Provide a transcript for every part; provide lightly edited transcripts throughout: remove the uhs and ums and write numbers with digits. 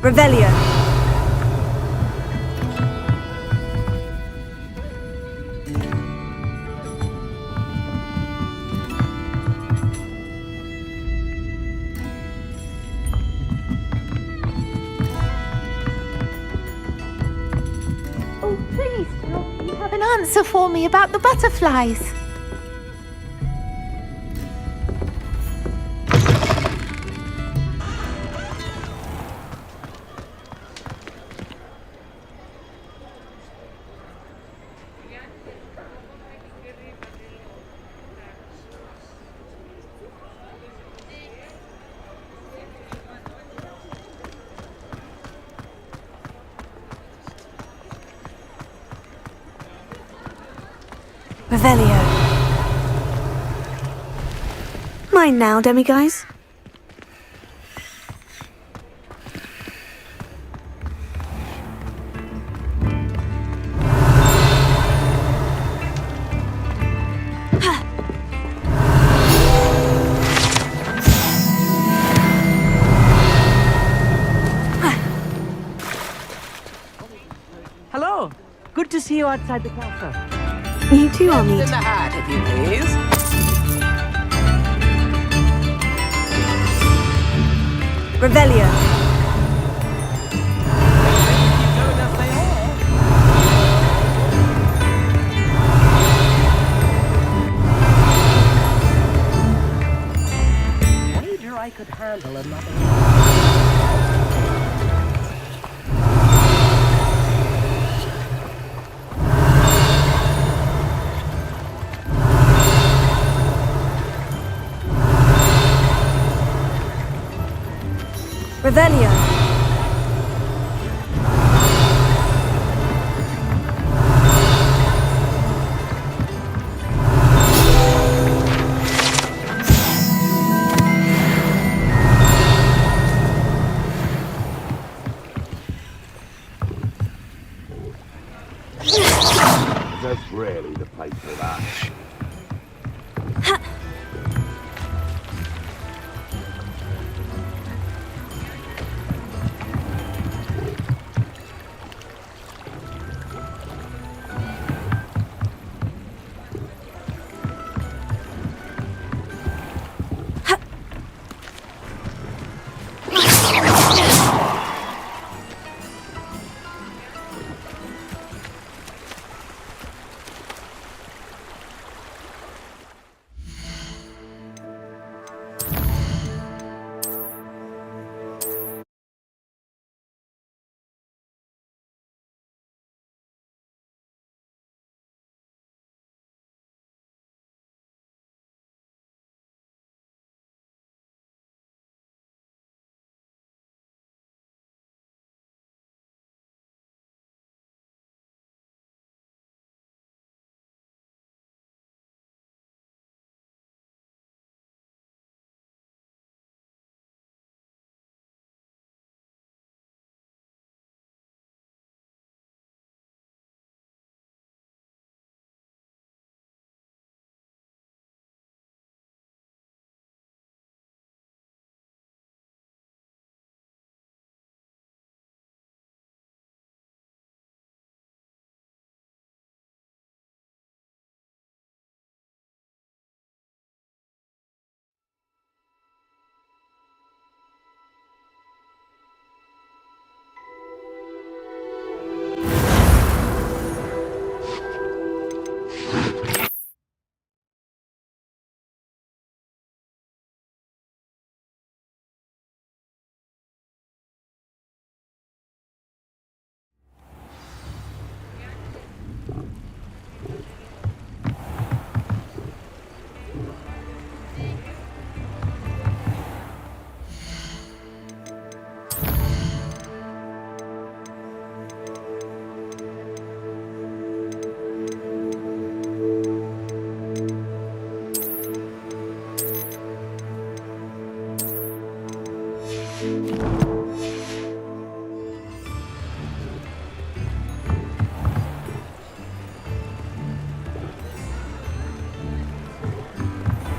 Revelio. Oh, please, Phil, you have an answer for me about the butterflies. Revelio. Mine now, demiguise. Hello. Good to see you outside the castle. You too, I'll meet. In the hat, if you please. Revelio. Wager I could handle another. Revelio. That's rarely the place for that.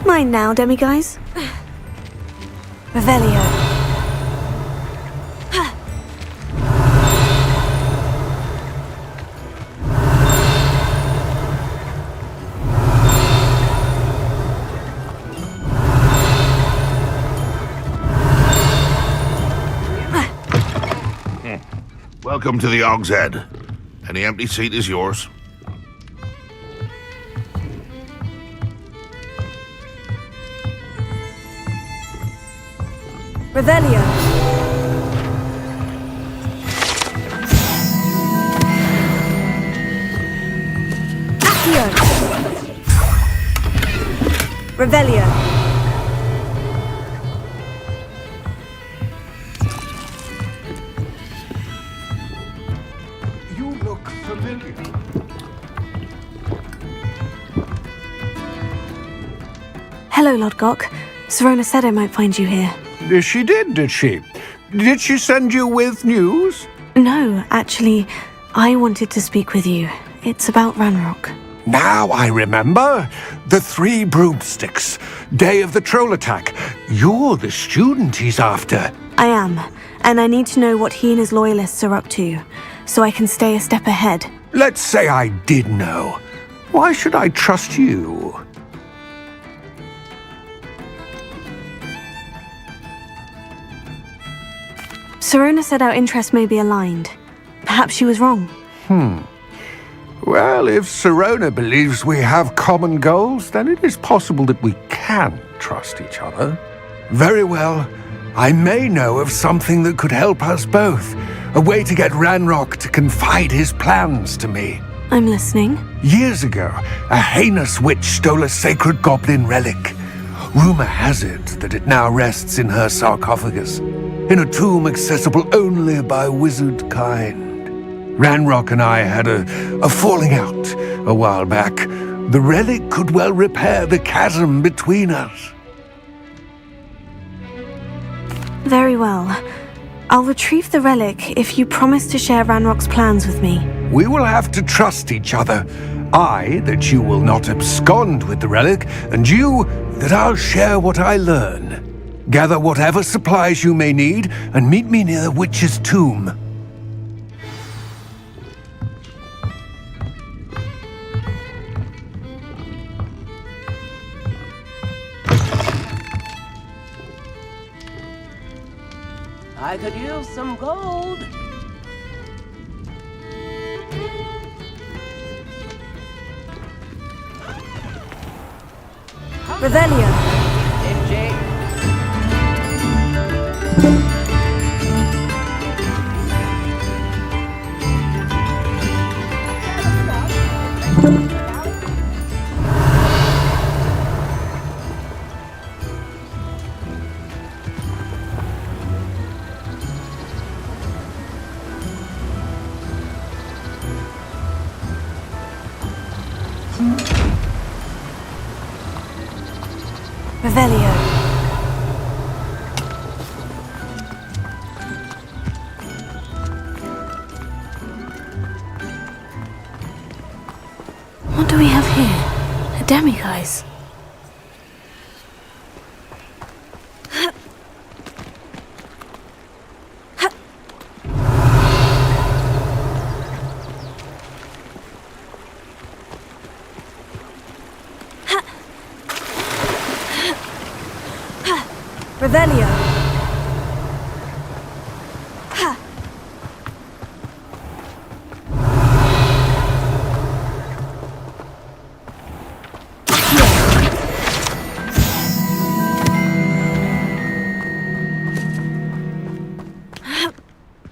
Mine now, demiguise. Revelio. Welcome to the Og's Head. Any empty seat is yours. Revelio. Accio. Revelio. You look familiar. Hello, Lord Gok. Serona said I might find you here. She did she? Did she send you with news? No, actually, I wanted to speak with you. It's about Ranrock. Now I remember. The 3 broomsticks. Day of the troll attack. You're the student he's after. I am, and I need to know what he and his loyalists are up to, so I can stay a step ahead. Let's say I did know. Why should I trust you? Serona said our interests may be aligned. Perhaps she was wrong. Well, if Serona believes we have common goals, then it is possible that we can trust each other. Very well. I may know of something that could help us both. A way to get Ranrock to confide his plans to me. I'm listening. Years ago, a heinous witch stole a sacred goblin relic. Rumor has it that it now rests in her sarcophagus, in a tomb accessible only by wizard kind. Ranrock and I had a falling out a while back. The relic could well repair the chasm between us. Very well. I'll retrieve the relic if you promise to share Ranrock's plans with me. We will have to trust each other. I, that you will not abscond with the relic, and you, that I'll share what I learn. Gather whatever supplies you may need, and meet me near the witch's tomb. I could use some gold. Revelio. MJ. Revelio. What do we have here? A demiguise. Revelio. Ha.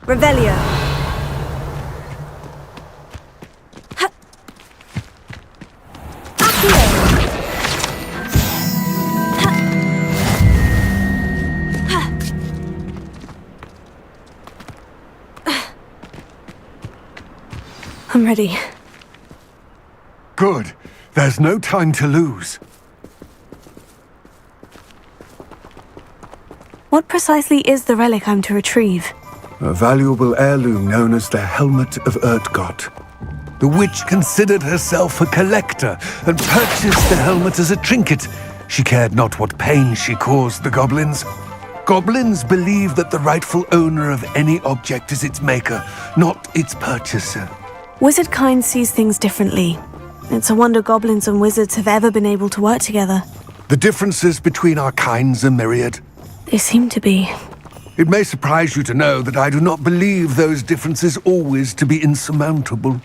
Revelio. Ha. Accio. I'm ready. Good. There's no time to lose. What precisely is the relic I'm to retrieve? A valuable heirloom known as the Helmet of Urtgot. The witch considered herself a collector and purchased the helmet as a trinket. She cared not what pain she caused the goblins. Goblins believe that the rightful owner of any object is its maker, not its purchaser. Wizard kind sees things differently. It's a wonder goblins and wizards have ever been able to work together. The differences between our kinds are myriad. They seem to be. It may surprise you to know that I do not believe those differences always to be insurmountable.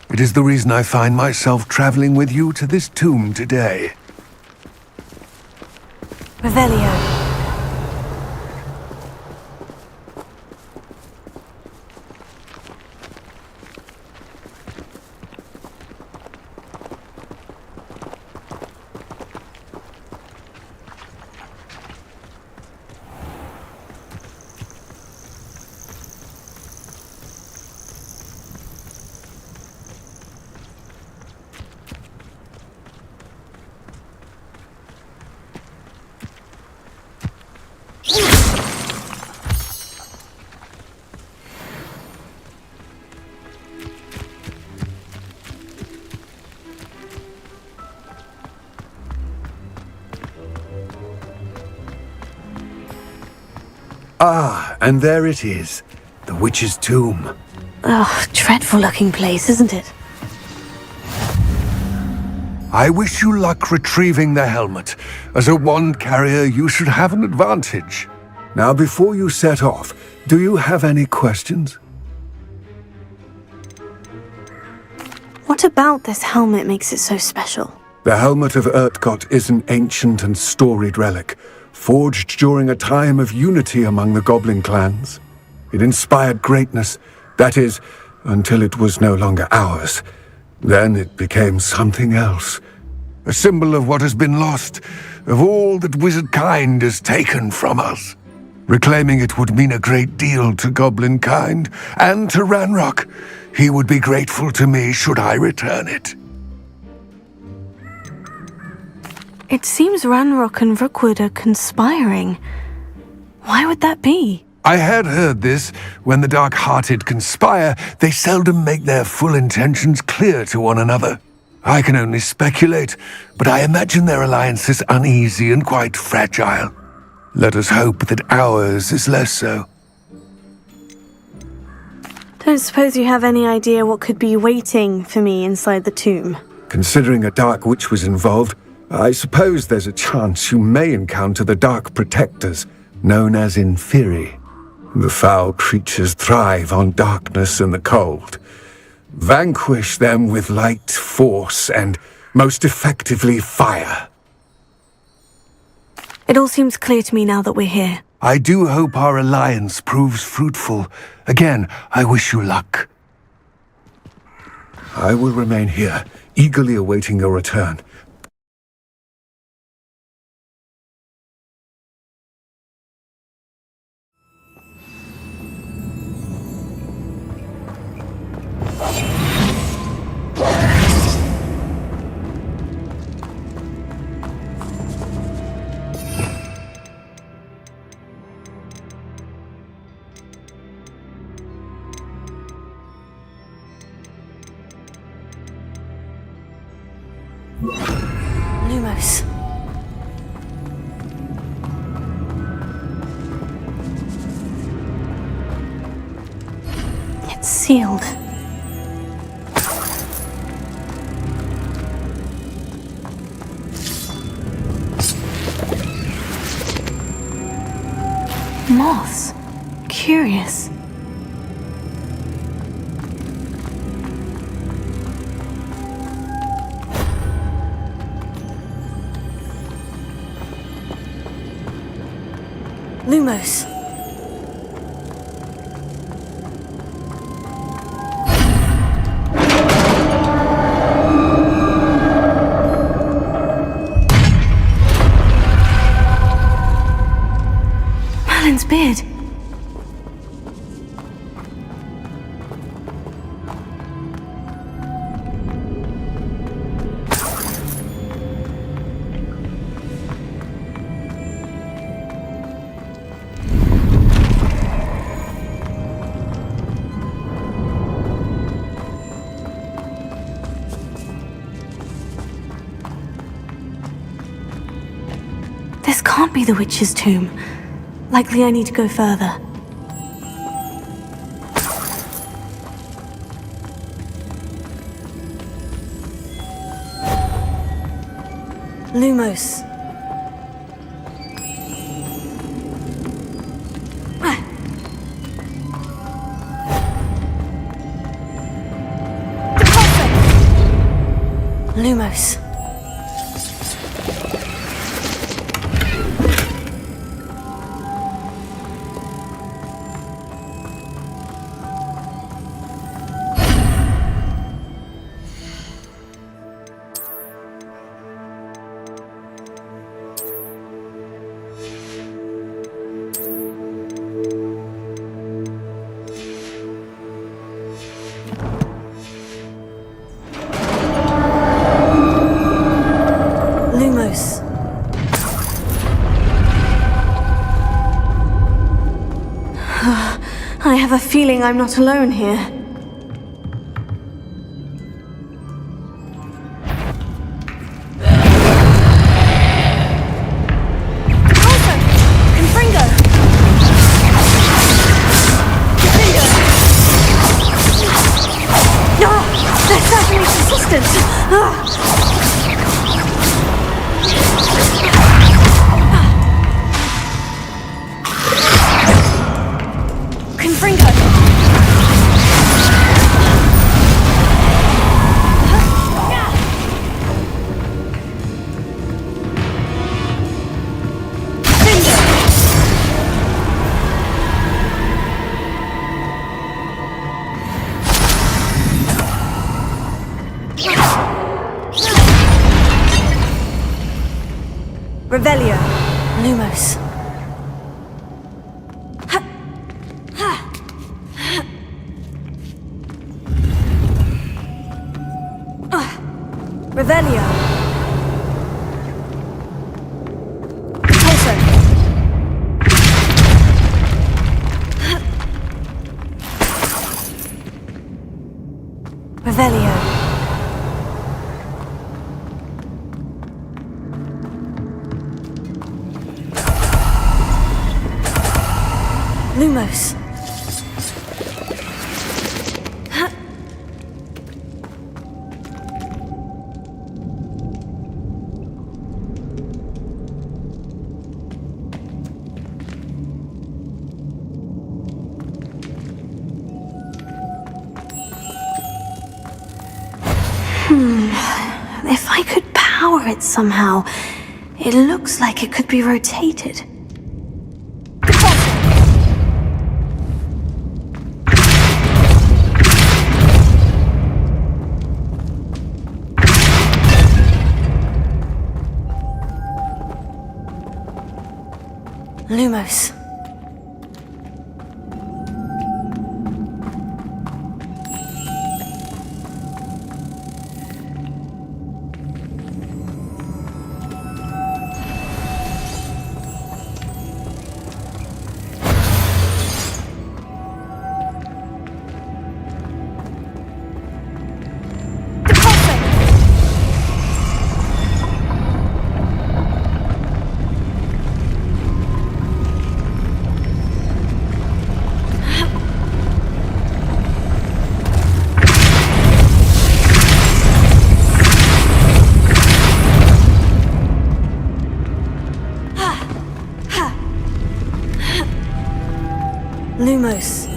It is the reason I find myself traveling with you to this tomb today. Revelio. Ah, and there it is. The witch's tomb. Oh, dreadful looking place, isn't it? I wish you luck retrieving the helmet. As a wand carrier, you should have an advantage. Now, before you set off, do you have any questions? What about this helmet makes it so special? The helmet of Urtkot is an ancient and storied relic, forged during a time of unity among the goblin clans. It inspired greatness, that is, until it was no longer ours. Then it became something else. A symbol of what has been lost, of all that wizard kind has taken from us. Reclaiming it would mean a great deal to goblin kind, and to Ranrock. He would be grateful to me should I return it. It seems Ranrock and Rookwood are conspiring. Why would that be? I had heard this. When the dark-hearted conspire, they seldom make their full intentions clear to one another. I can only speculate, but I imagine their alliance is uneasy and quite fragile. Let us hope that ours is less so. Don't suppose you have any idea what could be waiting for me inside the tomb? Considering a dark witch was involved, I suppose there's a chance you may encounter the Dark Protectors, known as Inferi. The foul creatures thrive on darkness and the cold. Vanquish them with light, force, and, most effectively, fire. It all seems clear to me now that we're here. I do hope our alliance proves fruitful. Again, I wish you luck. I will remain here, eagerly awaiting your return. Lumos. It's sealed. Moths. Curious. Lumos. Merlin's beard. This can't be the witch's tomb. Likely I need to go further. Lumos. Ah. Lumos. Lumos. I have a feeling I'm not alone here. Also, Confringo! Confringo! They're certainly persistent! Confringo! Revelio. Lumos. Revelio. Pulso. Revelio. Lumos. If I could power it somehow, it looks like it could be rotated. Lumos. Lumos.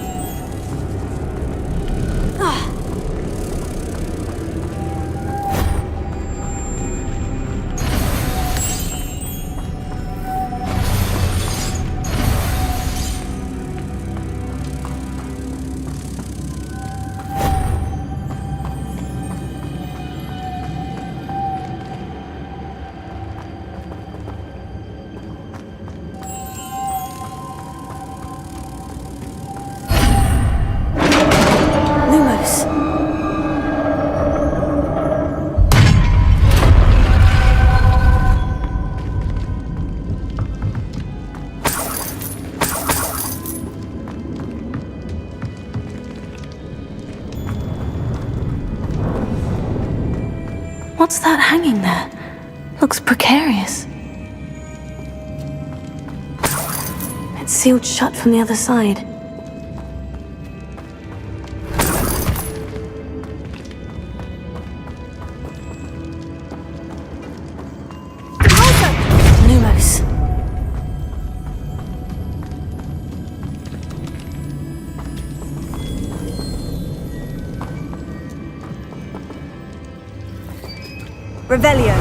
What's that hanging there? Looks precarious. It's sealed shut from the other side. Lumos. Revelio.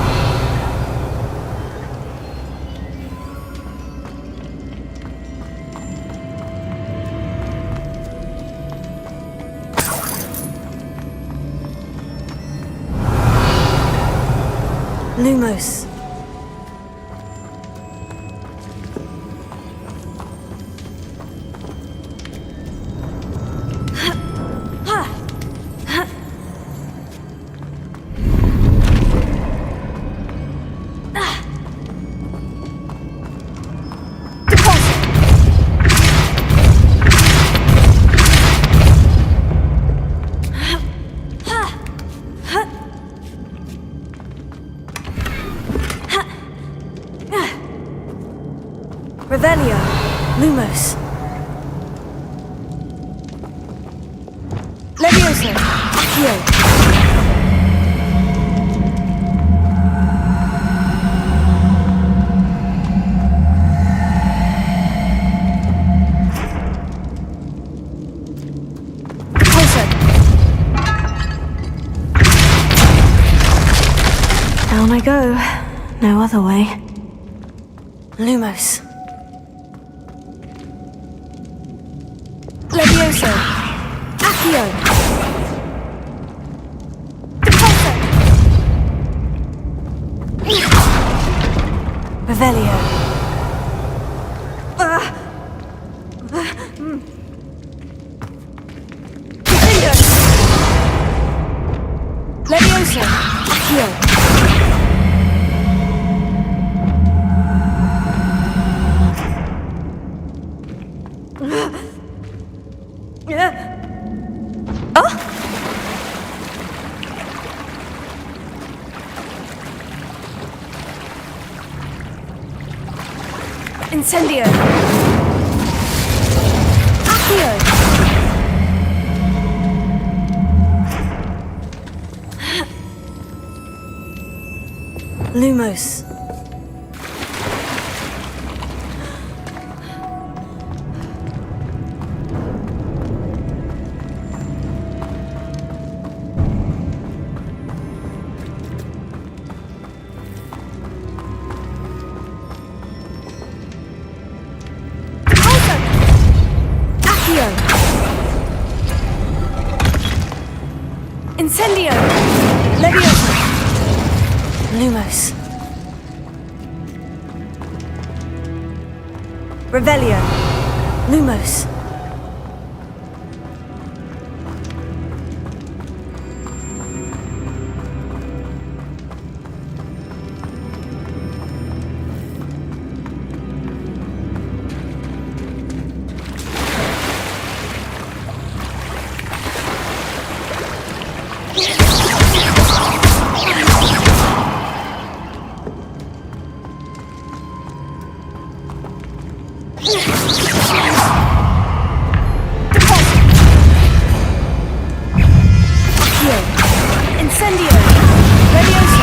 Lumos. Revelio. Lumos. Levioso. Accio. Repulso. Down I go. No other way. Lumos. Levioso. Accio. Repulso. Revelio. Defender. Levioso. Accio. Incendio. Accio. Lumos. Incendio! Levioso! Lumos. Revelio. Lumos. Incendio! Levioso!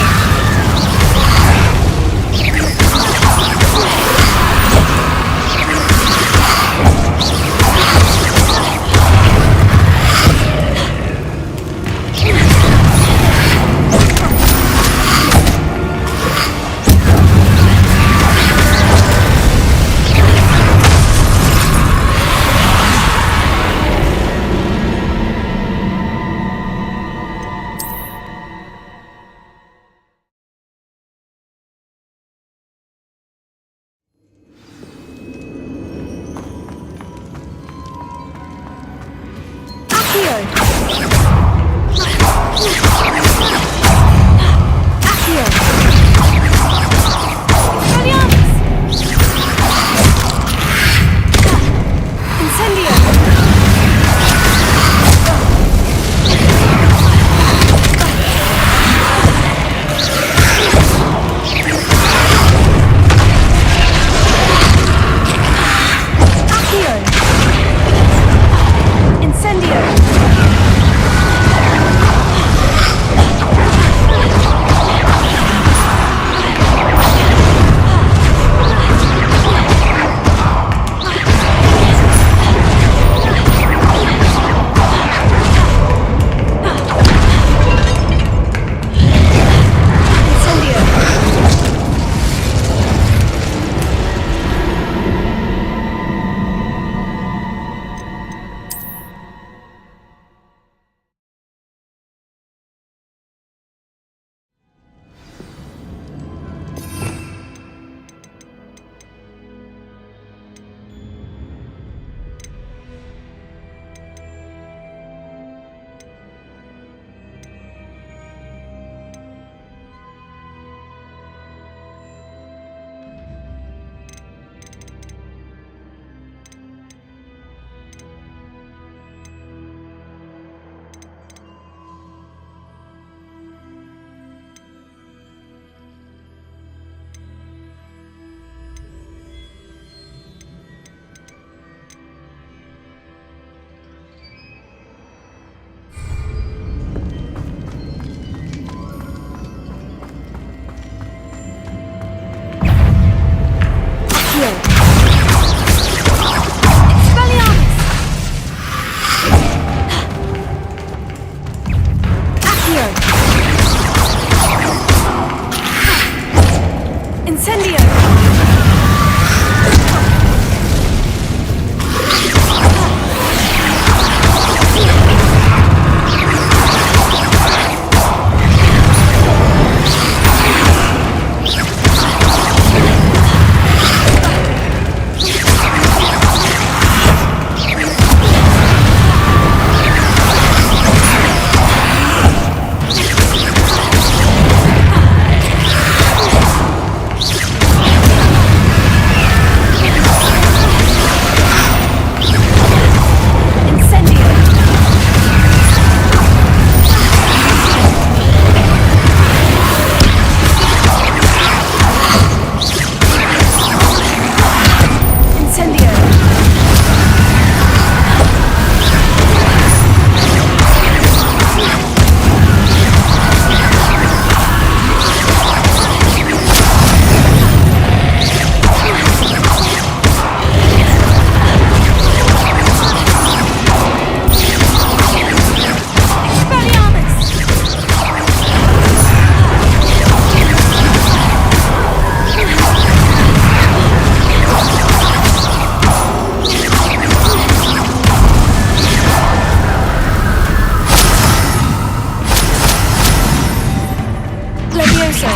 Corso.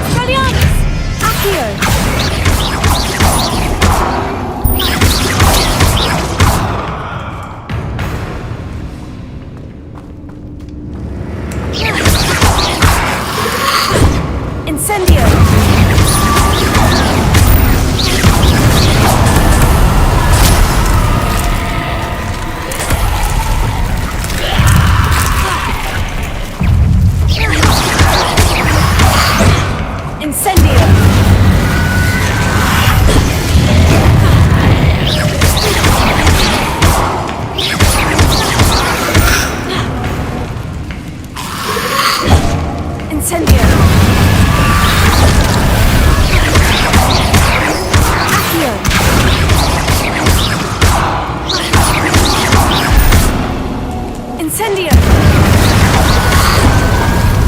Expelliarmus! Accio! Incendio! Incendio! Incendio! Accio! Incendio!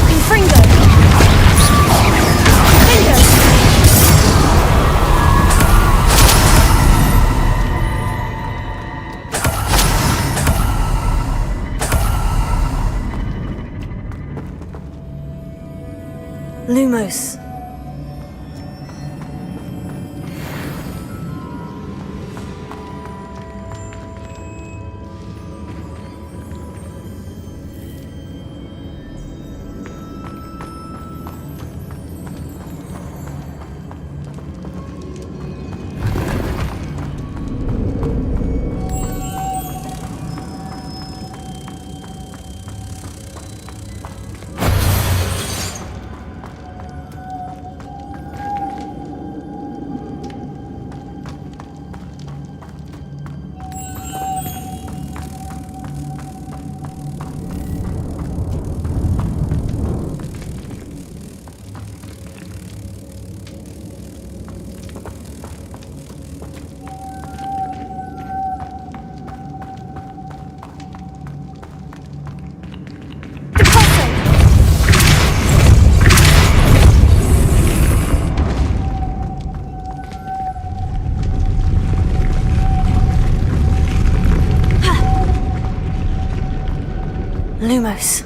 Confringo! Confringo! Lumos. Lumos.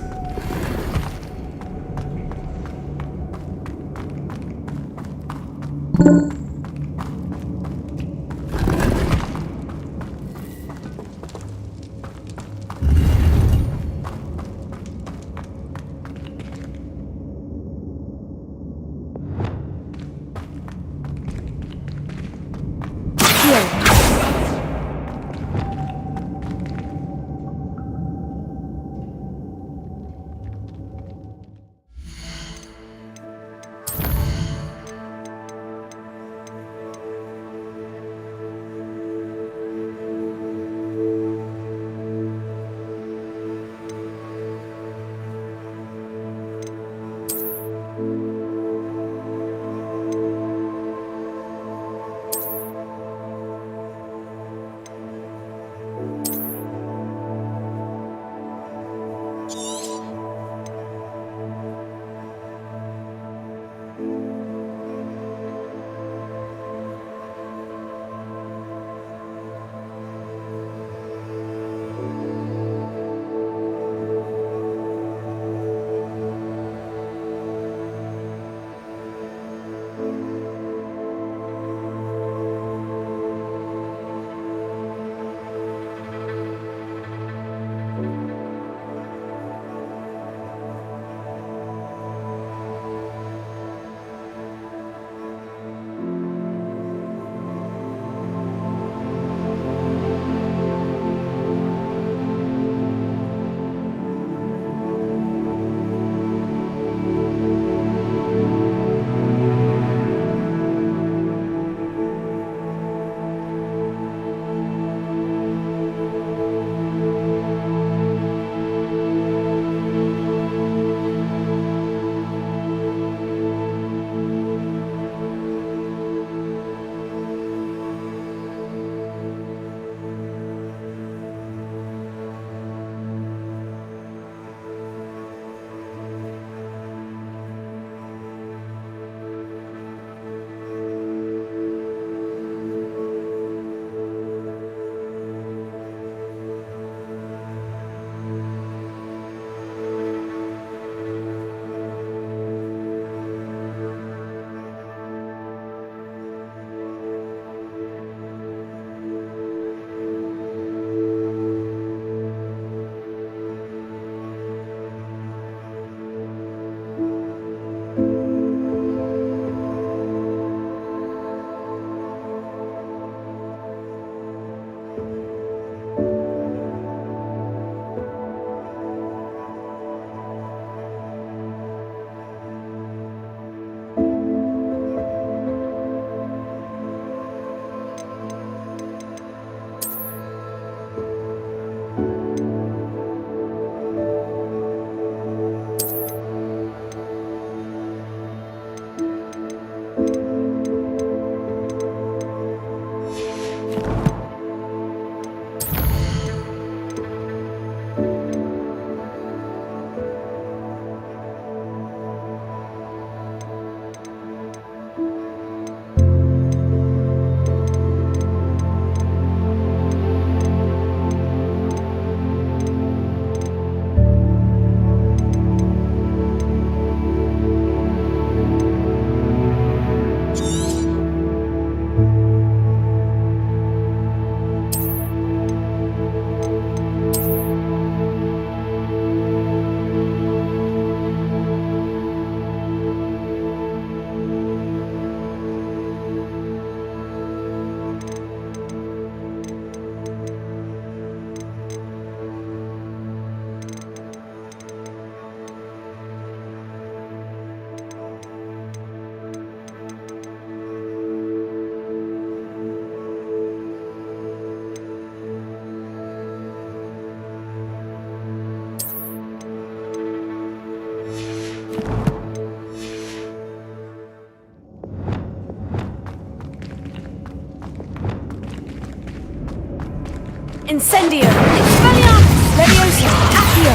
Incendio! Expelliarmus! Leviosa! Accio!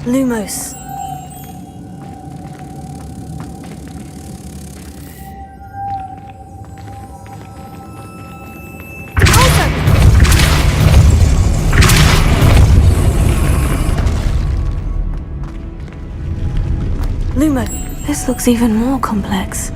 Lumos. Lumo, this looks even more complex.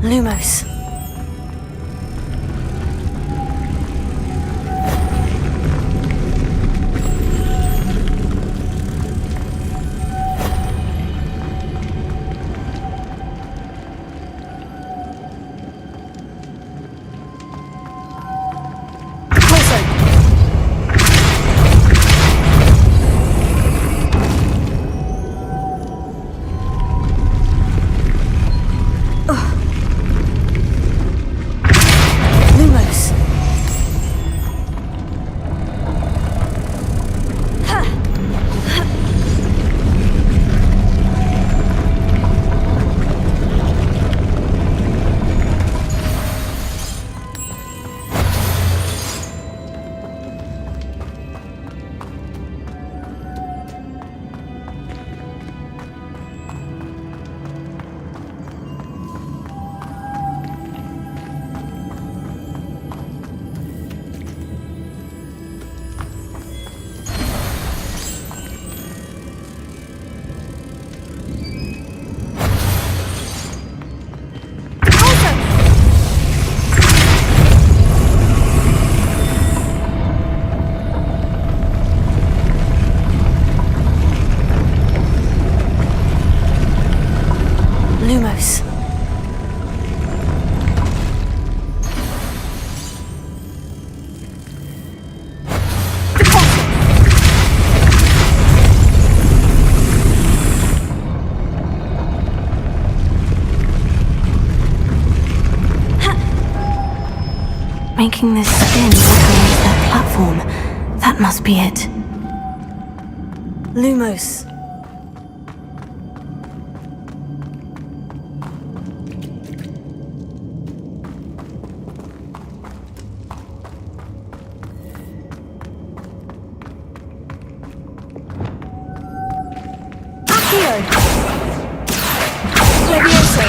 Lumos. Lumos. Making this spin towards that platform. That must be it. Lumos. Leviosa!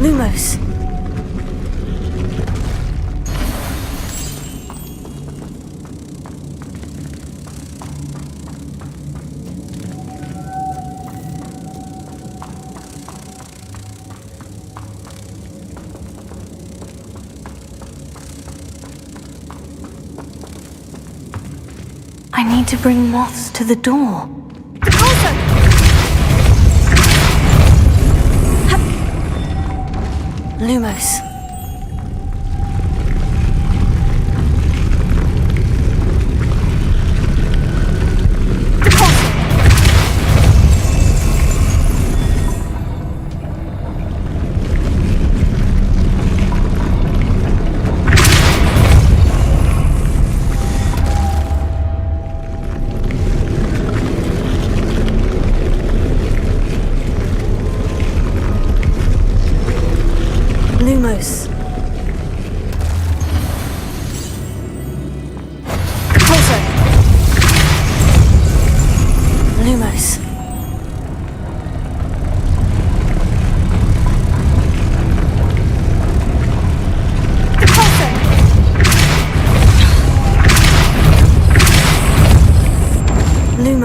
Lumos. I need to bring moths to the door. Lumos. Lumos.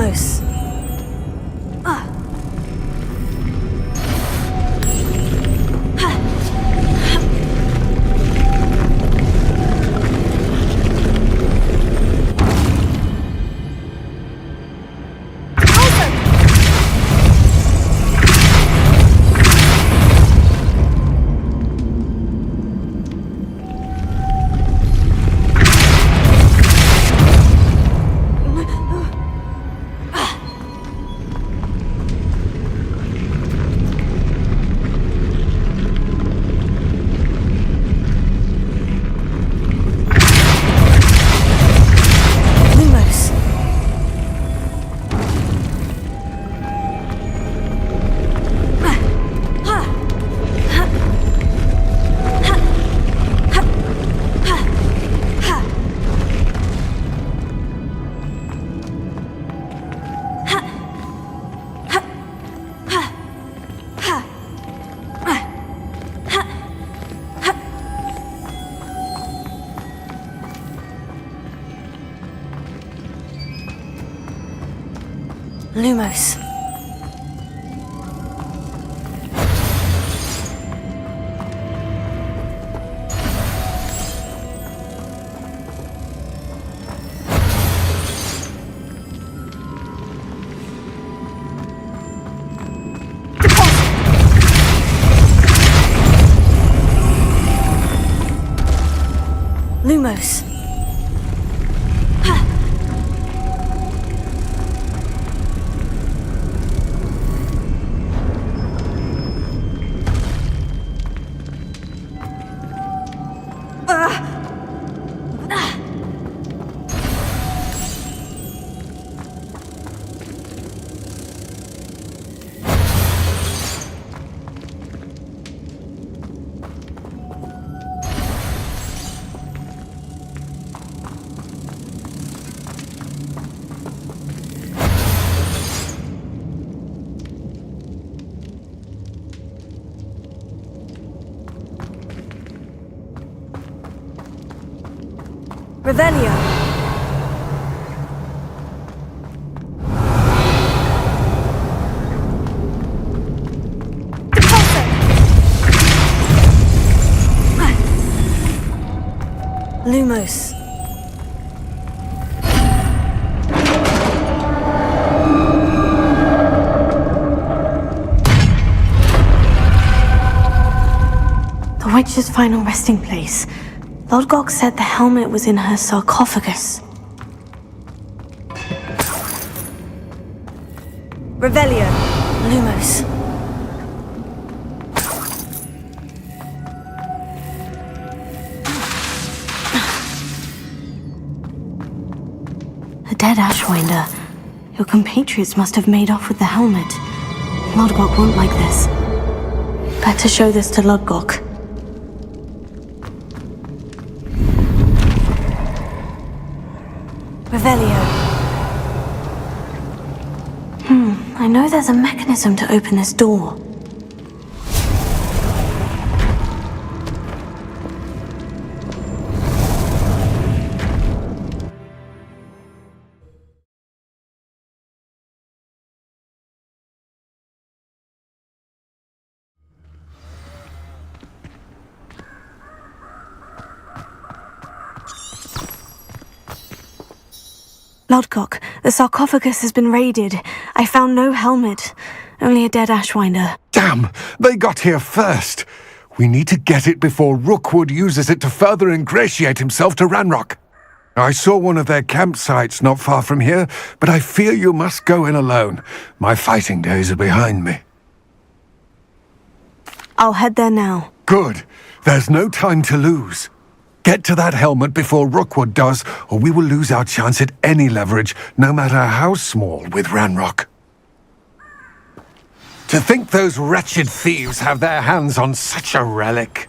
Lumos. Lumos. Lumos. Revelio. Lumos. The witch's final resting place. Lodgok said the helmet was in her sarcophagus. Revelio. Lumos. A dead Ashwinder. Your compatriots must have made off with the helmet. Lodgok won't like this. Better show this to Lodgok. Revelio. I know there's a mechanism to open this door. Lodgok, the sarcophagus has been raided. I found no helmet, only a dead Ashwinder. Damn! They got here first! We need to get it before Rookwood uses it to further ingratiate himself to Ranrock. I saw one of their campsites not far from here, but I fear you must go in alone. My fighting days are behind me. I'll head there now. Good. There's no time to lose. Get to that helmet before Rookwood does, or we will lose our chance at any leverage, no matter how small, with Ranrock. To think those wretched thieves have their hands on such a relic.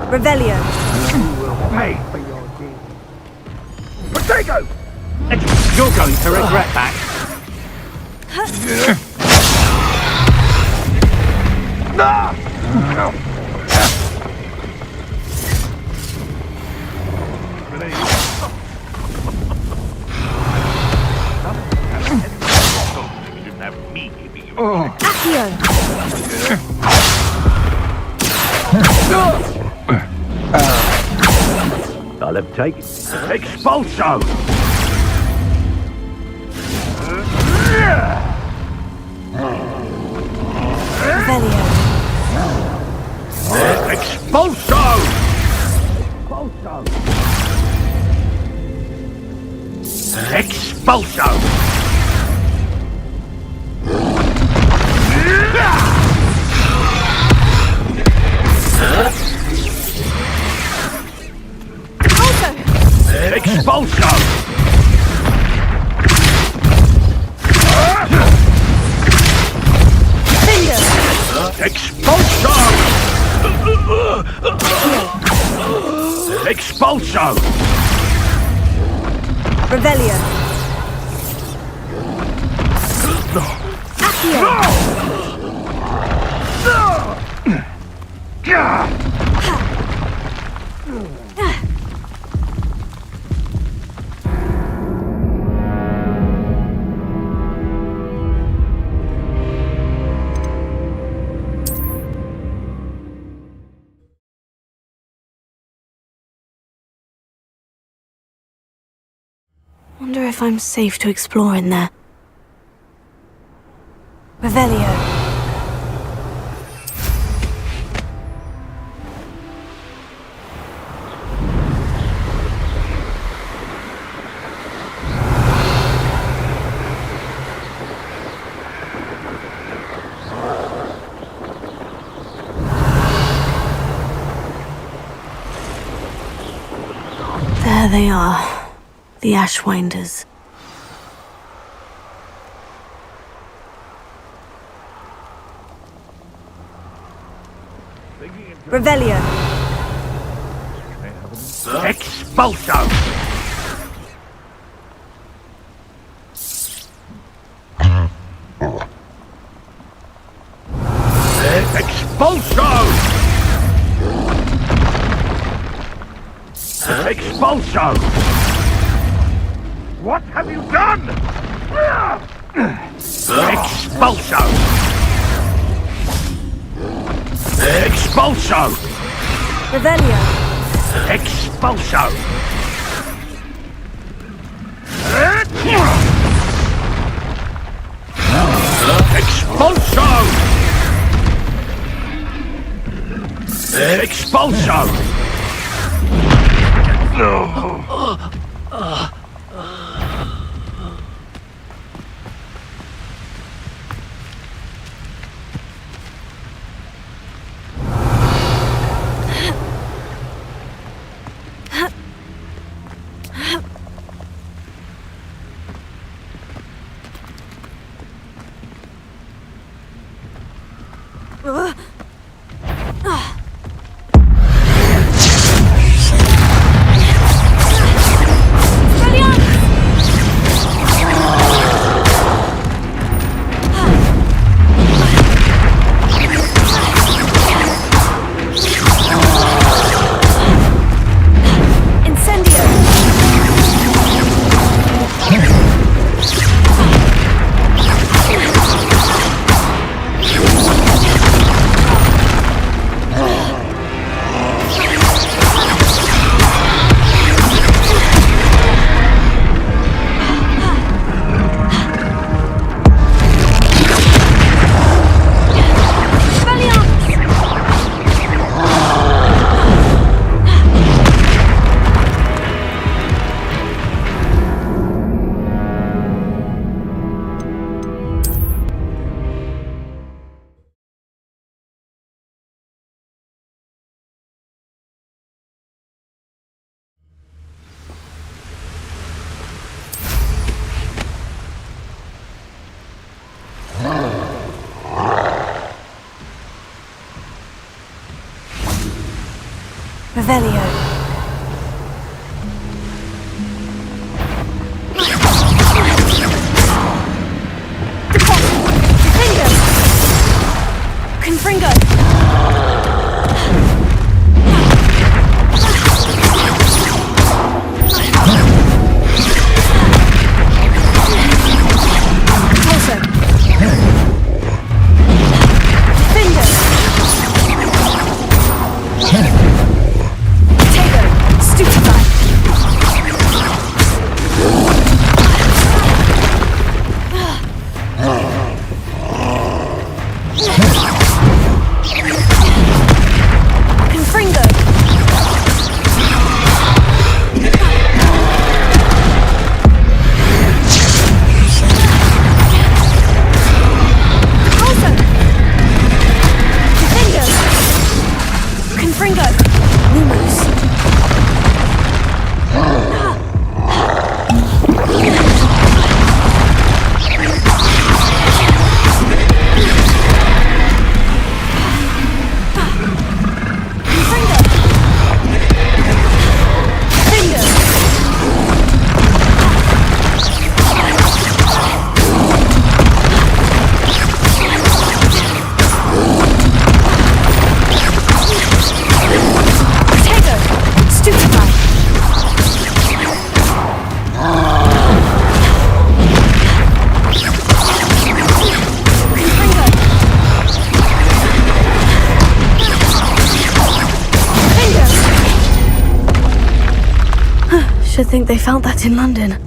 Revelio. Pay for your deed. Protego! You're going to regret that. Accio. I'll have taken Expulso! Revelio. Expulso! Expulso! Expulso! Expulso! Expulso! Revelio. Accio. Wonder if I'm safe to explore in there. Revelio. There they are, the Ashwinders. Revelio. Expulso! Expulso! Expulso! What have you done? Expulso! Expulso! Revelio. Expulso! Expulso! Expulso! Revelio. Confringo! Should think they found that in London.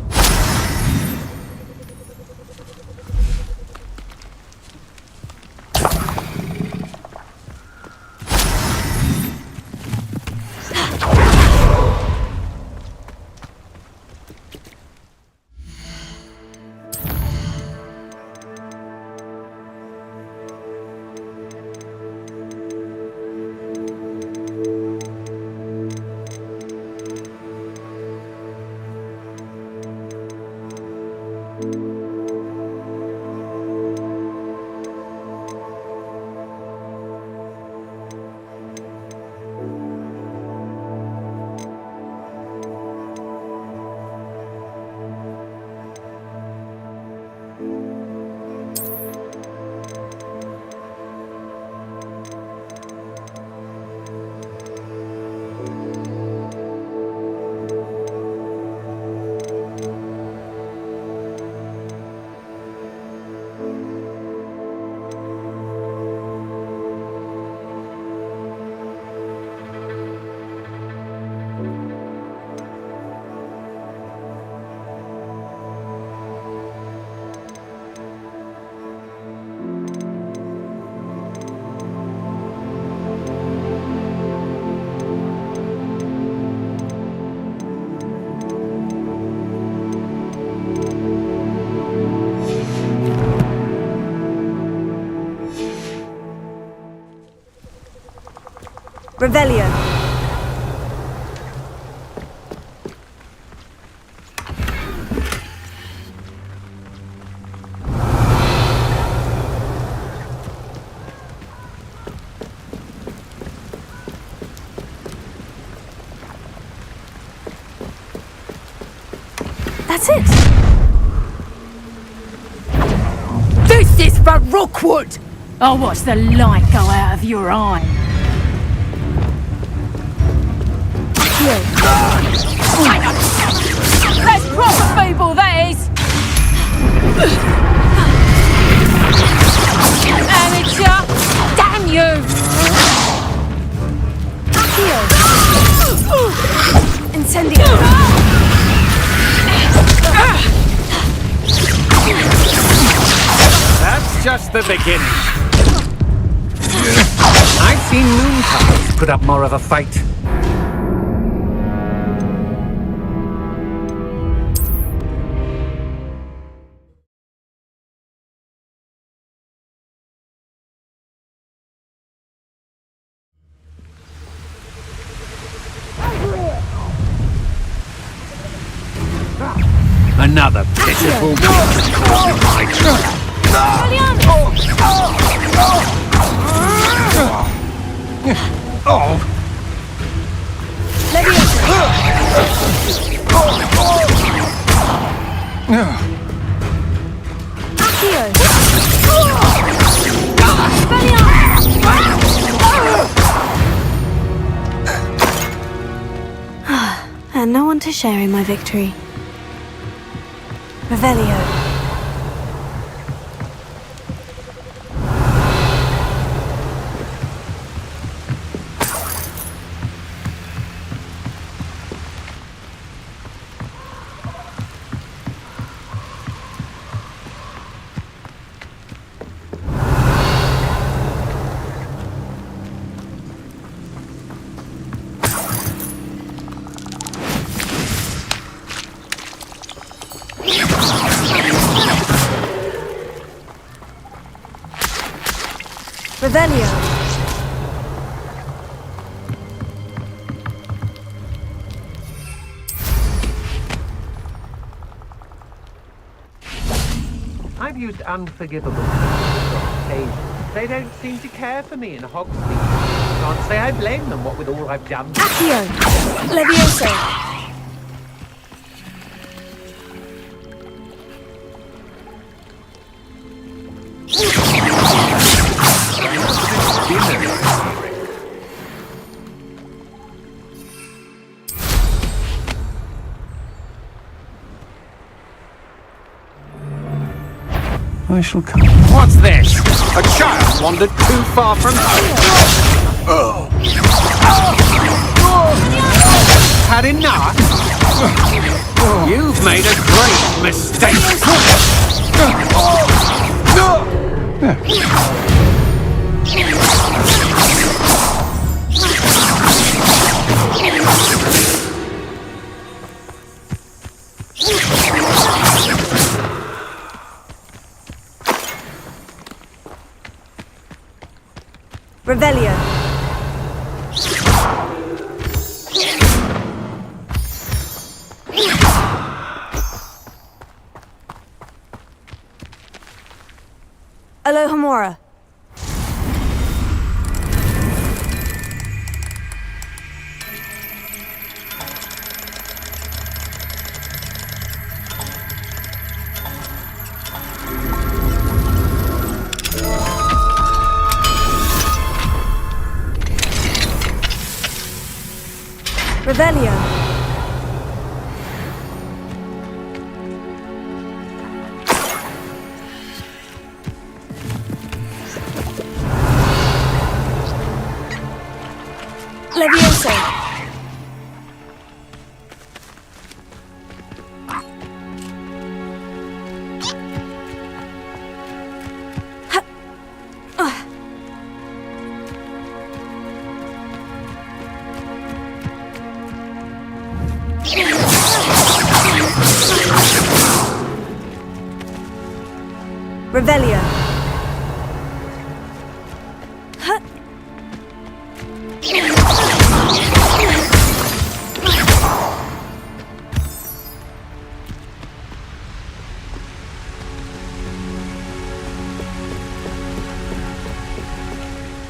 Revelio. That's it. This is for Rookwood! I'll watch the light go out of your eye. That's proper people, that is! Amateur! Damn you! Incendio! That's just the beginning. I've seen Mooncalves put up more of a fight. Another pitiful And no one to share in my victory. Revelio. Revelio. I've used unforgivable on occasion. They don't seem to care for me in Hogsmeade. Can't say I blame them, what with all I've done. Accio. Levioso. I shall come. What's this? A child wandered too far from home. Had enough? You've made a great mistake. Revelio. Alohomora. Revelio. Levioso. Revelio.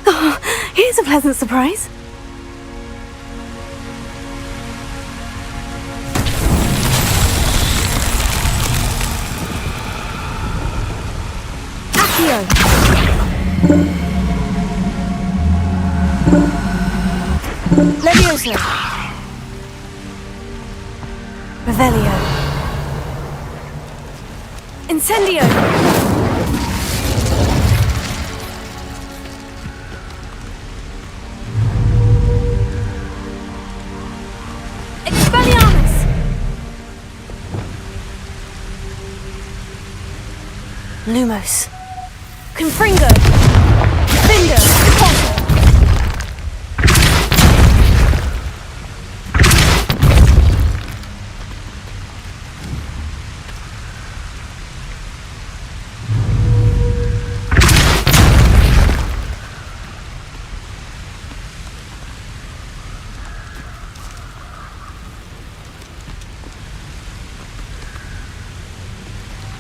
Oh, here's a pleasant surprise. Levioso. Revelio. Incendio. Expelliarmus. Lumos. Confringo. Finder.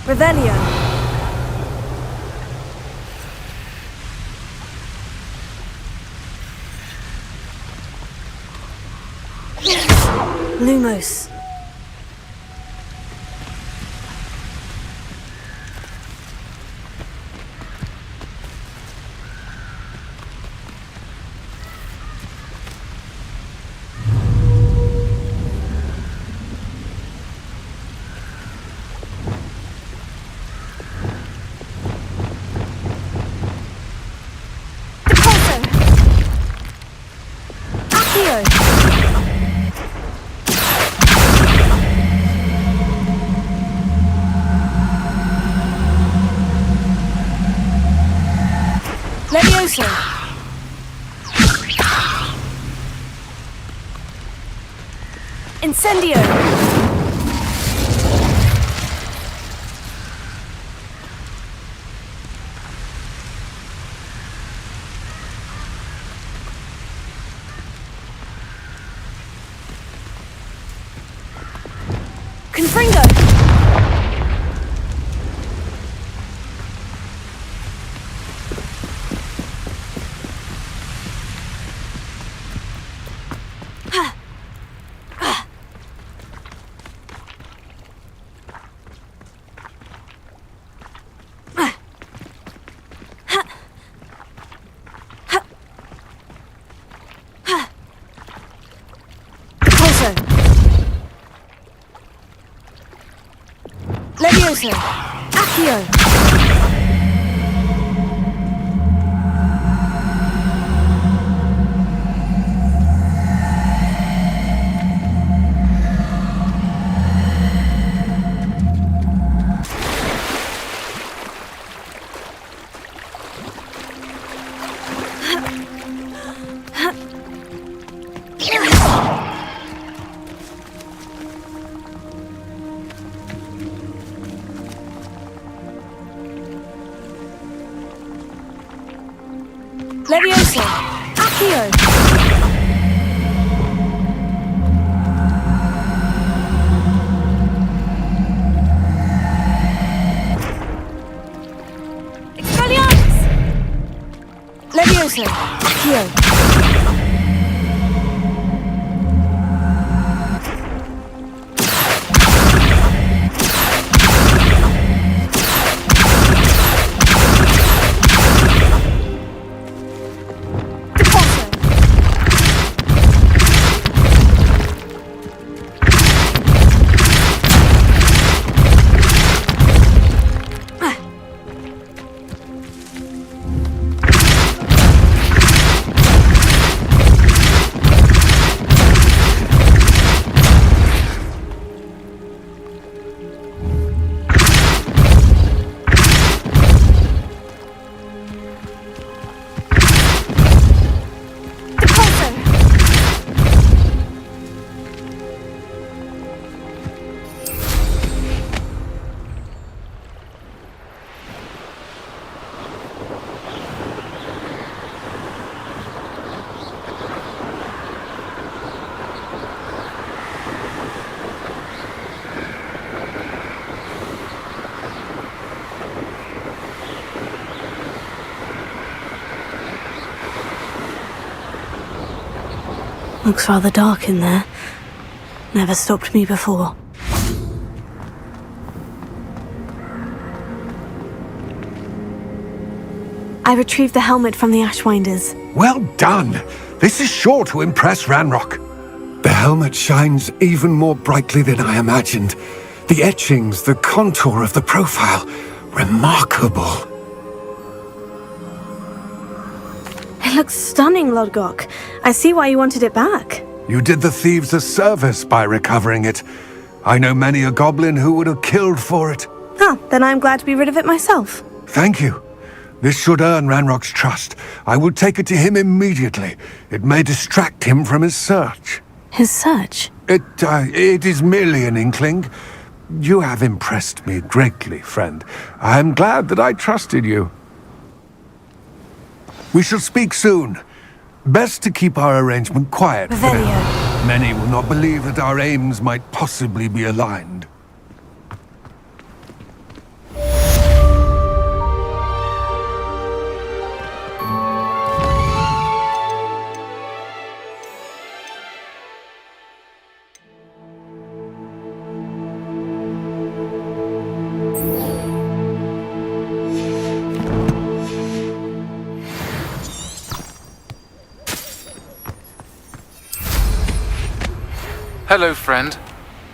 Revelio. Lumos. Levioso! Incendio! Confringo! Levioso! Accio! Levioso! Accio! Expelliarmus! Levioso! Accio! Looks rather dark in there. Never stopped me before. I retrieved the helmet from the Ashwinders. Well done! This is sure to impress Ranrock. The helmet shines even more brightly than I imagined. The etchings, the contour of the profile. Remarkable. It looks stunning, Lodgok. I see why you wanted it back. You did the thieves a service by recovering it. I know many a goblin who would have killed for it. Ah, then I'm glad to be rid of it myself. Thank you. This should earn Ranrock's trust. I will take it to him immediately. It may distract him from his search. His search? It is merely an inkling. You have impressed me greatly, friend. I am glad that I trusted you. We shall speak soon. Best to keep our arrangement quiet for now. Revelio. Many will not believe that our aims might possibly be aligned. Hello, friend.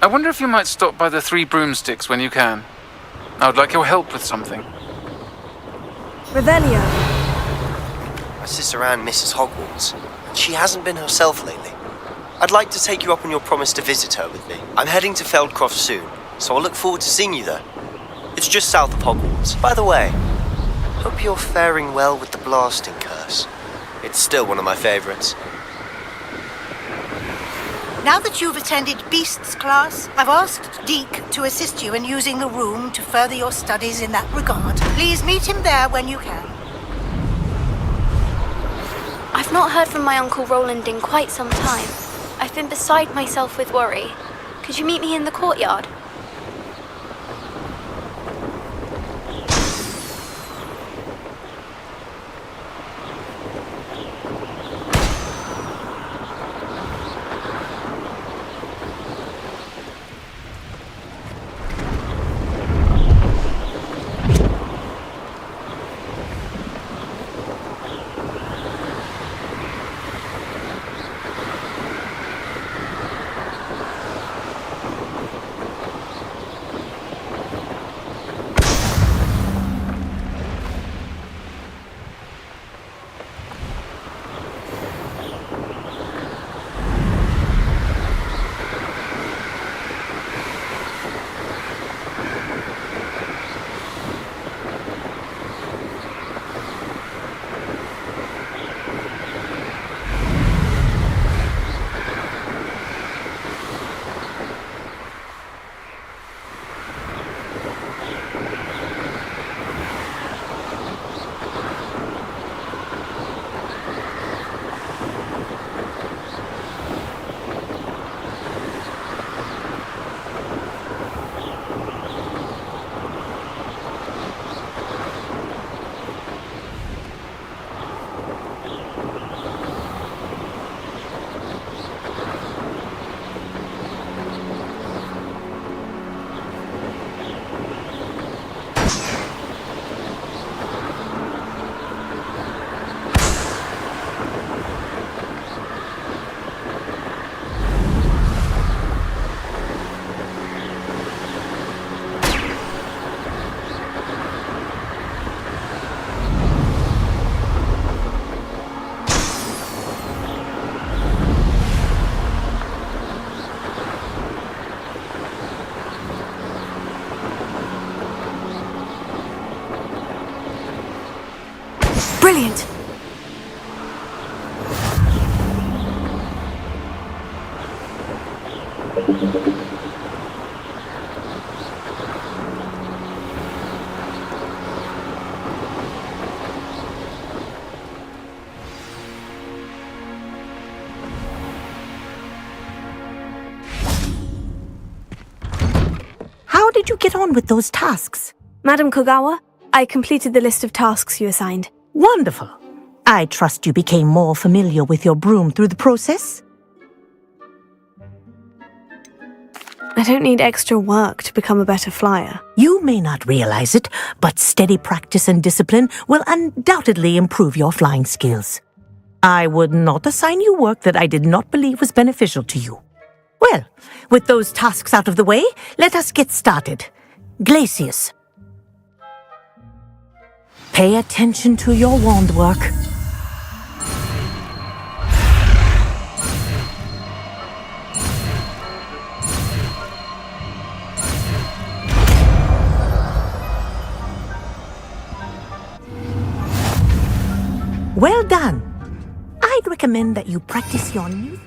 I wonder if you might stop by the Three Broomsticks when you can. I would like your help with something. Revelio. My sister Anne misses Hogwarts, and she hasn't been herself lately. I'd like to take you up on your promise to visit her with me. I'm heading to Feldcroft soon, so I'll look forward to seeing you there. It's just south of Hogwarts. By the way, hope you're faring well with the blasting curse. It's still one of my favorites. Now that you've attended Beasts class, I've asked Deke to assist you in using the room to further your studies in that regard. Please meet him there when you can. I've not heard from my Uncle Roland in quite some time. I've been beside myself with worry. Could you meet me in the courtyard? Brilliant! How did you get on with those tasks? Madam Kogawa, I completed the list of tasks you assigned. Wonderful. I trust you became more familiar with your broom through the process? I don't need extra work to become a better flyer. You may not realize it, but steady practice and discipline will undoubtedly improve your flying skills. I would not assign you work that I did not believe was beneficial to you. Well, with those tasks out of the way, let us get started. Glacius. Pay attention to your wand work. Well done. I'd recommend that you practice your new...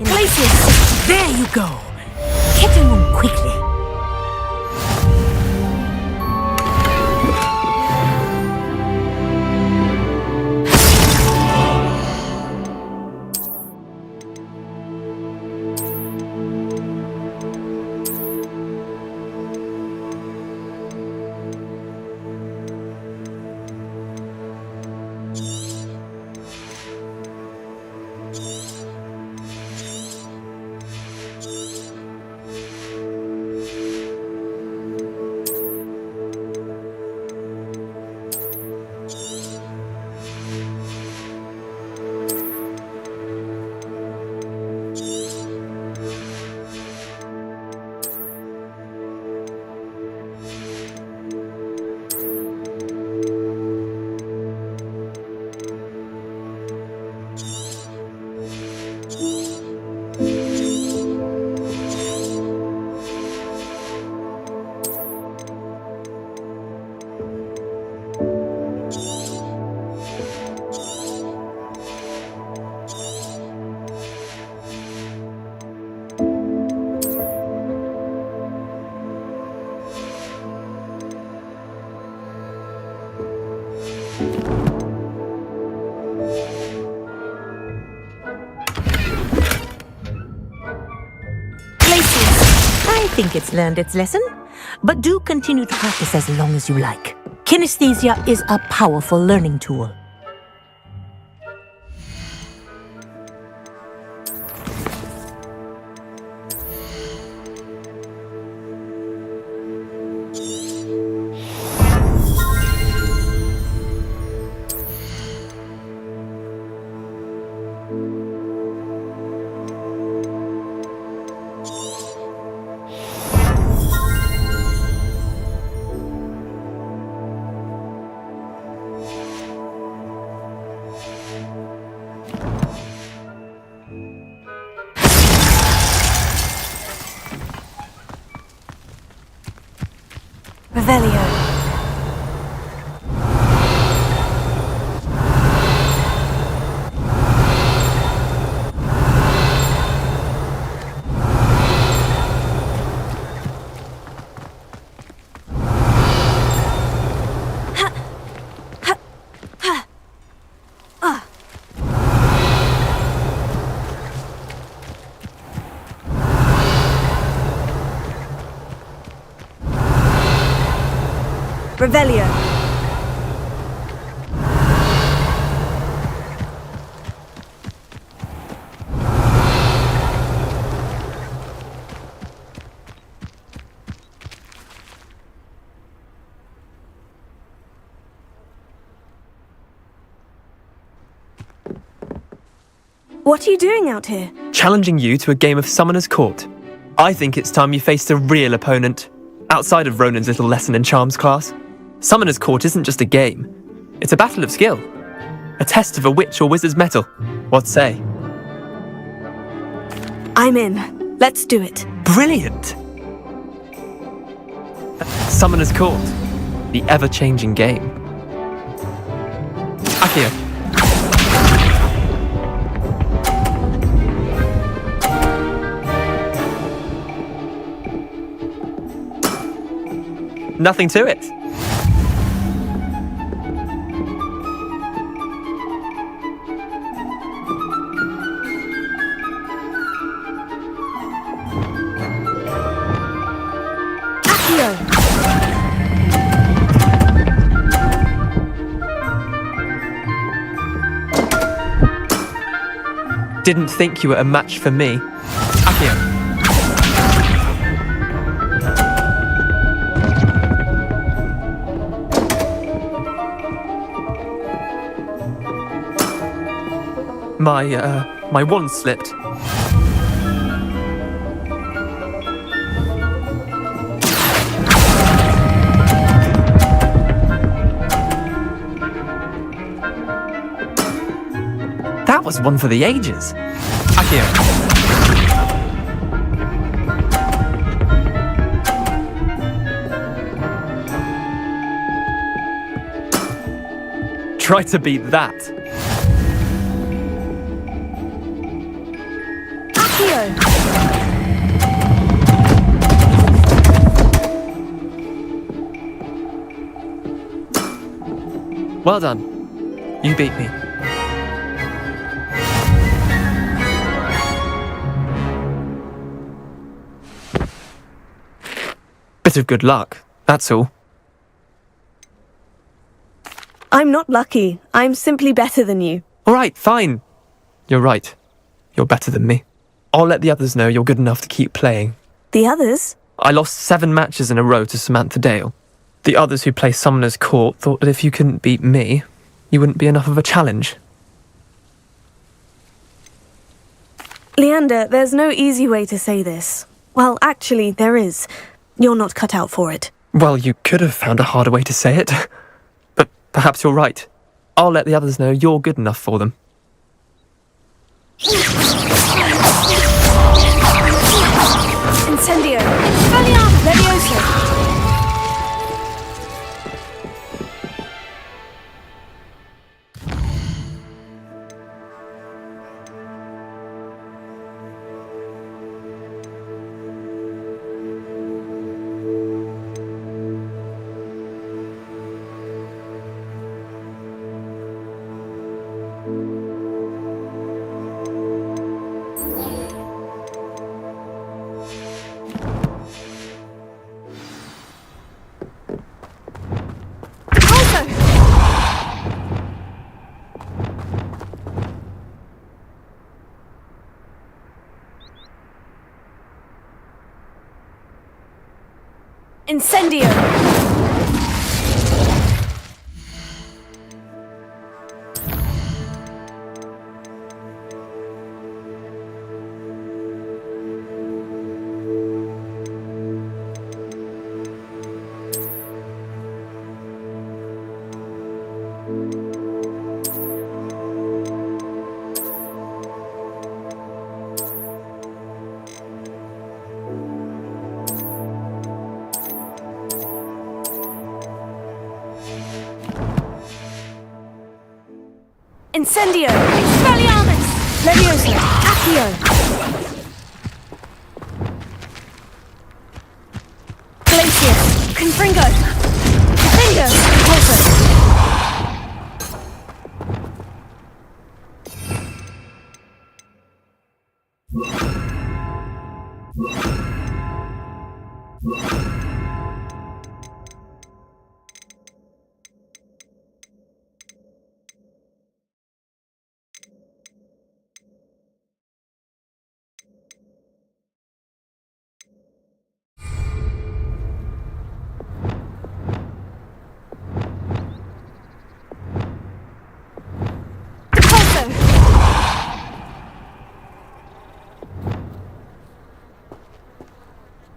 Glacius! There you go. Get in room quickly. think it's learned its lesson, but do continue to practice as long as you like. Kinesthesia is a powerful learning tool. Revelio. Revelio. What are you doing out here? Challenging you to a game of Summoner's Court. I think it's time you faced a real opponent, outside of Ronan's little lesson in charms class. Summoner's Court isn't just a game. It's a battle of skill. A test of a witch or wizard's mettle. What say? I'm in. Let's do it. Brilliant! Summoner's Court. The ever-changing game. Accio. Nothing to it. Didn't think you were a match for me. Accio. My wand slipped. That was one for the ages. Accio. Try to beat that. Well done. You beat me. Bit of good luck, that's all. I'm not lucky. I'm simply better than you. All right, fine. You're right. You're better than me. I'll let the others know you're good enough to keep playing. The others? I lost 7 matches in a row to Samantha Dale. The others who play Summoner's Court thought that if you couldn't beat me, you wouldn't be enough of a challenge. Leander, there's no easy way to say this. Well, actually, there is. You're not cut out for it. Well, you could have found a harder way to say it. But perhaps you're right. I'll let the others know you're good enough for them. Incendio! Levioso! Incendio! Incendio! Expelliarmus! Leviosa! Accio! Glacius! Confringo! Defendo! Repulsor!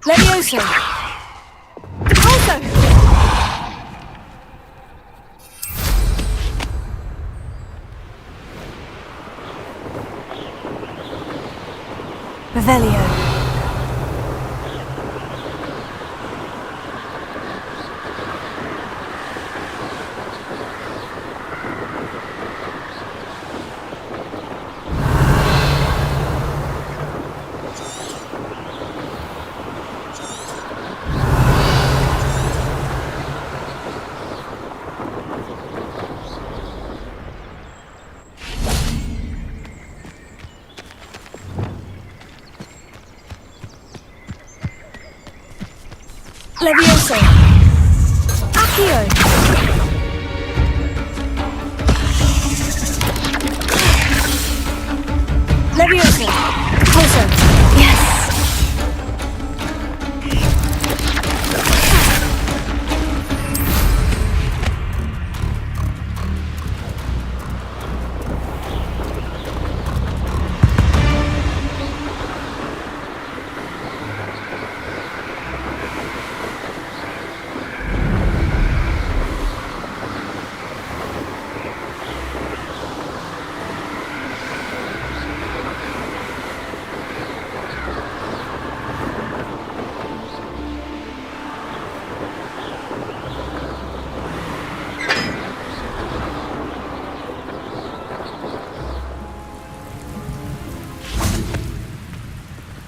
Leviosa! Repulsor! Revelio. Leviosa! Accio! Leviosa! Repulsor! Yes!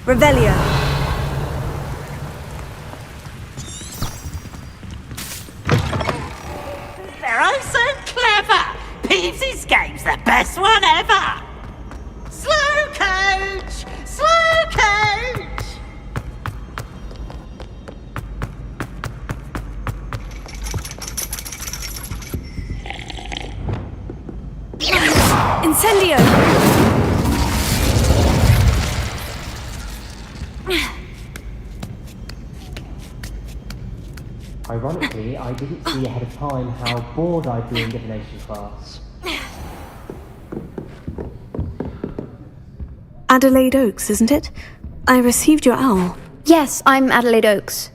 Revelio. They're oh so clever! Peeves' game's the best one ever! Slow coach! Slow coach! Incendio! Ironically, I didn't see ahead of time how bored I'd be in divination class. Adelaide Oaks, isn't it? I received your owl. Yes, I'm Adelaide Oaks.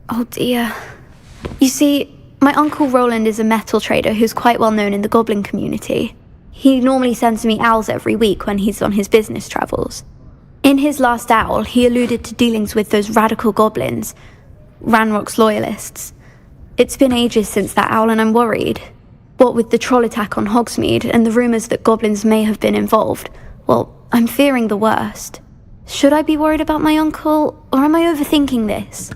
Oh dear. You see, my uncle Roland is a metal trader who's quite well known in the goblin community. He normally sends me owls every week when he's on his business travels. In his last owl, he alluded to dealings with those radical goblins, Ranrock's loyalists. It's been ages since that owl and I'm worried. What with the troll attack on Hogsmeade and the rumours that goblins may have been involved, well, I'm fearing the worst. Should I be worried about my uncle, or am I overthinking this?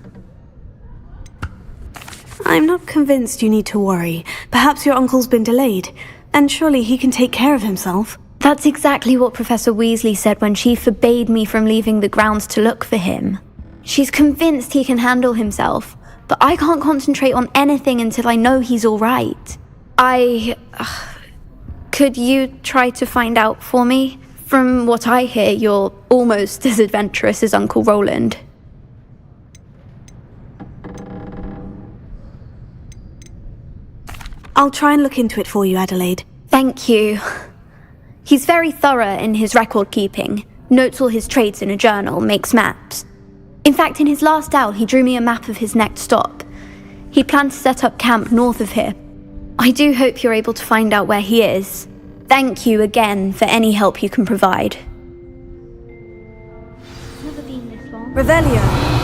I'm not convinced you need to worry. Perhaps your uncle's been delayed, and surely he can take care of himself. That's exactly what Professor Weasley said when she forbade me from leaving the grounds to look for him. She's convinced he can handle himself, but I can't concentrate on anything until I know he's all right. Could you try to find out for me? From what I hear, you're almost as adventurous as Uncle Roland. I'll try and look into it for you, Adelaide. Thank you. He's very thorough in his record keeping, notes all his trades in a journal, makes maps. In fact, in his last owl, he drew me a map of his next stop. He planned to set up camp north of here. I do hope you're able to find out where he is. Thank you again for any help you can provide. Never been this long. Revelio.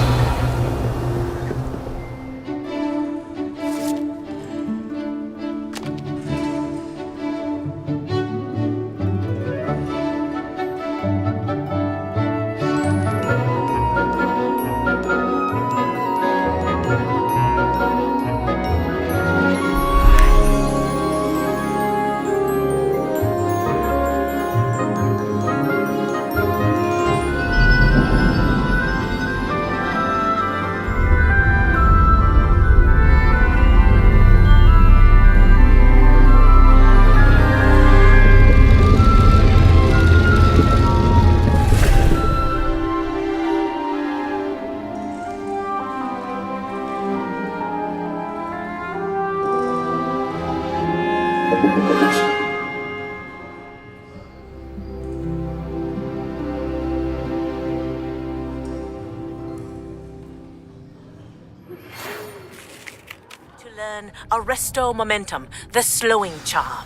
Arresto Momentum, the slowing charm.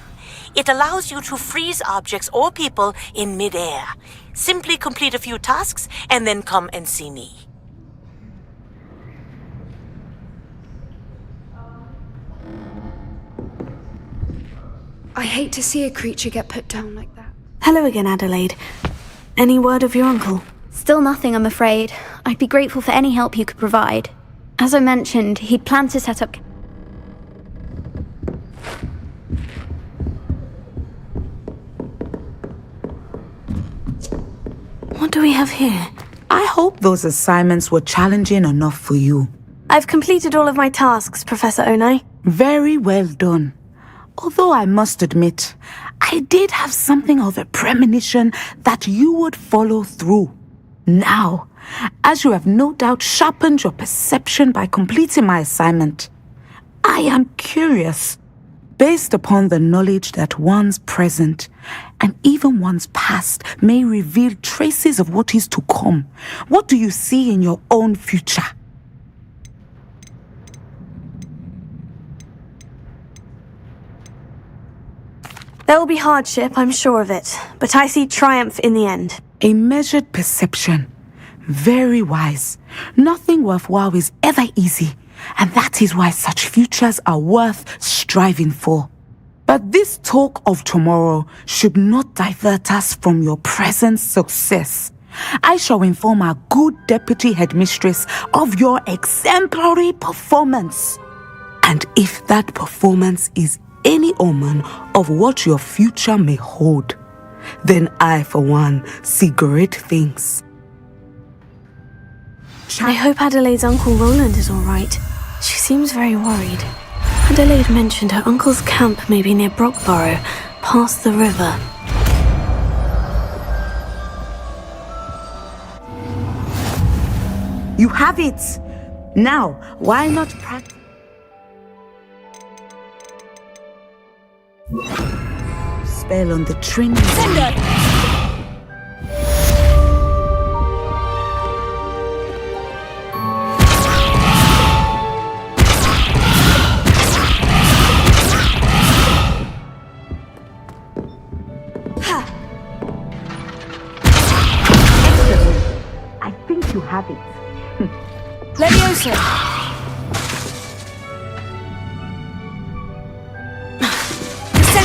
It allows you to freeze objects or people in midair. Simply complete a few tasks and then come and see me. I hate to see a creature get put down like that. Hello again, Adelaide. Any word of your uncle? Still nothing, I'm afraid. I'd be grateful for any help you could provide. As I mentioned, he'd planned to set up... What do we have here? I hope those assignments were challenging enough for you. I've completed all of my tasks, Professor Onai. Very well done. Although I must admit, I did have something of a premonition that you would follow through. Now, as you have no doubt sharpened your perception by completing my assignment, I am curious, based upon the knowledge that one's present and even one's past may reveal traces of what is to come. What do you see in your own future? There will be hardship, I'm sure of it, but I see triumph in the end. A measured perception. Very wise. Nothing worthwhile is ever easy, and that is why such futures are worth striving for. But this talk of tomorrow should not divert us from your present success. I shall inform our good deputy headmistress of your exemplary performance. And if that performance is any omen of what your future may hold, then I, for one, see great things. I hope Adelaide's Uncle Roland is all right. She seems very worried. Adelaide mentioned her uncle's camp may be near Brockborough, past the river. You have it! Now, why not practice? Spell on the Trinity. I think you have it. Leviosa!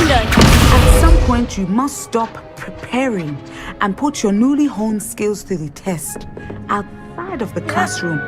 At some point, you must stop preparing and put your newly honed skills to the test outside of the classroom.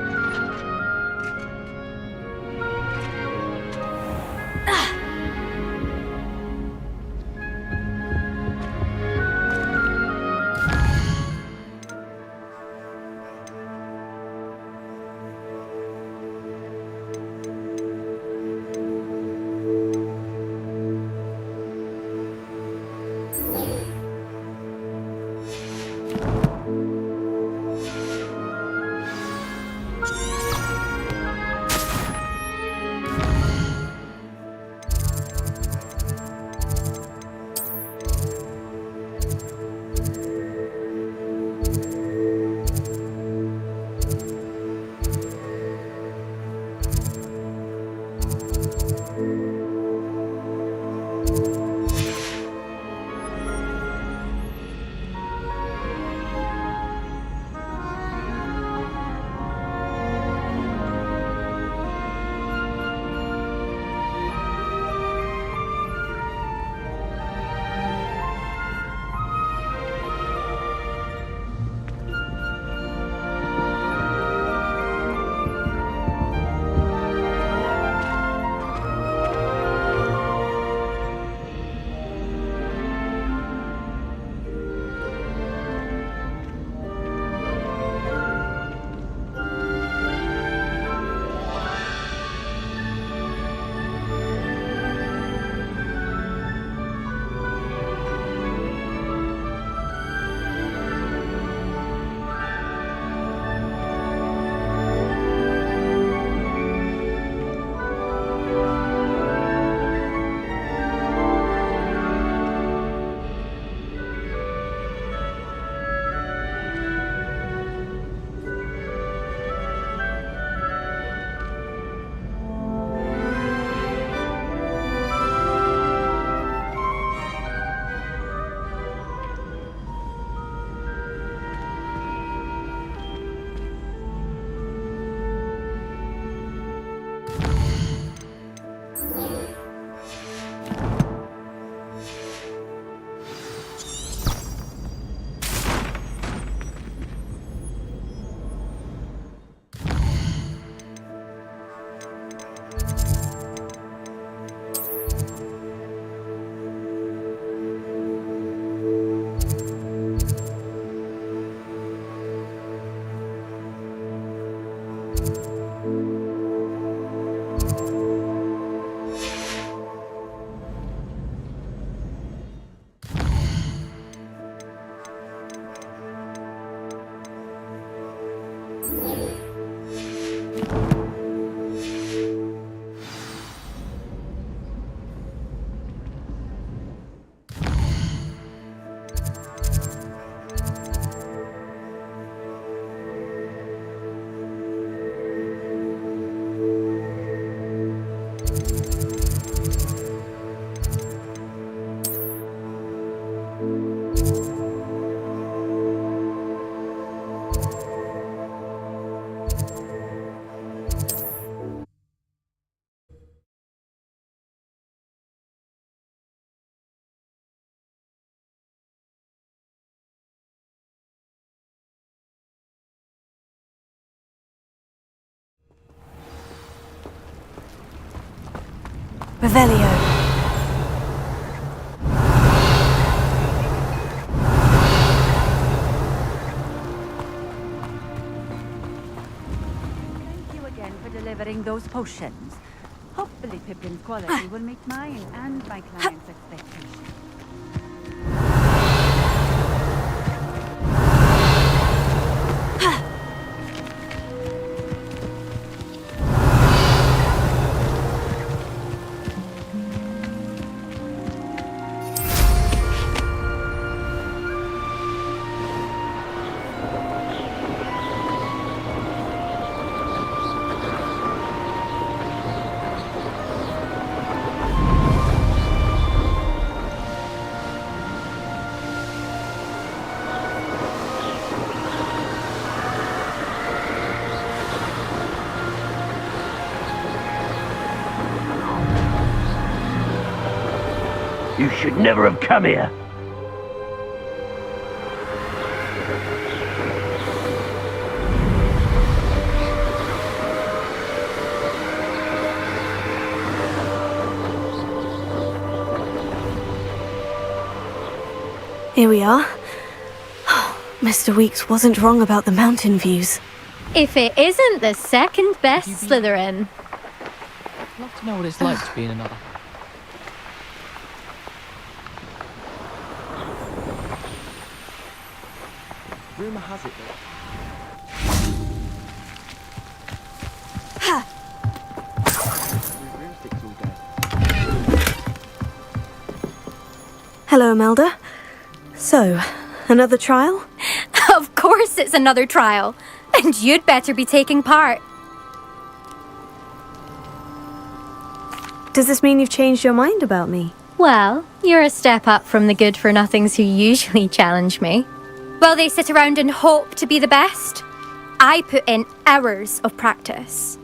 Revelio. Thank you again for delivering those potions. Hopefully Pippin's quality will meet mine and my client's expectations. You should never have come here. Here we are. Mr. Weeks wasn't wrong about the mountain views. If it isn't the second best Slytherin. I'd love to know what it's like to be in another. Rumour has it Hello, Imelda. So, another trial? Of course it's another trial. And you'd better be taking part. Does this mean you've changed your mind about me? Well, you're a step up from the good-for-nothings who usually challenge me. While they sit around and hope to be the best, I put in hours of practice.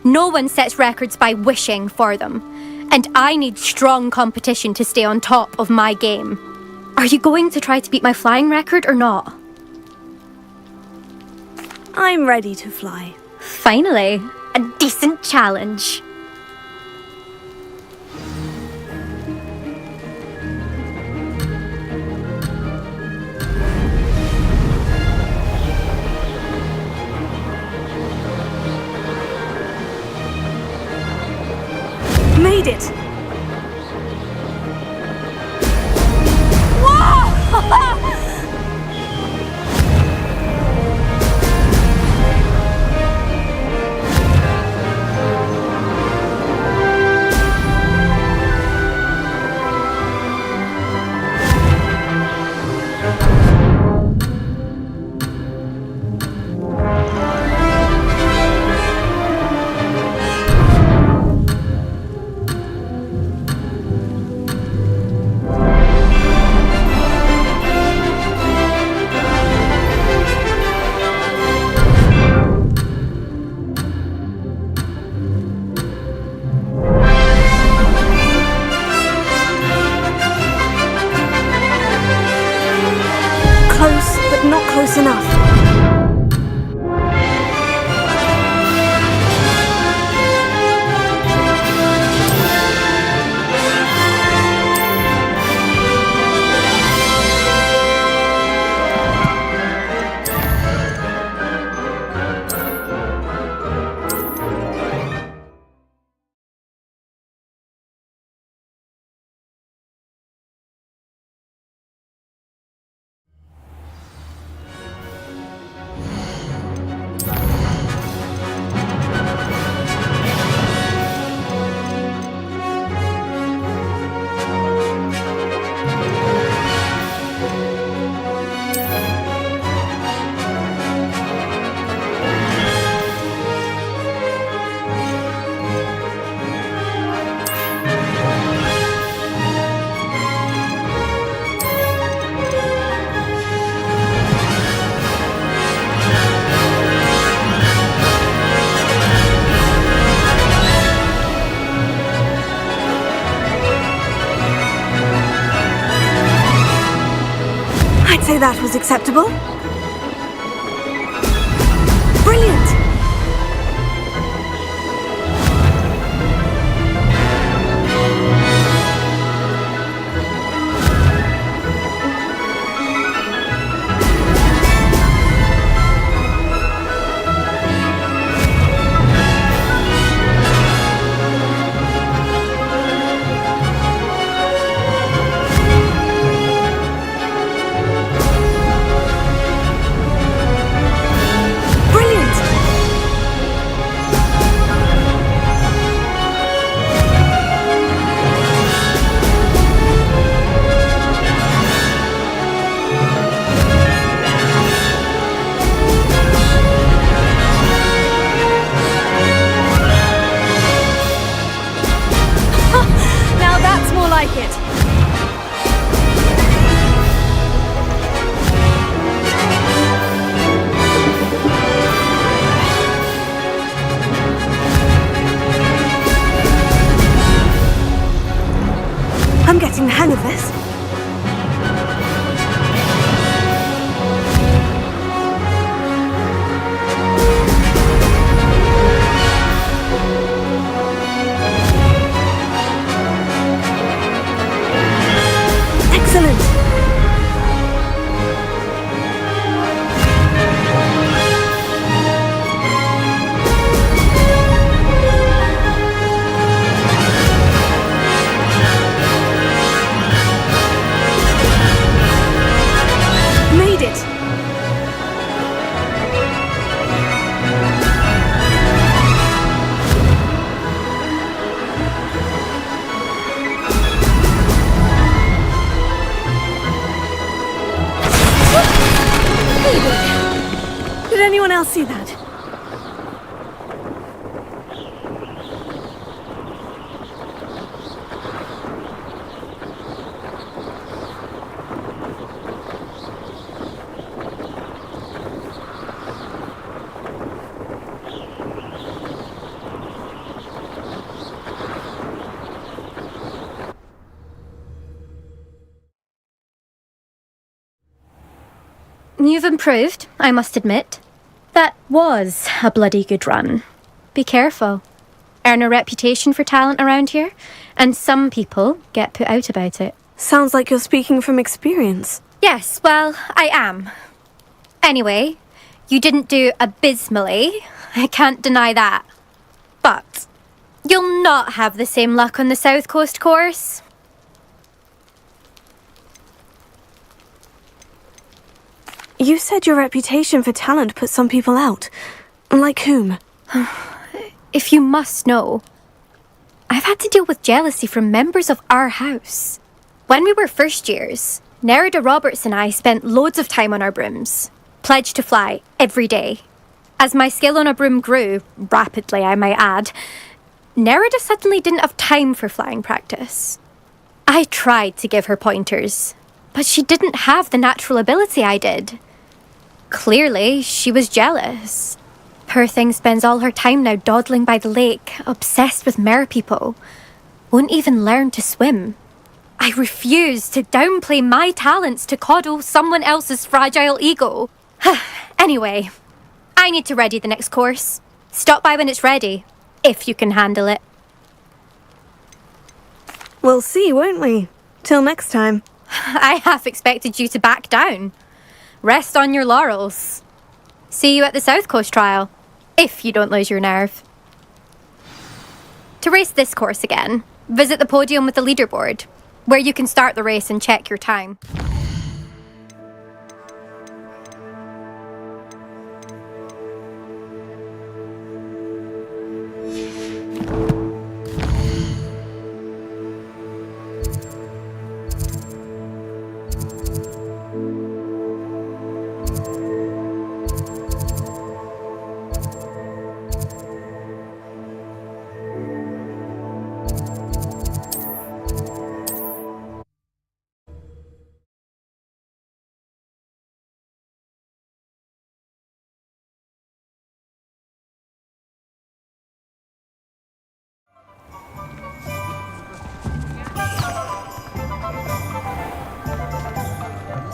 No one sets records by wishing for them, and I need strong competition to stay on top of my game. Are you going to try to beat my flying record or not? I'm ready to fly. Finally, a decent challenge. Made it! Close enough. I'd say that was acceptable. Brilliant! Did anyone else see that? You've improved, I must admit. That was a bloody good run. Be careful. Earn a reputation for talent around here, and some people get put out about it. Sounds like you're speaking from experience. Yes, well, I am. Anyway, you didn't do abysmally. I can't deny that. But you'll not have the same luck on the South Coast course. You said your reputation for talent put some people out. Like whom? If you must know, I've had to deal with jealousy from members of our house. When we were first years, Nerida Roberts and I spent loads of time on our brooms, pledged to fly every day. As my skill on a broom grew, rapidly I might add, Nerida suddenly didn't have time for flying practice. I tried to give her pointers, but she didn't have the natural ability I did. Clearly, she was jealous. Poor thing spends all her time now dawdling by the lake, obsessed with merpeople. Won't even learn to swim. I refuse to downplay my talents to coddle someone else's fragile ego. Anyway, I need to ready the next course. Stop by when it's ready, if you can handle it. We'll see, won't we? Till next time. I half expected you to back down. Rest on your laurels. See you at the South Coast trial, if you don't lose your nerve. To race this course again, visit the podium with the leaderboard, where you can start the race and check your time.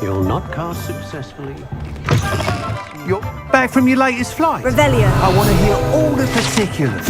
You'll not cast successfully. You're back from your latest flight? Revelio. I want to hear all the particulars.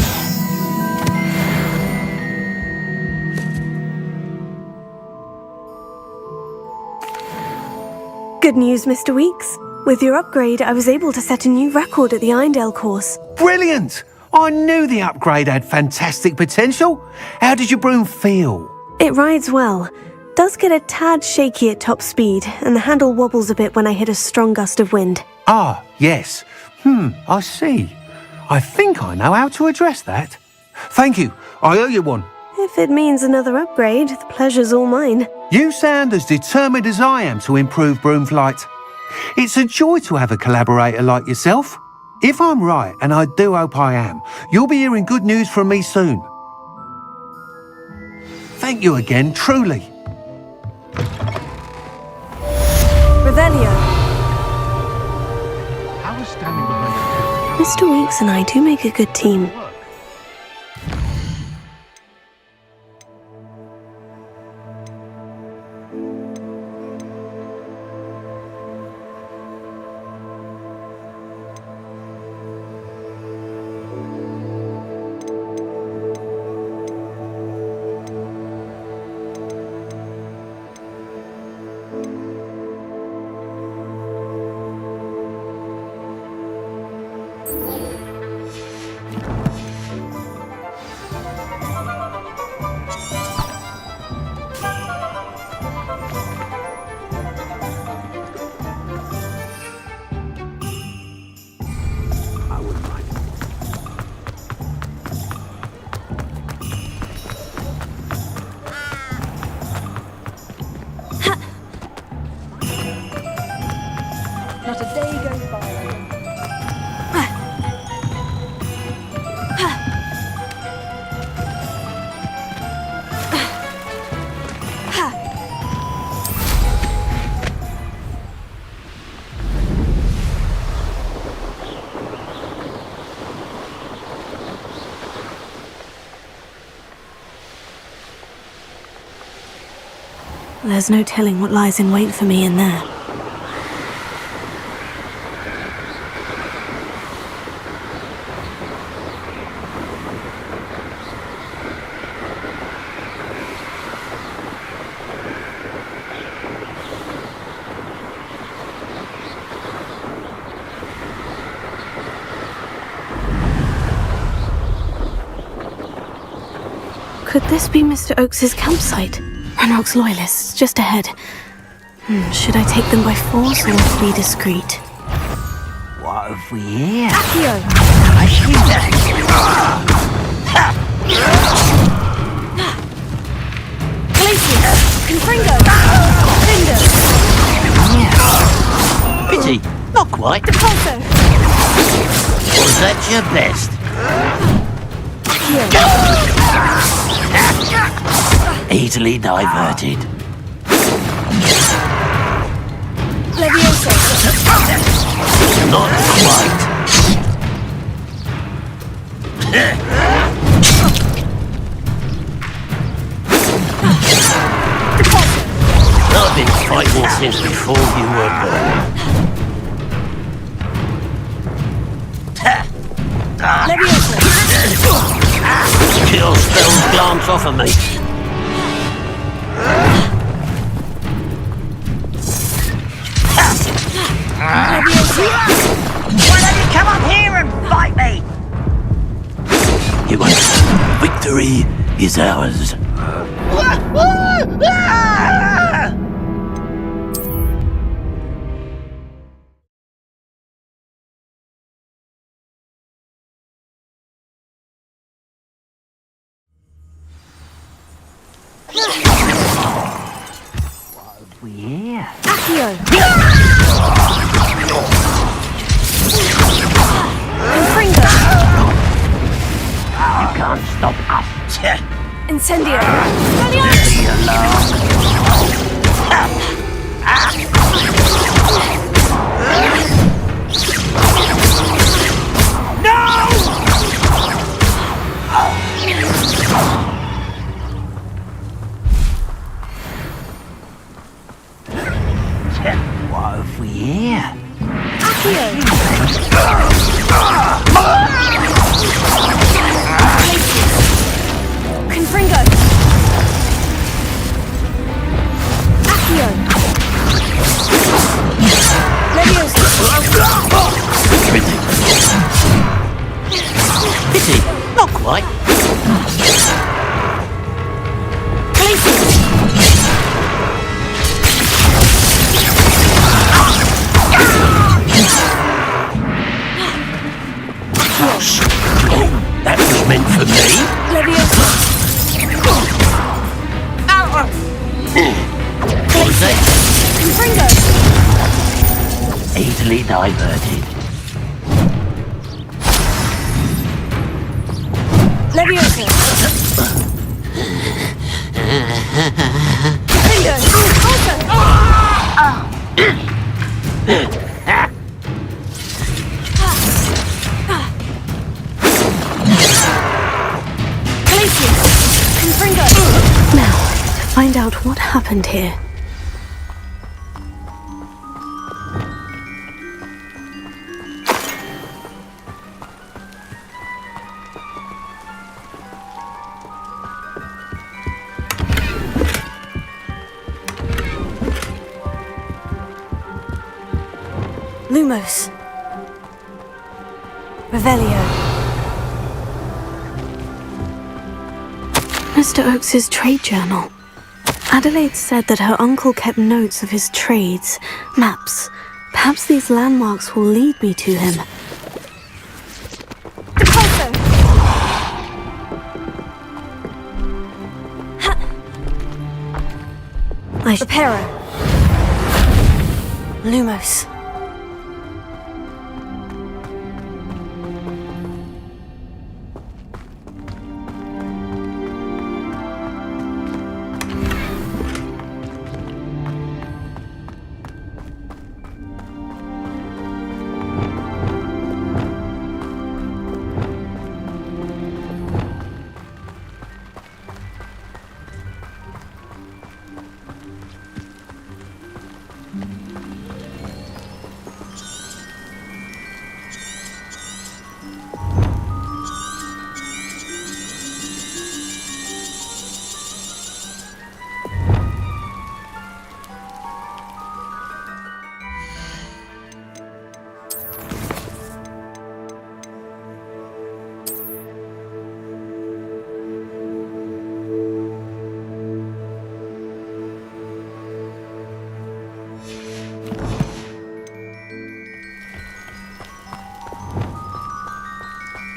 Good news, Mr. Weeks. With your upgrade, I was able to set a new record at the Irondale course. Brilliant! I knew the upgrade had fantastic potential. How did your broom feel? It rides well. Does get a tad shaky at top speed, and the handle wobbles a bit when I hit a strong gust of wind. Ah, yes. I see. I think I know how to address that. Thank you. I owe you one. If it means another upgrade, the pleasure's all mine. You sound as determined as I am to improve broom flight. It's a joy to have a collaborator like yourself. If I'm right, and I do hope I am, you'll be hearing good news from me soon. Thank you again, truly. Revelio. I was standing behind the Mr. Weeks and I do make a good team. There's no telling what lies in wait for me in there. Could this be Mr. Oakes's campsite? Ranrock's loyalists, just ahead. Should I take them by force or be discreet? What have we here? Accio! Glacius! Confringo! Cinder! Pity, not quite. Depulso! Was that your best? Easily diverted. Levioso! Not quite. I've been fighting since before you were born. Levioso! Kill spells glance off of me. Why don't you come up here and fight me? You won't. Victory is ours. We here? Accio! Confringo! You can't stop us. Incendio! What have we here? Accio! Confringo! Accio! Levioso! Pity, not quite. Glacius! That was meant for me. Levioso! What was that? Confringo! Easily diverted. Levioso! Confringo! Glacius! Confringo! Now, to find out what happened here. Lumos. Revelio. Mr. Oakes's trade journal. Adelaide said that her uncle kept notes of his trades, maps. Perhaps these landmarks will lead me to him. Depulso! Reparo. Lumos.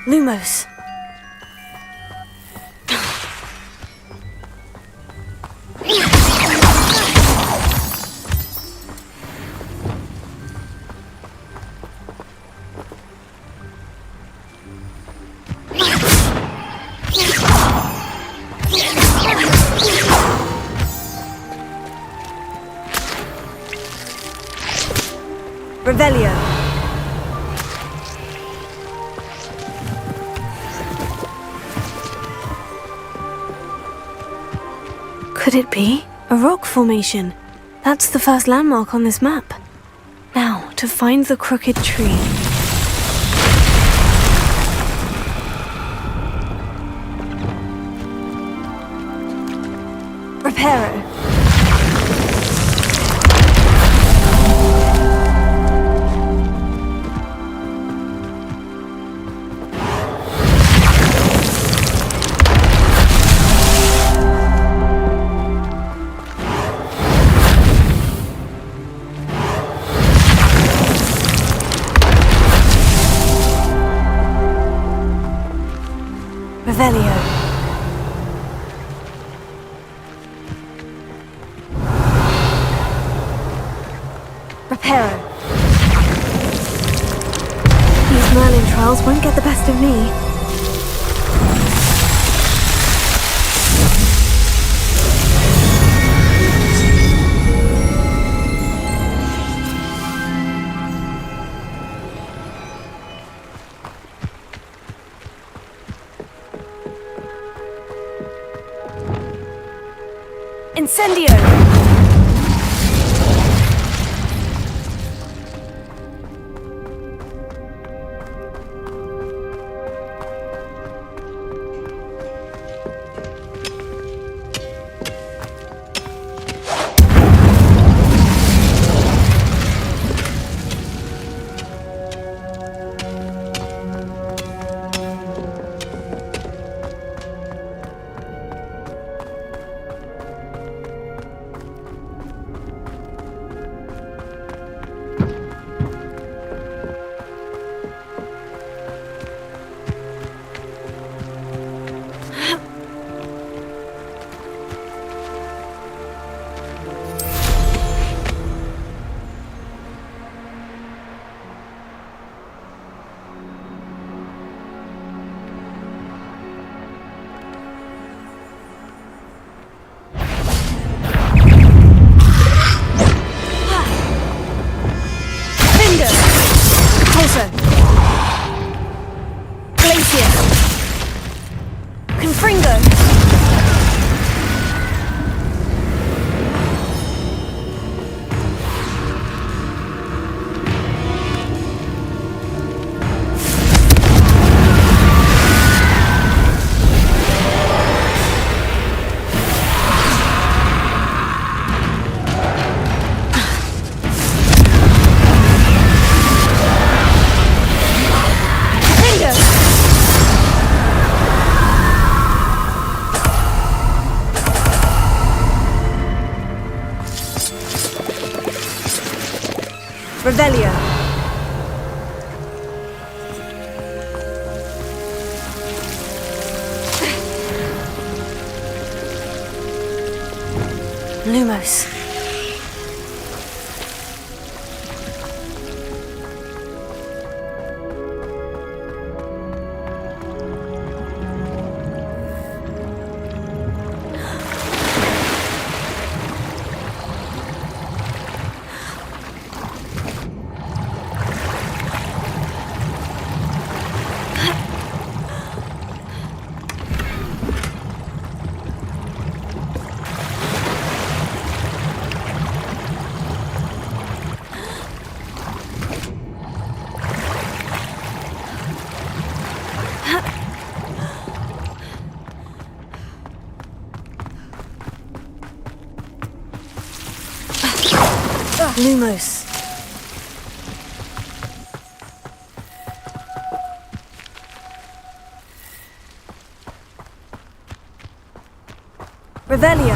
Lumos. Revelio. Could it be? A rock formation. That's the first landmark on this map. Now, to find the crooked tree. Reparo. Revelio. Reparo. These Merlin trials won't get the best of me. Incendio! Revelio. Lumos. Lumos. Revelio.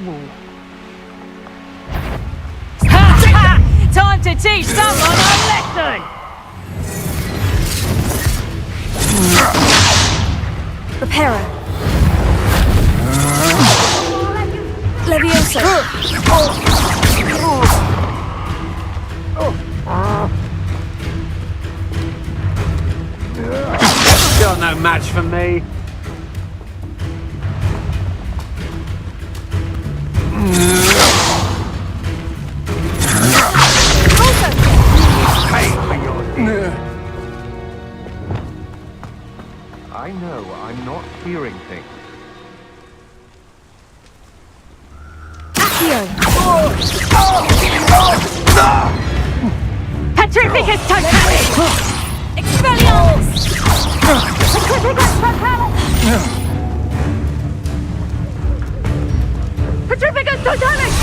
wall. Time to teach someone a lesson! Reparo. Levioso. You're no match for me. Pay for your deed. I know I'm not hearing things. Petrificus Totalis! Expelliarmus! Petrificus Totalis! Petrificus Totalis!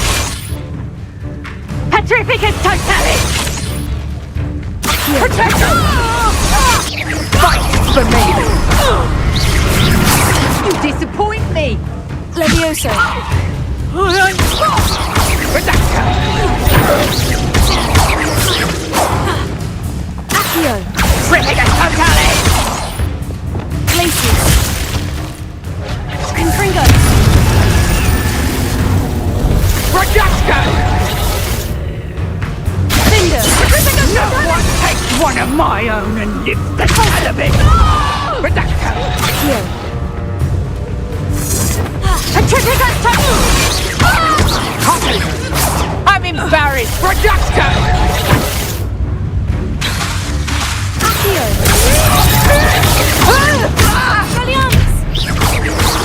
Petrificus Totalis! Fight for me! You disappoint me! Levioso. Accio. Petrificus Totalis! Glacius. Confringo. Rajasco! Cinder. No one takes one of my own and lifts the hell of it! Rajasco! Accio. Petrificus Totalis! I'm embarrassed! Rajasco!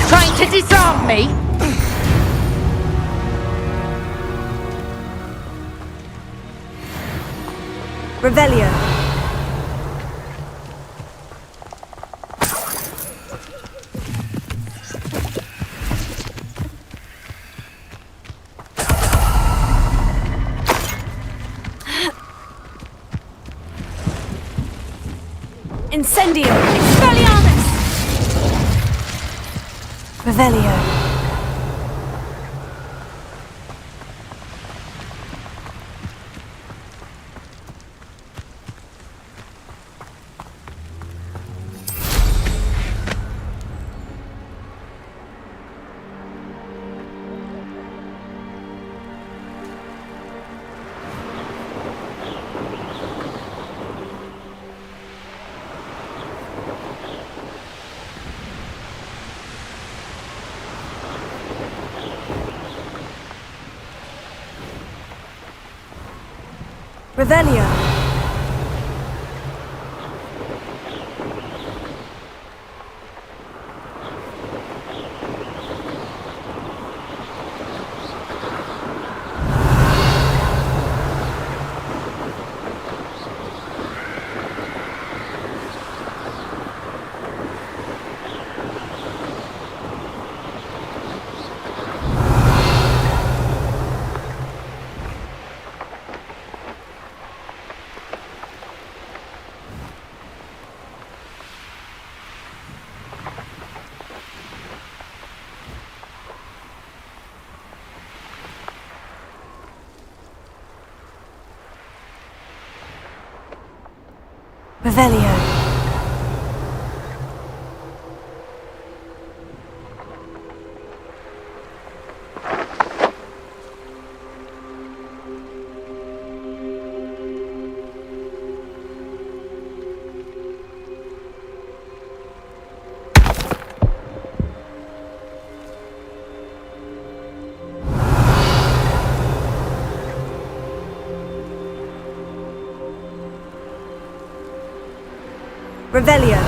Trying to disarm me? Revelio. Incendio. Expelliarmus. Revelio. Revelio. Revelio. Revelio.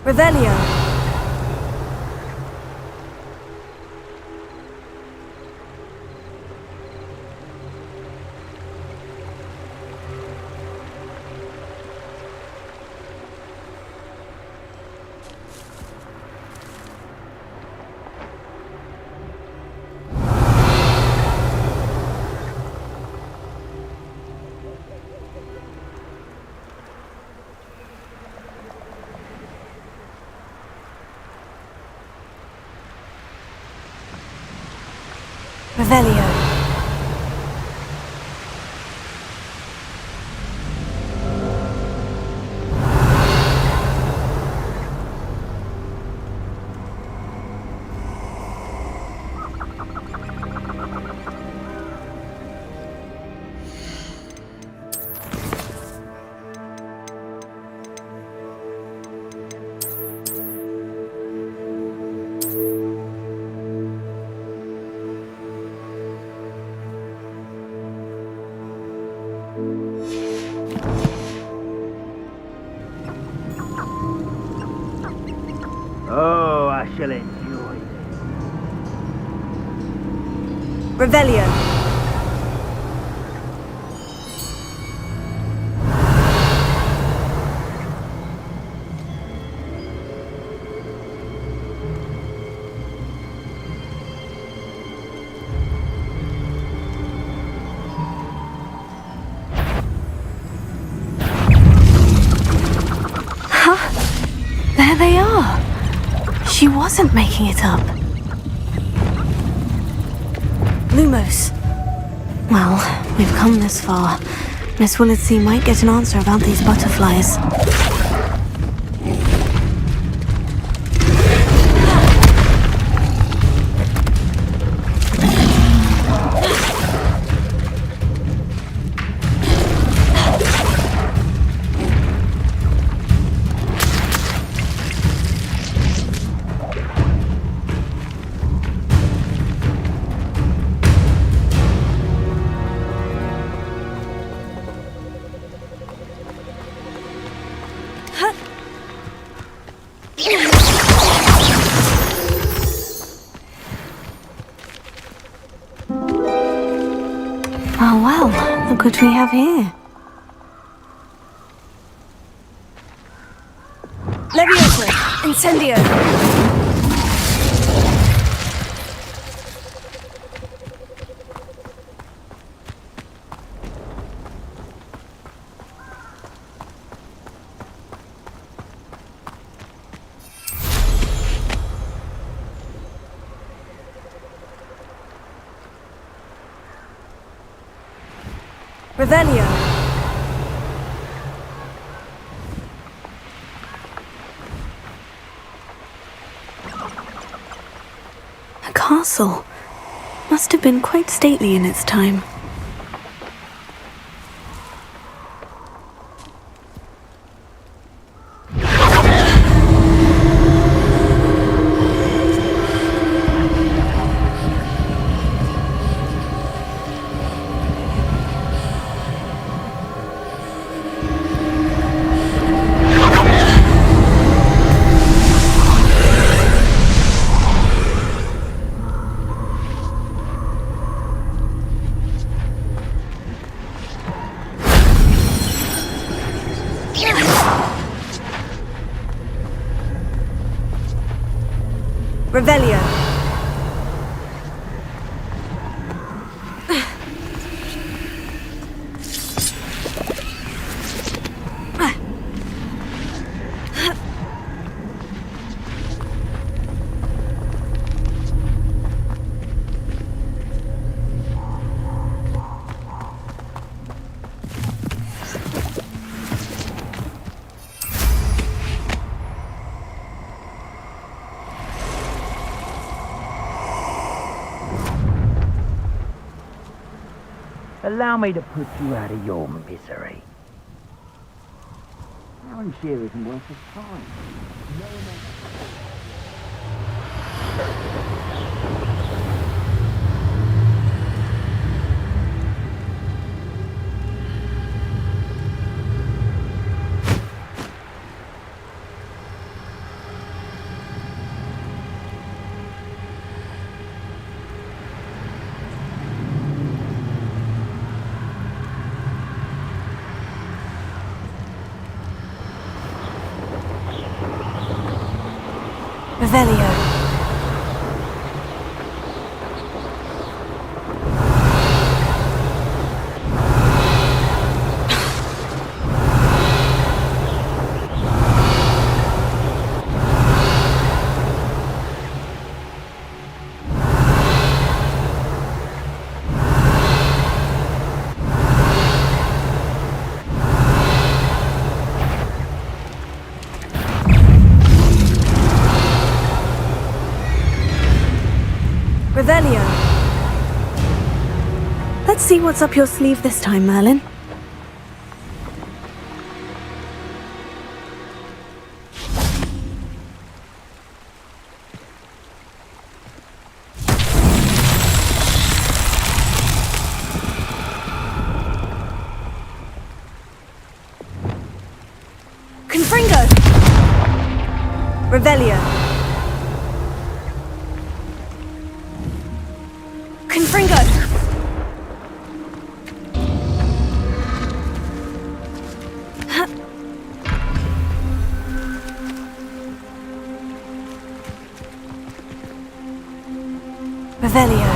Revelio. Revelio. Oh, I shall enjoy this. Revelio. There they are. She wasn't making it up. Lumos. Well, we've come this far. Miss Willardsea might get an answer about these butterflies. Oh well, look what we have here. Leviosa! Incendio! Revelio. A castle. Must have been quite stately in its time. Revelio. Allow me to put you out of your misery. Aaron Shear isn't worth his time. Revelio. Revelio. Let's see what's up your sleeve this time, Merlin. Confringo! Revelio. Confringo! Revelio.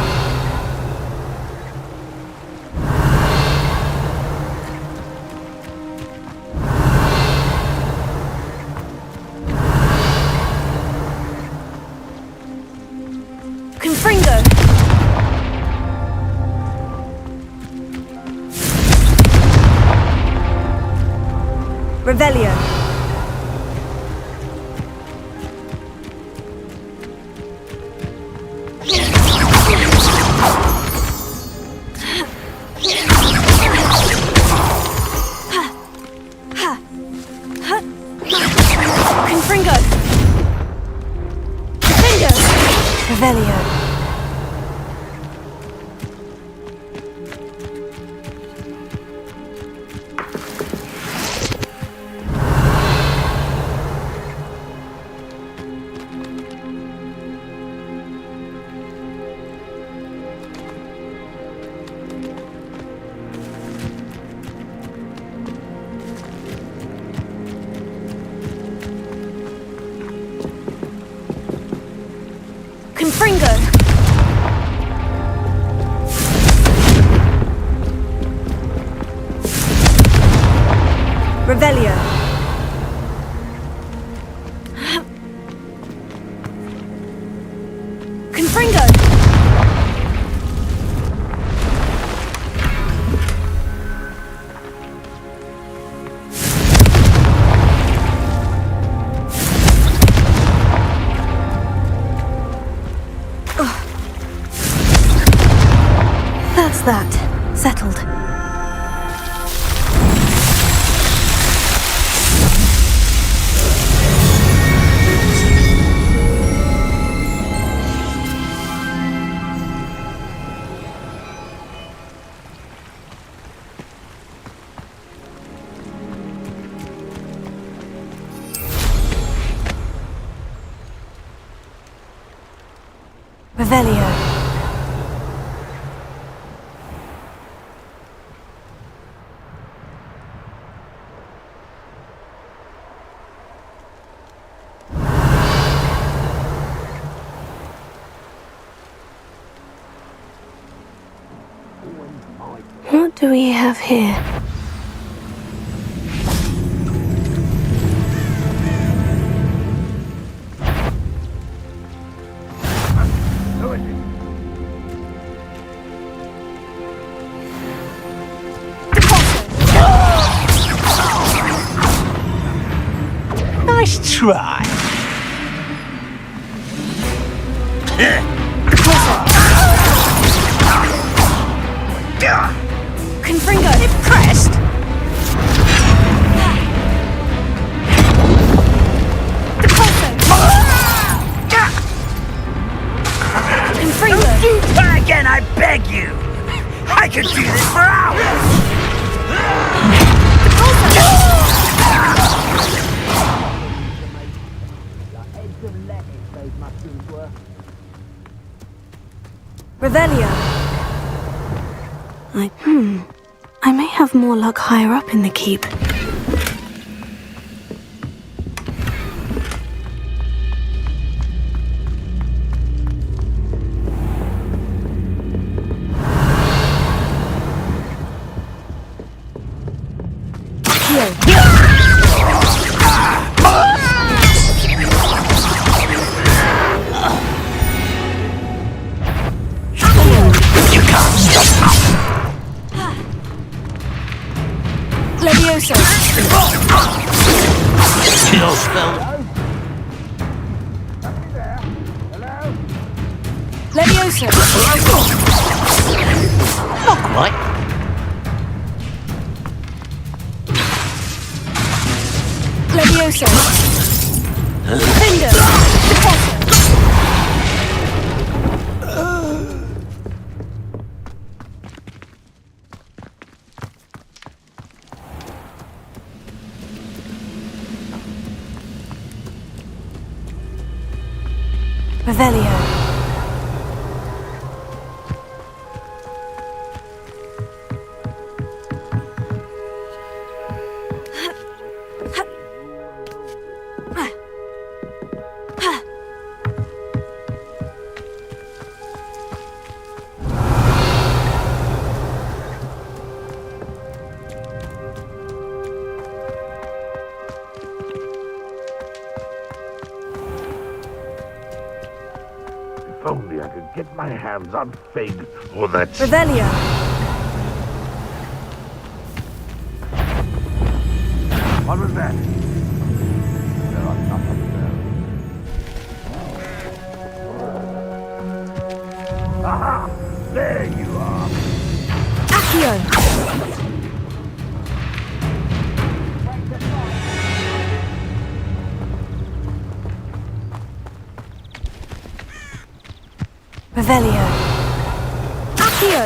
Confringo! Revelio. Confringo. Confringo. Revelio. Confringo! Revelio. Confringo! That's that. Settled. Revelio. What do we have here? Nice try. Confringo! Impressed! Confringo! Don't do that again, I beg you! I could do this for hours! Revelio. I may have more luck higher up in the keep. Levioso! Chill spell. Levioso! Not quite. Levioso! Finger! Deposit! Revelio. If only I could get my hands on Fig or that... Revelio. What was that? There are nothing there. Aha! There you are! Accio. Revelio. Accio.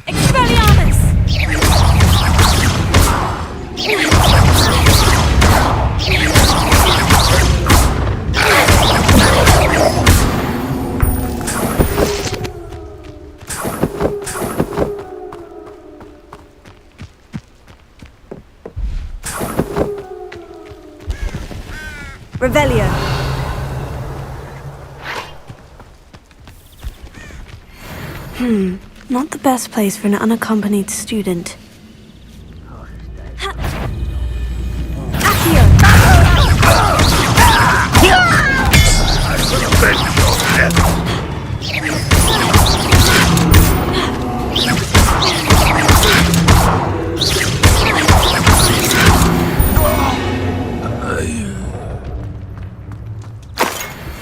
Expelliarmus! Revelio. Not the best place for an unaccompanied student.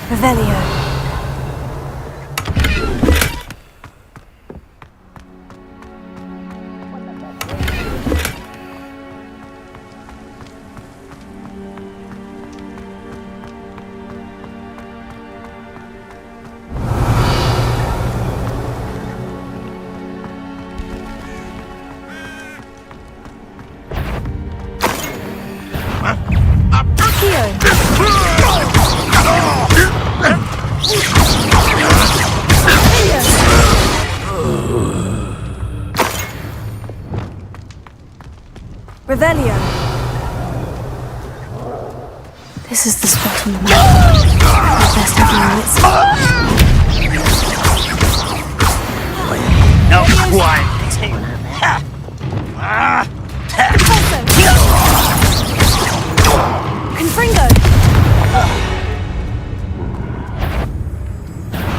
Revelio. Revelio. This is the spot on the map. I best have my wits. No quiet. Confringo.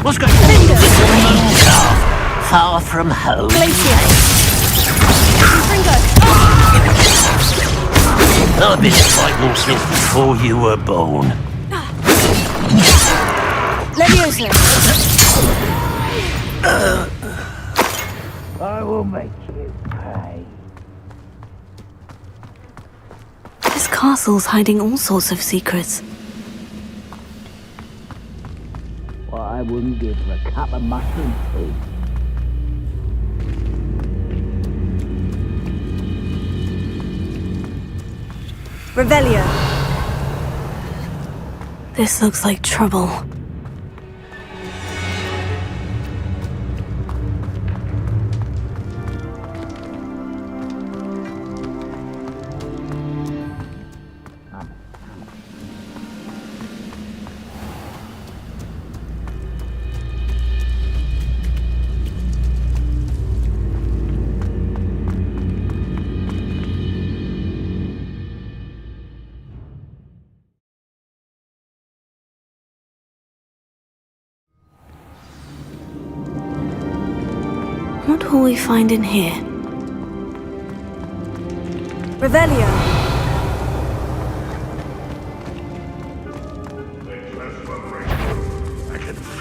What's going on? Far from home. Glacier. Confringo. I've been fighting since before you were born. Levioso. I will make you pay. This castle's hiding all sorts of secrets. What I wouldn't give for a cup of mushroom soup. Revelio. This looks like trouble. What will we find in here? Revelio.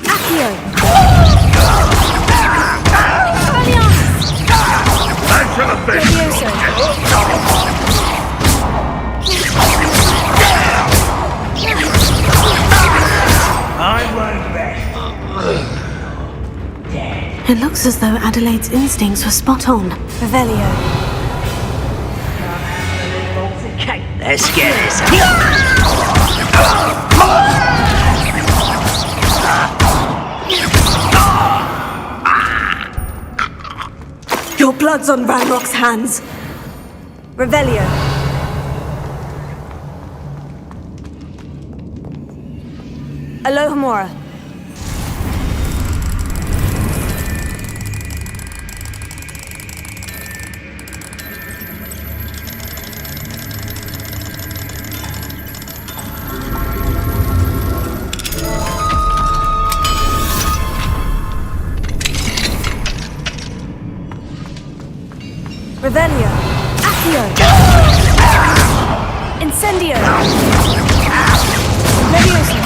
Accio. It looks as though Adelaide's instincts were spot on. Revelio. Let's get this Your blood's on Ranrock's hands. Revelio. Alohomora. Revelio. Accio. Incendio. Leviosa.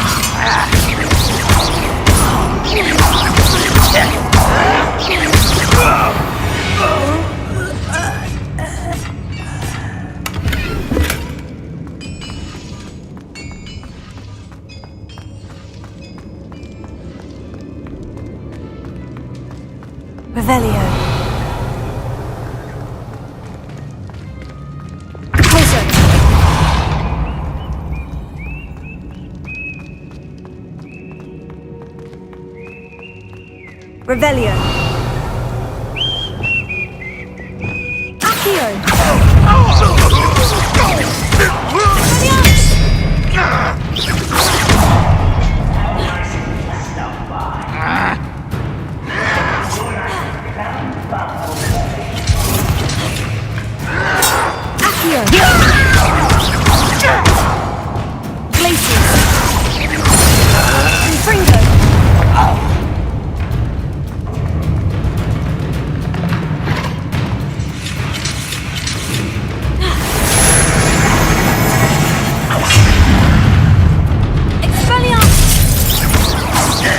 Revelio. Revelio. Accio. Accio. Glacius. Confringo.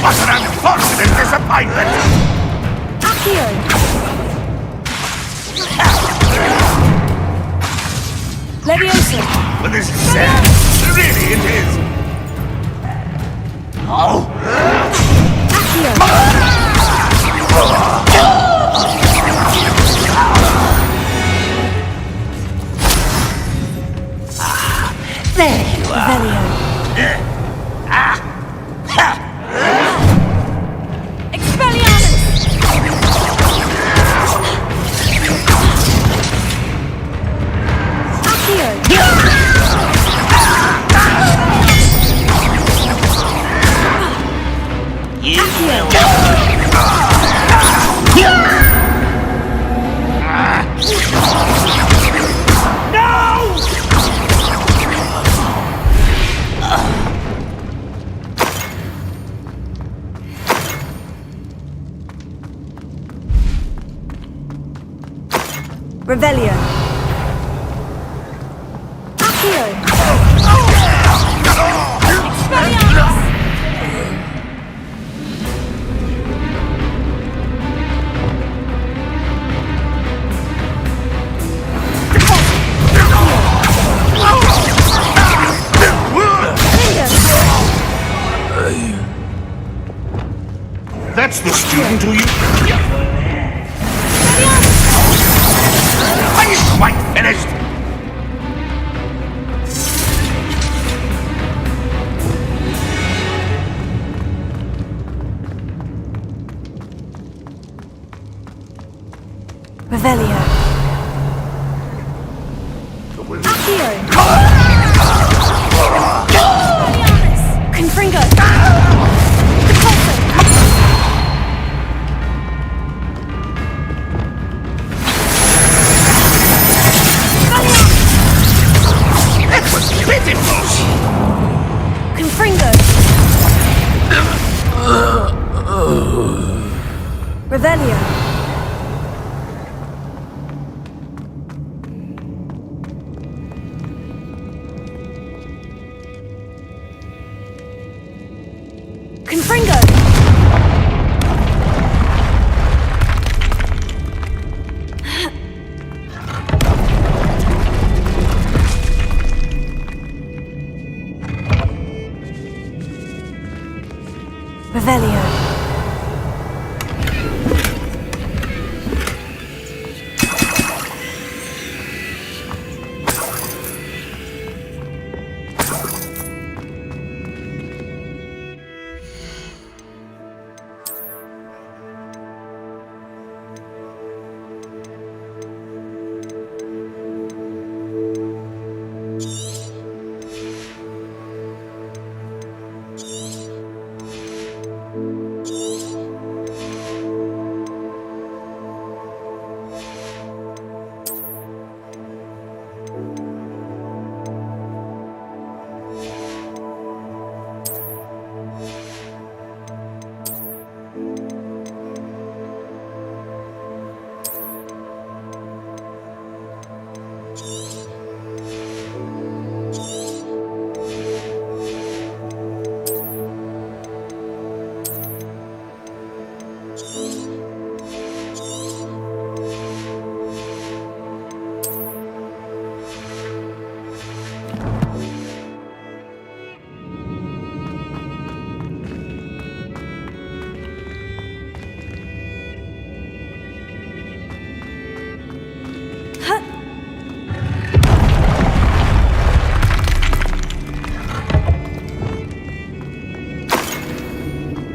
What an unfortunate disappointment! Accio. Leviosa. Well, this is sad. Really, it is. Oh! Accio. There you are. Revelio. Revelio. Accio. Expelliarmus. That's the student who you... Are you quite finished? Revelio. Accio. Confringo. That was pitiful! Confringo. Revelio.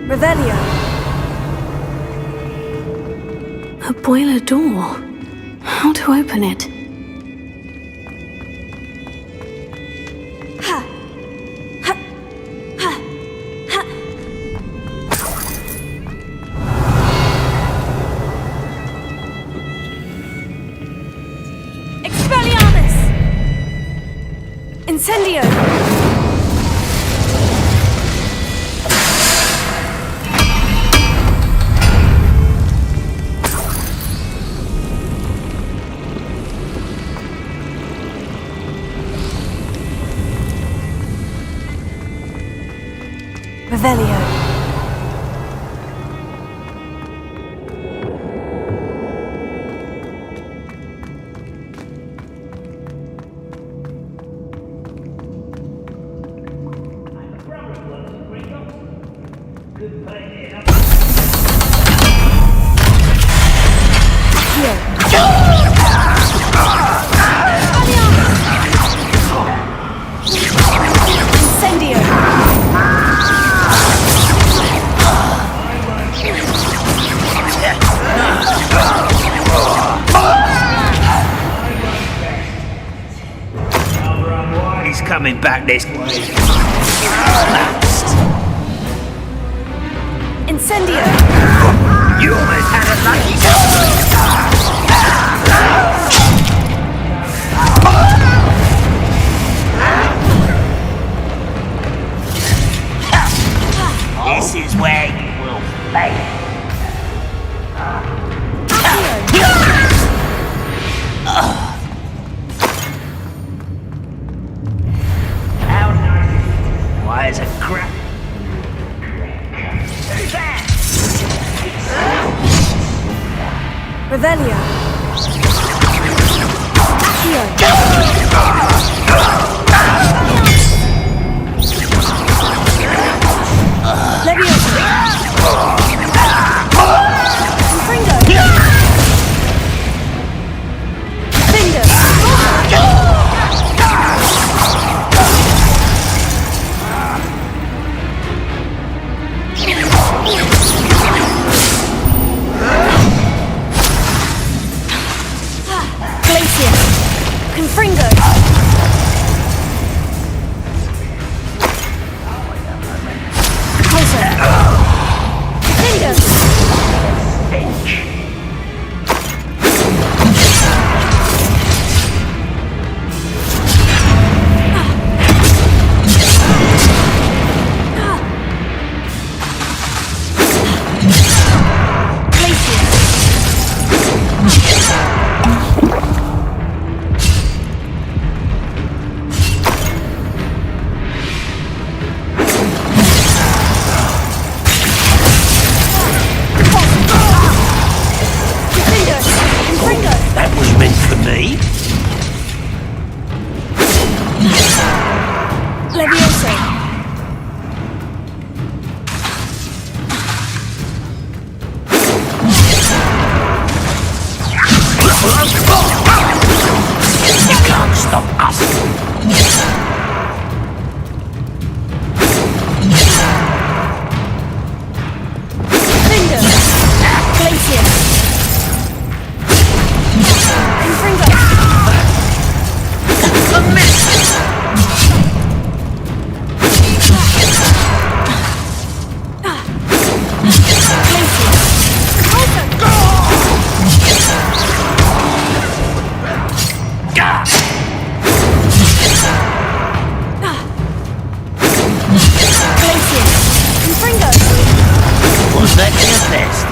Revelio. A boiler door. How to open it? Expelliarmus! Incendio! Revelio. He's coming back this way. Incendio! You almost had a lucky This is where you will fail. Why is a crap? Who's that? Revelio. Confringo! Closer! Defender! That was meant for me. Levioso! You can't stop us. Finger! Glacier! Confringo! A miss! Was that your best?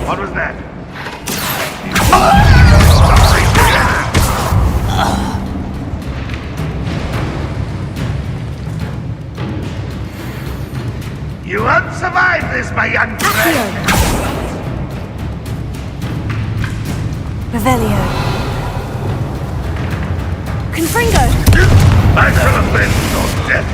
What was that? You won't survive this, my young friend. Revelio. Confringo! I shall avenge your death.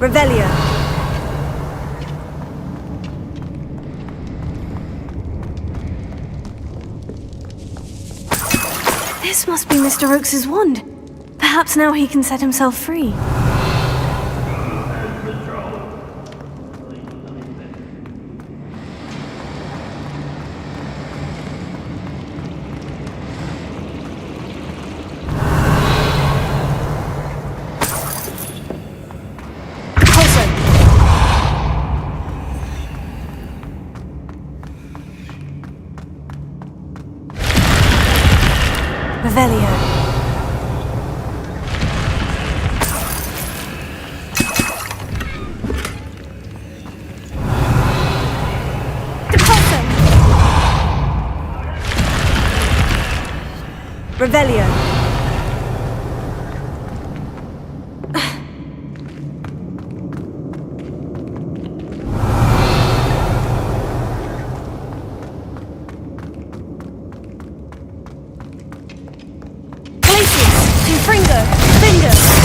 Revelio. This must be Mr. Oakes's wand. Perhaps now he can set himself free. Revelio. Revelio. Confringo! Finger!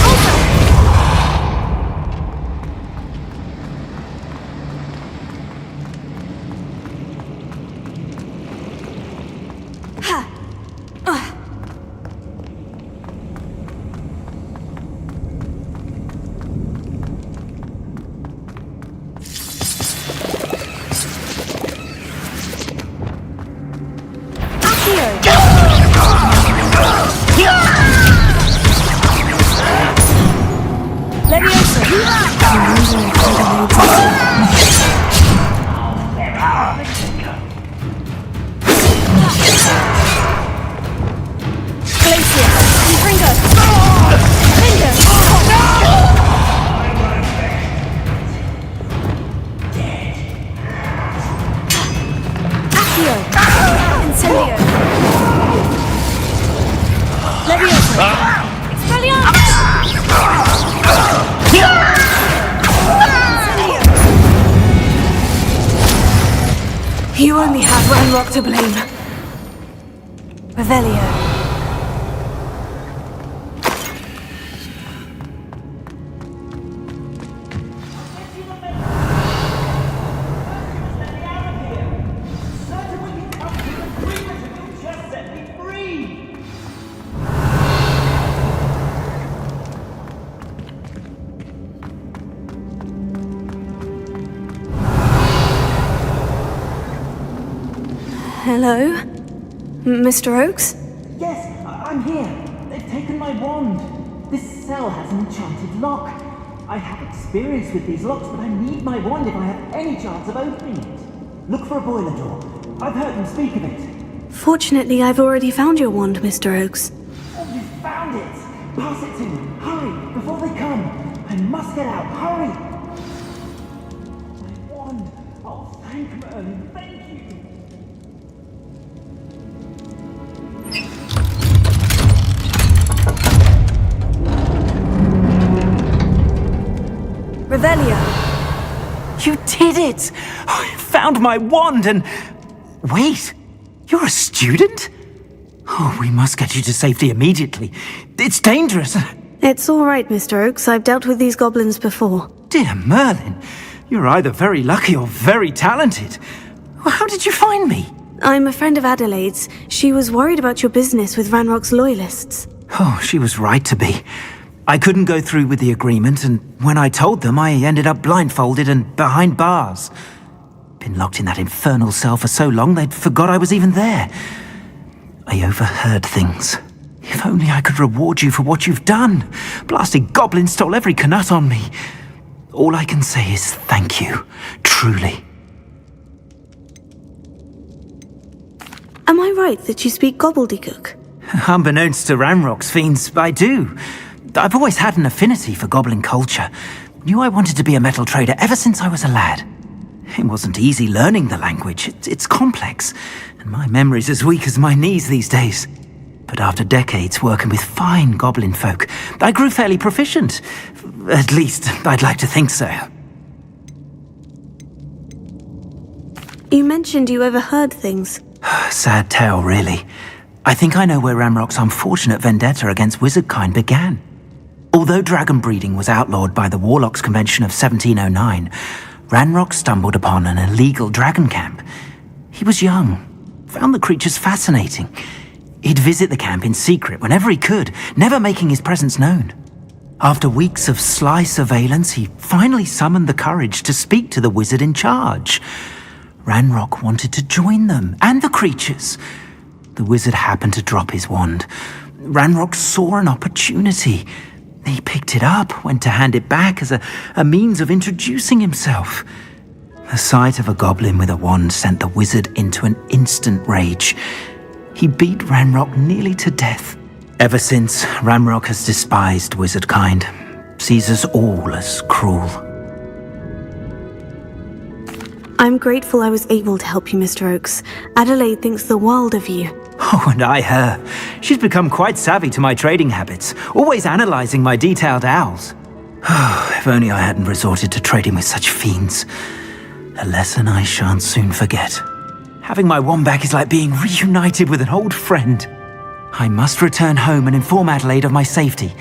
You only have Ranrock to blame. Revelio. Hello? Mr. Oakes? Yes, I'm here. They've taken my wand. This cell has an enchanted lock. I have experience with these locks, but I need my wand if I have any chance of opening it. Look for a boiler door. I've heard them speak of it. Fortunately, I've already found your wand, Mr. Oakes. Oh, you found it! Pass it to me. Hurry, before they come. I must get out. Hurry! My wand. Oh, thank Merlin. Thank you. Revelio. You did it! I found my wand and... Wait, you're a student? Oh, we must get you to safety immediately. It's dangerous. It's all right, Mr. Oakes. I've dealt with these goblins before. Dear Merlin, you're either very lucky or very talented. How did you find me? I'm a friend of Adelaide's. She was worried about your business with Ranrock's loyalists. Oh, she was right to be. I couldn't go through with the agreement, and when I told them, I ended up blindfolded and behind bars. Been locked in that infernal cell for so long, they'd forgot I was even there. I overheard things. If only I could reward you for what you've done. Blasted goblin stole every Knut on me. All I can say is thank you, truly. Am I right that you speak gobbledygook? Unbeknownst to Ranrock's fiends, I do. I've always had an affinity for goblin culture. Knew I wanted to be a metal trader ever since I was a lad. It wasn't easy learning the language. It's complex, and my memory's as weak as my knees these days. But after decades working with fine goblin folk, I grew fairly proficient. At least, I'd like to think so. You mentioned you overheard things. Sad tale, really. I think I know where Ranrock's unfortunate vendetta against wizardkind began. Although dragon breeding was outlawed by the Warlocks Convention of 1709, Ranrock stumbled upon an illegal dragon camp. He was young, found the creatures fascinating. He'd visit the camp in secret whenever he could, never making his presence known. After weeks of sly surveillance, he finally summoned the courage to speak to the wizard in charge. Ranrock wanted to join them, and the creatures. The wizard happened to drop his wand. Ranrock saw an opportunity. He picked it up, went to hand it back as a means of introducing himself. The sight of a goblin with a wand sent the wizard into an instant rage. He beat Ranrock nearly to death. Ever since, Ranrock has despised wizardkind, sees us all as cruel. I'm grateful I was able to help you, Mr. Oakes. Adelaide thinks the world of you. Oh, and I her. She's become quite savvy to my trading habits, always analysing my detailed owls. If only I hadn't resorted to trading with such fiends. A lesson I shan't soon forget. Having my wand back is like being reunited with an old friend. I must return home and inform Adelaide of my safety.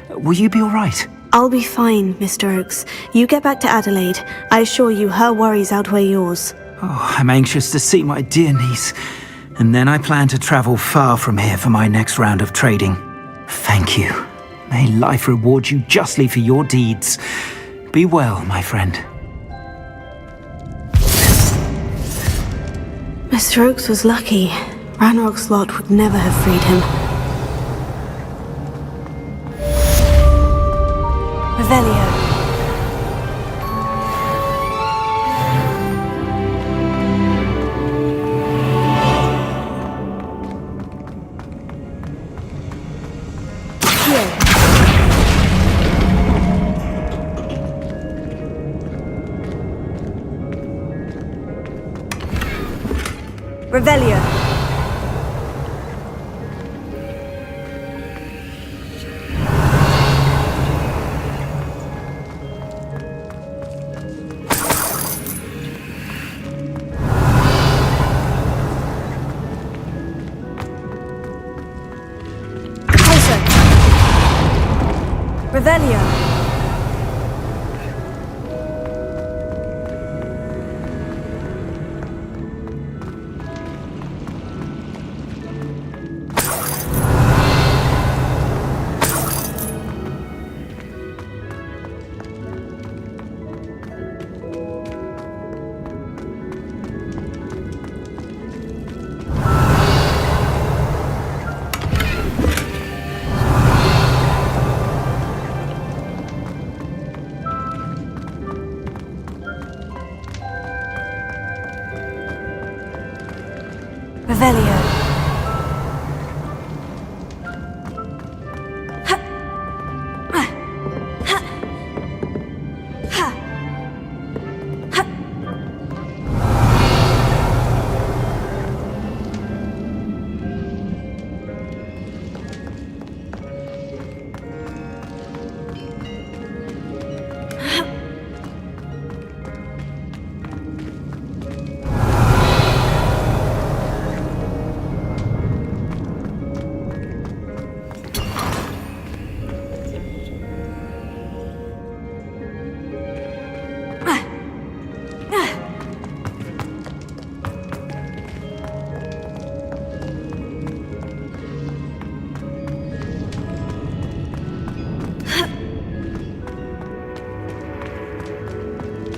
Will you be all right? I'll be fine, Mr. Oakes. You get back to Adelaide. I assure you her worries outweigh yours. Oh, I'm anxious to see my dear niece. And then I plan to travel far from here for my next round of trading. Thank you. May life reward you justly for your deeds. Be well, my friend. Mr. Oakes was lucky. Ranrock's lot would never have freed him. Revelio. Revelio. Revelio. Revelio.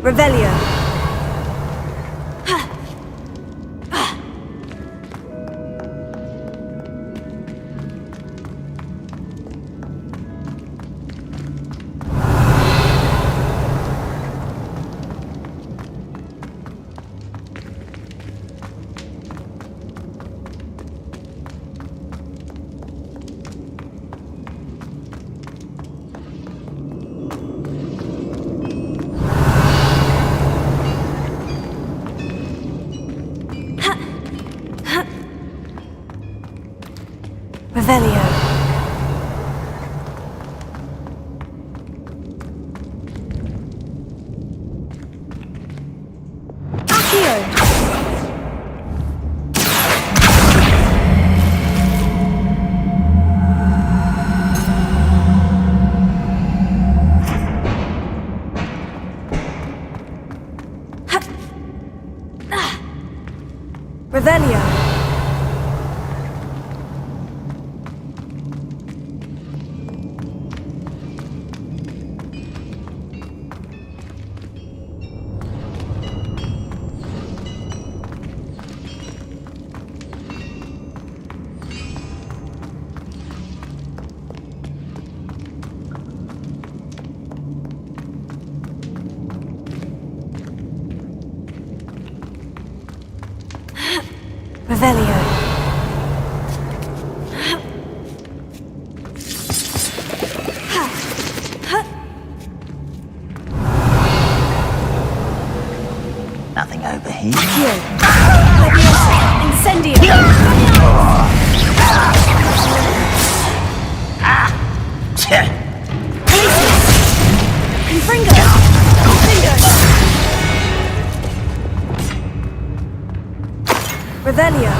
Revelio. Revelio. Revelio. Revelio. Nothing over here. Leviosa. Incendio. Confringo. Revelio.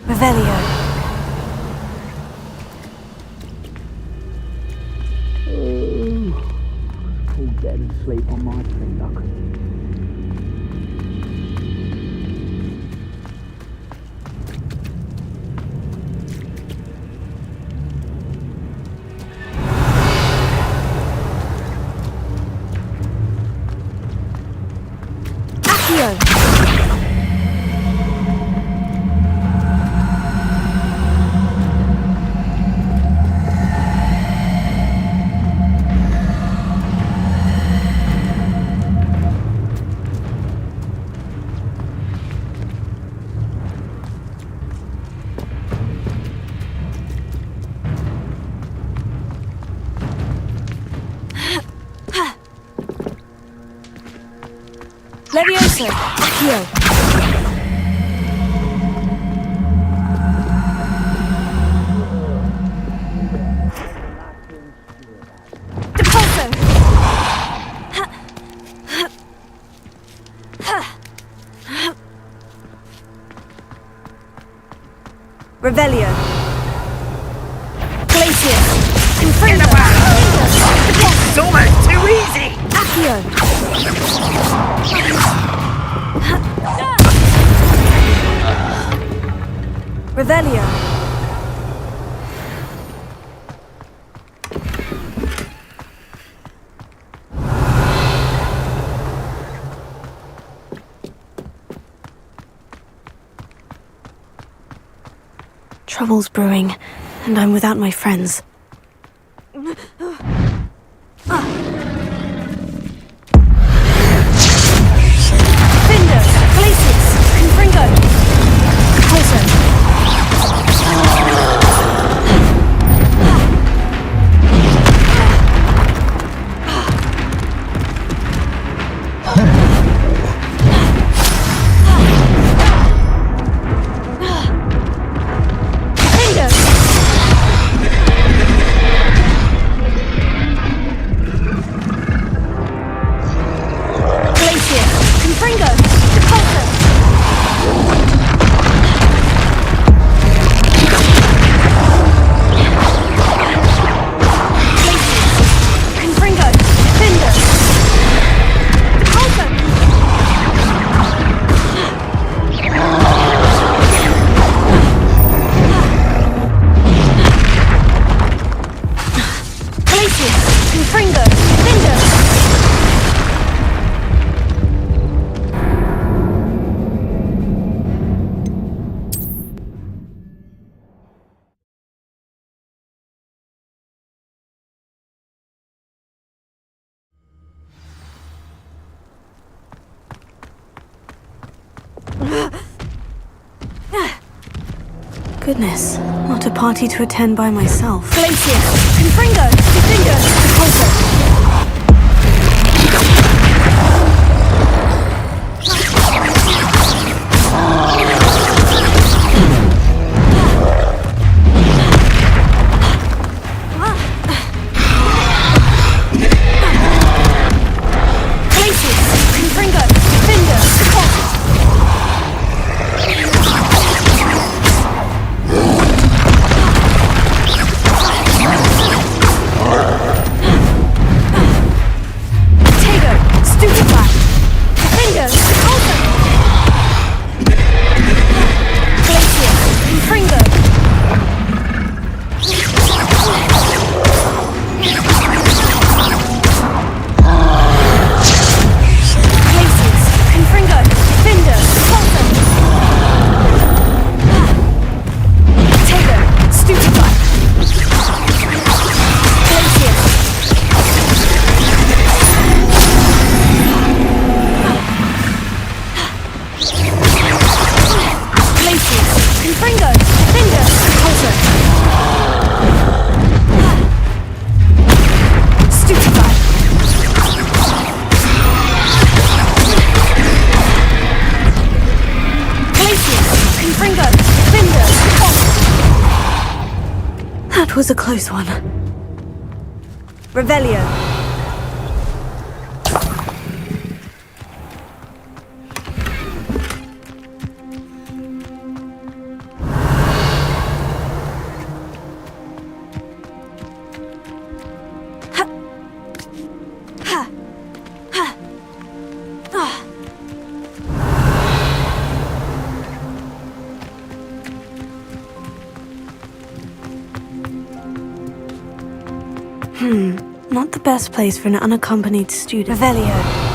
Revelio. Fall dead asleep on my pinlock. Leviosa. Accio. Depulso. Revelio. Glacius. Confringo. It's almost too easy! Accio. Revelio. Trouble's brewing, and I'm without my friends. Finder, Glacius, Confringo, Poison. Goodness, not a party to attend by myself. Glacius! Confringo! Defender! Repulsor! That was a close one. Revelio. Not the best place for an unaccompanied student. Revelio.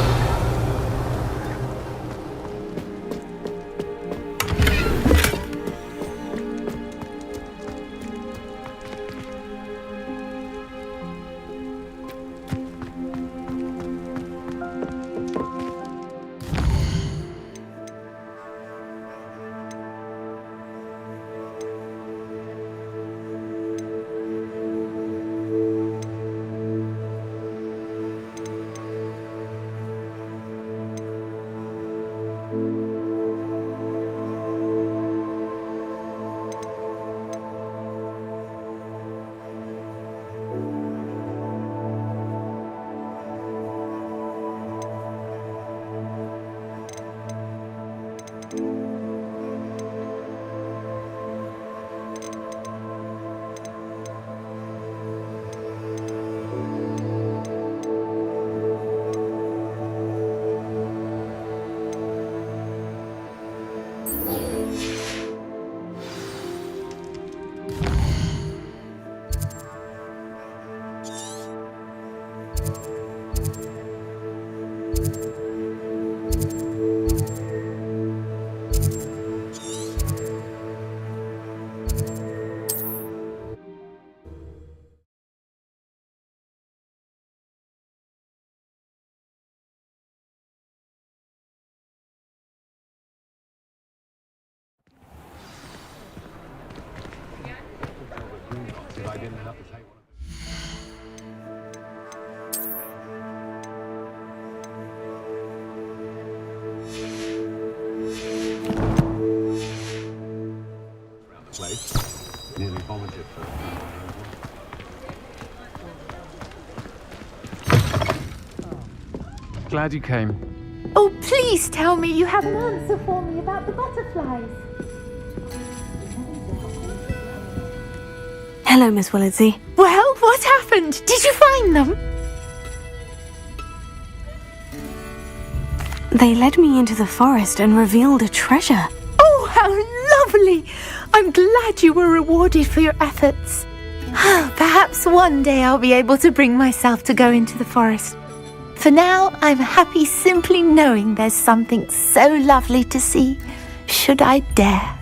Glad you came. Oh, please tell me you have an answer for me about the butterflies. Hello, Miss Willardsey. Well, what happened? Did you find them? They led me into the forest and revealed a treasure. Oh, how lovely! I'm glad you were rewarded for your efforts. Perhaps one day I'll be able to bring myself to go into the forest. For now, I'm happy simply knowing there's something so lovely to see, should I dare.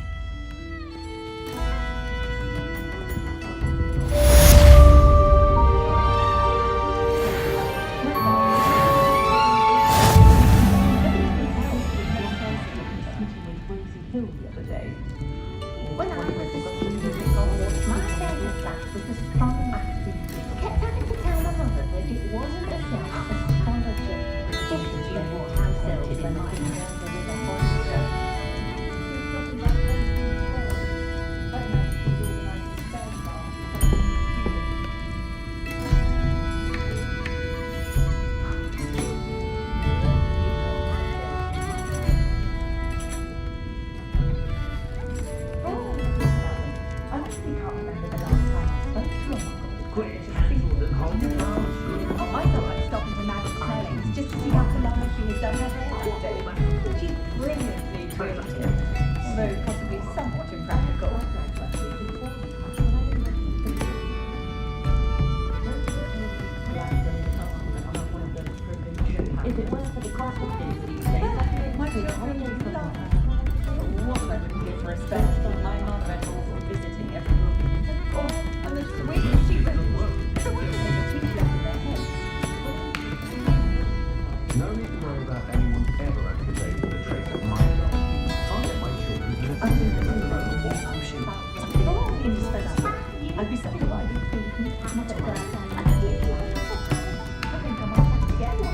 When I was done her hair all day. She's brilliantly creative, although possibly somewhat impractical. If it weren't for the cost of things these days, I'd be a holiday love her. What I wouldn't give for a spell for my mother-in-law for visiting every week. Oh, and the sweet she wrote. The way they were left in their heads. No need to worry about anyone ever activating a trace of my love. I'll let my children do the same as the road or pushing. Oh, indispensable. I'd be so delighted. Not a bad I think I might have to get one.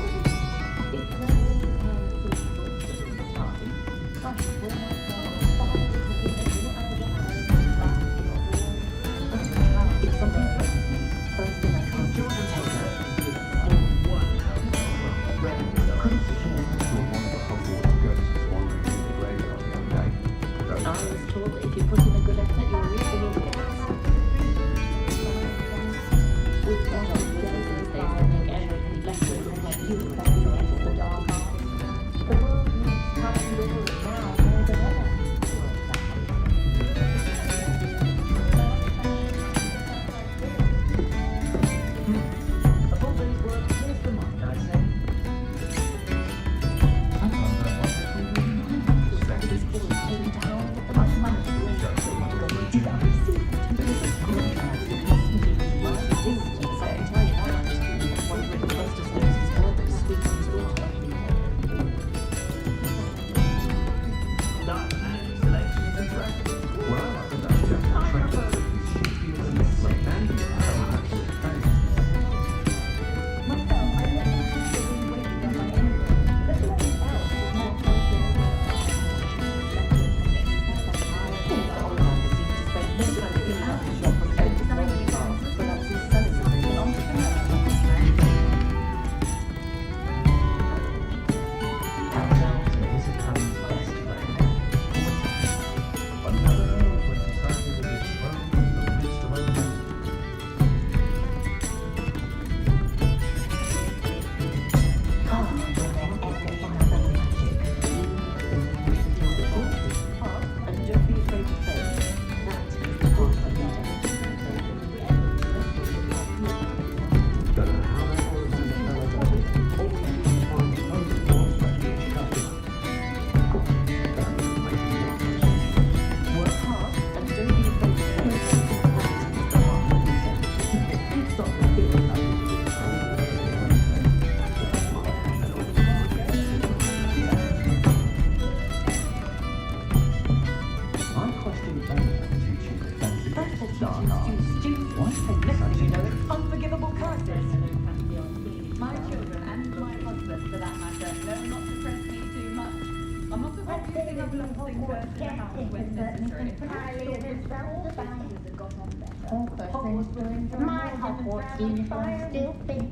My Hogwarts uniform still fits.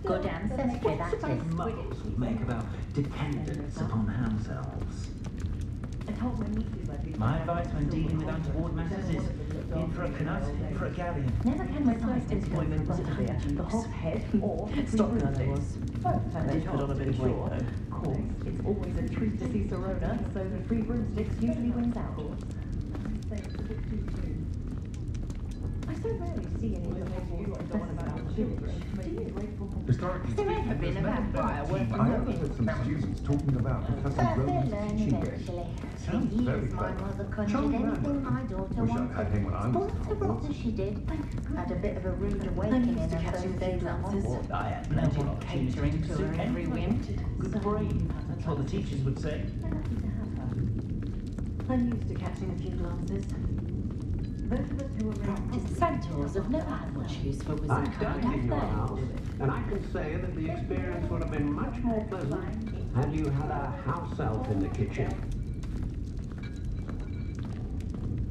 Good ancestry, that is. Muggles we make about dependence upon house elves. My advice when dealing with untoward matters is in for a knut, in for a galleon. Never can recite employment the hothead or stop was. I did put on a bit of weight though. Of course, it's always a treat to see Serona, so the free broomsticks usually wins out. I so rarely see any of the about children. Historically speaking, Have been a vampire worth I overheard some students talking about Professor Rowan's teaching days. Sounds very clever. Charming man. My daughter Wish I'd had him when I was at Hogwarts. She did. Had a bit of a rude awakening in her first days at Hogwarts. I had plenty of catering to her every whim. Good brain, that's what the teachers would say. I'm used to catching a few glances. Those of us who are practiced centaurs have never had much use for I wizardry, dined in have your they? house, and I can say that the experience would have been much more pleasant had you had a house elf in the kitchen.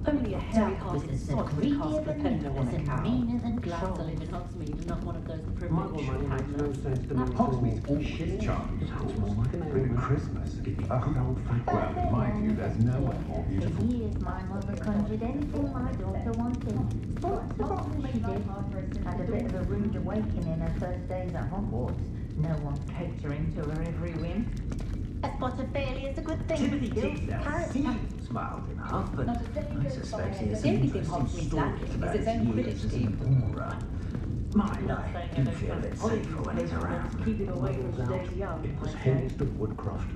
Only a hairy-hearted sod would cast the pender on a cow. Meaner than glass live in Hogsmeade, not one of those privileged Muggle makes no sense to me. Hogsmeade's always charmed. Sounds more like an Bring Christmas. A good old fat. Well, in my view, there's no one more beautiful. For years, my mother conjured anything my daughter wanted. What she did. Had a bit of a rude awakening in her first days at Hogwarts. No one catering to her every whim. A spot of failure is a good thing. Timothy Teasdale seems mild enough, but I suspect he has some interesting stories about his years as an aura. Mind, I do feel a bit safer when he's around. Keep it away from today's young. It was Henston Woodcroft.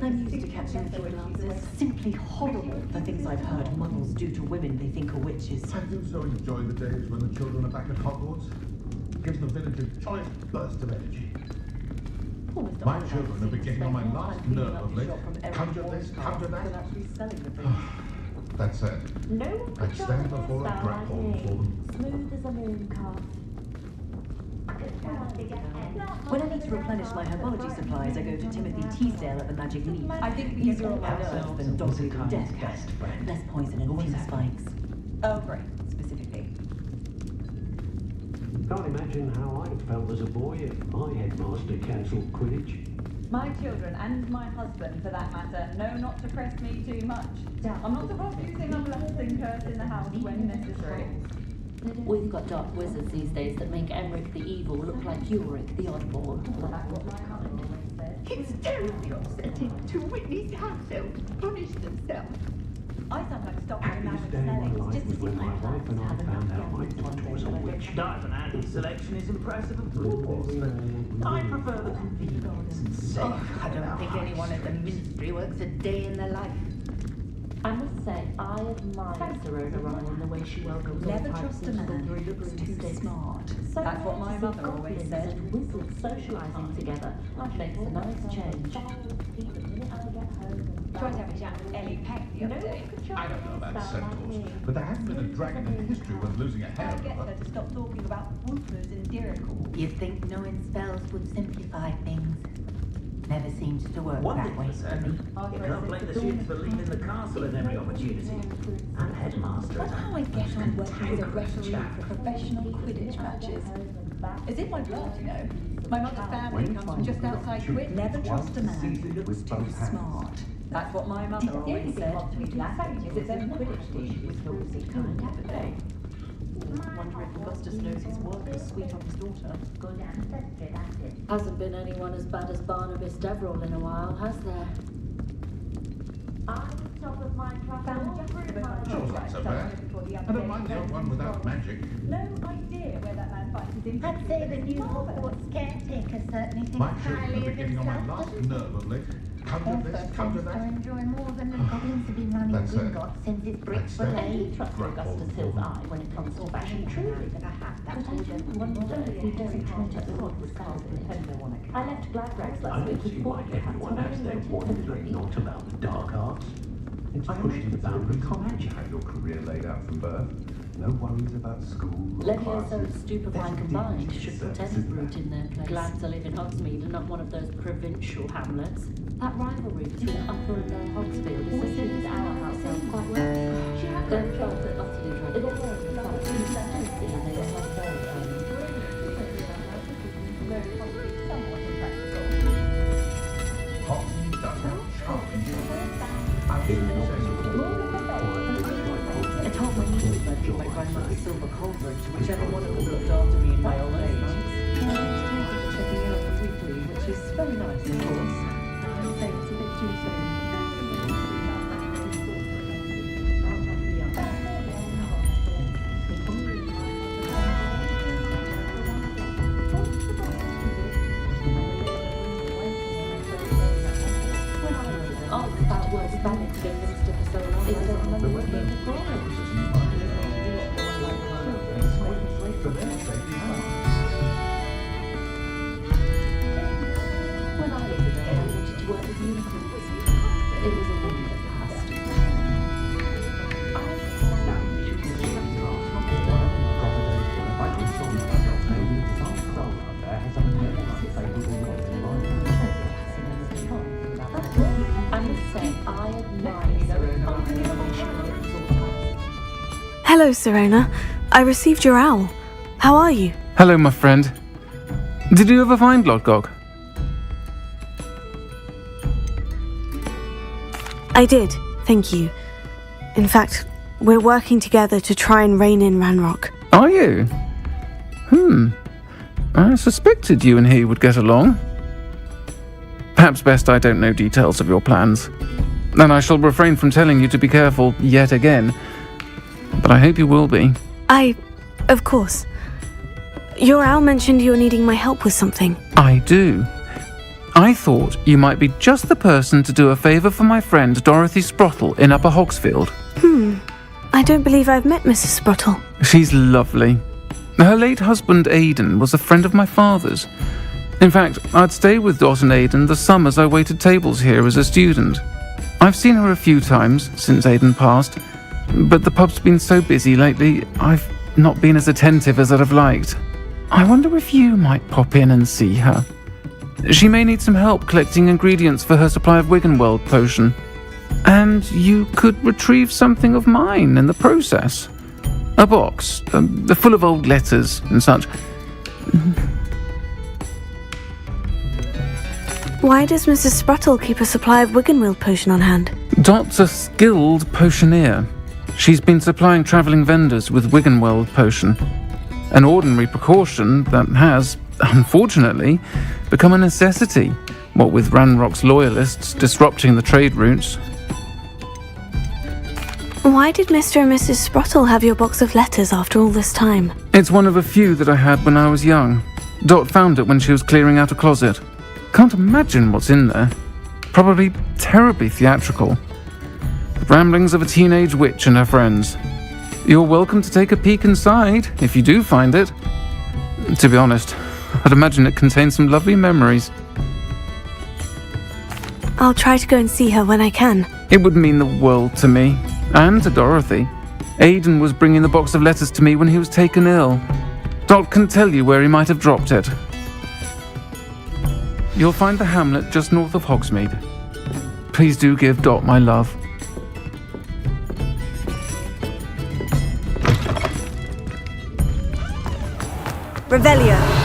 I'm used to catching feelings. It's simply horrible, the things I've heard muggles do to women they think are witches. I do so enjoy the days when the children are back at Hogwarts. Gives the village a choice burst of energy. My children are beginning on my last nerve of late. Conjure this, conjure that. That said, I'd stand before a grab hole for them. Smooth as a moon calf. When I need to replenish my herbology supplies, I go to Timothy Teasdale at the Magic Leaf. I think these are on my nerves than Dogwood and Death Cat. Less poison and fewer spikes. Oh, great. Specifically. Can't imagine how I felt as a boy if my headmaster cancelled Quidditch. My children and my husband, for that matter, know not to press me too much. I'm not above using unblessed curse in the house when necessary. We've got dark wizards these days that make Emmerich the Evil look like Ulrich the Oddball. It's terribly upsetting to witness Hatfield punish themselves. I sometimes stop my Happiest day of my life was when my wife and I found out my daughter was a witch. Diamond Andy's selection is impressive, of course, but I prefer the convenience and safety. I don't think anyone at the Ministry works a day in their life. I must say, I admire Serona Ryan the way she welcomes Never all trust types a of man people who's too broomsticks. smart. So That's what my mother always goblins said. and wizards socialising together makes a nice change. Tried to have a chat with Ellie Peck the other day. I don't know about centaurs, but there hasn't been a dragon in history worth losing a hair I'll get over. her to stop talking about woofers and dirickle. You'd think knowing spells would simplify things. Never seems to work One that thing way for for certain, me. you can't blame the students for leaving the castle at every opportunity. And headmaster That's is how I get on working as a cantankerous referee chap. for professional Quidditch matches. It's in my blood, you know. My mother's family comes from just outside Quidditch. Never trust a man who looks too smart. That's what my mother always said. Is its own Quidditch team was Rosie kind of a day. Wonder if Augustus knows his work is sweet on his daughter. Good ancestry, that's it. Hasn't been anyone as bad as Barnabas Deverell in a while, has there? I'm top of my class. Sure, not so bad. I don't mind the odd one without magic. No idea where that man finds his influence. I'd say the new Hogwarts caretaker certainly thinks My children highly are of beginning on my himself. last nerve of late. Conjure this, conjure Are that. enjoying more than the goblins have been running That's it. Gringotts since his bricks were That's laid. it. Trust Grab hold Augustus of Hill's them. eye when it comes to fashion, truly. But I do wonder if he doesn't try to afford the style I left Gladrags I last week don't with see four why cats everyone when I has their went to wandering not about the dark arts. It's pushing the boundaries of magic. You had your career laid out from birth. No worries about school or Levioso classes. stupefying combined should put any root in their place. Glad to live in Hogsmeade and not one of those provincial hamlets. That rivalry between Upper and Lower Hogsfield has suited our household quite well. Don't felt it utterly dreadful. It was in fact too fancy and they were not very funny. Hogsmeade does have charms. I told my nieces I'd give my grandmother's silver culvert to whichever one of them looked after me in my old age. Checking in on them weekly, which is very nice, of course. I'd say it's a bit too soon. Oh, that was valid to be a minister for so long. It doesn't remember what being When I was a kid, I wanted to work with unicorns. It was a woman that passed. I must say, I admire Serena innovation of all kinds. Hello, Serena. I received your owl. How are you? Hello, my friend. Did you ever find Lodgok? I did, thank you. In fact, we're working together to try and rein in Ranrock. Are you? I suspected you and he would get along. Perhaps best I don't know details of your plans. And I shall refrain from telling you to be careful yet again. But I hope you will be. Of course. Your owl mentioned you're needing my help with something. I do. I thought you might be just the person to do a favour for my friend Dorothy Sprottle in Upper Hogsfield. I don't believe I've met Mrs. Sprottle. She's lovely. Her late husband Aidan was a friend of my father's. In fact, I'd stay with Dot and Aidan the summers I waited tables here as a student. I've seen her a few times since Aidan passed, but the pub's been so busy lately, I've not been as attentive as I'd have liked. I wonder if you might pop in and see her. She may need some help collecting ingredients for her supply of Wiggenweld potion. And you could retrieve something of mine in the process. A box, full of old letters and such. Why does Mrs. Sprottle keep a supply of Wiggenweld potion on hand? Dot's a skilled potioneer. She's been supplying travelling vendors with Wiggenweld potion. An ordinary precaution that has, unfortunately, become a necessity, what with Ranrock's loyalists disrupting the trade routes. Why did Mr. and Mrs. Sprottle have your box of letters after all this time? It's one of a few that I had when I was young. Dot found it when she was clearing out a closet. Can't imagine what's in there. Probably terribly theatrical. The ramblings of a teenage witch and her friends. You're welcome to take a peek inside, if you do find it. To be honest, I'd imagine it contains some lovely memories. I'll try to go and see her when I can. It would mean the world to me, and to Dorothy. Aidan was bringing the box of letters to me when he was taken ill. Dot can tell you where he might have dropped it. You'll find the hamlet just north of Hogsmeade. Please do give Dot my love. Revelio.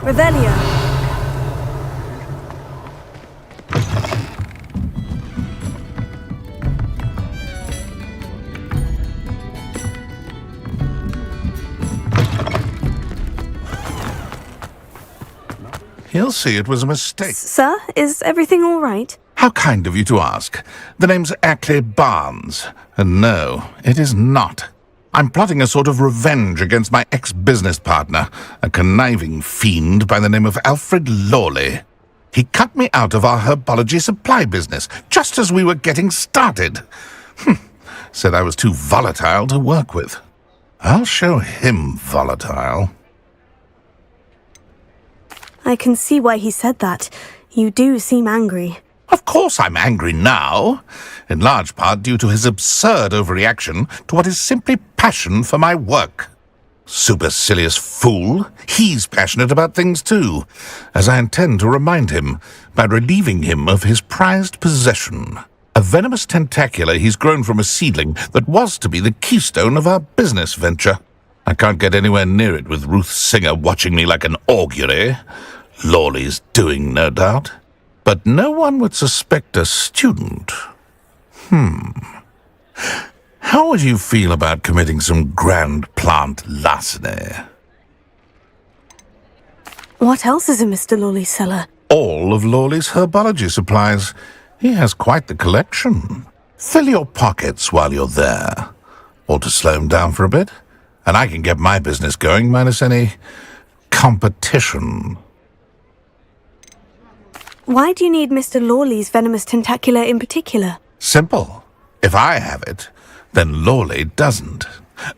Revelio. He'll see it was a mistake. Sir, is everything all right? How kind of you to ask. The name's Ackley Barnes. And no, it is not. I'm plotting a sort of revenge against my ex-business partner, a conniving fiend by the name of Alfred Lawley. He cut me out of our herbology supply business, just as we were getting started. Said I was too volatile to work with. I'll show him volatile. I can see why he said that. You do seem angry. Of course I'm angry now, in large part due to his absurd overreaction to what is simply passion for my work. Supercilious fool, he's passionate about things too, as I intend to remind him by relieving him of his prized possession, a venomous tentacula he's grown from a seedling that was to be the keystone of our business venture. I can't get anywhere near it with Ruth Singer watching me like an augury. Lawley's doing, no doubt. But no one would suspect a student. How would you feel about committing some grand plant larceny? What else is in Mr. Lawley's cellar? All of Lawley's herbology supplies. He has quite the collection. Fill your pockets while you're there. Or to slow him down for a bit. And I can get my business going minus any competition. Why do you need Mr. Lawley's venomous tentacula in particular? Simple. If I have it, then Lawley doesn't.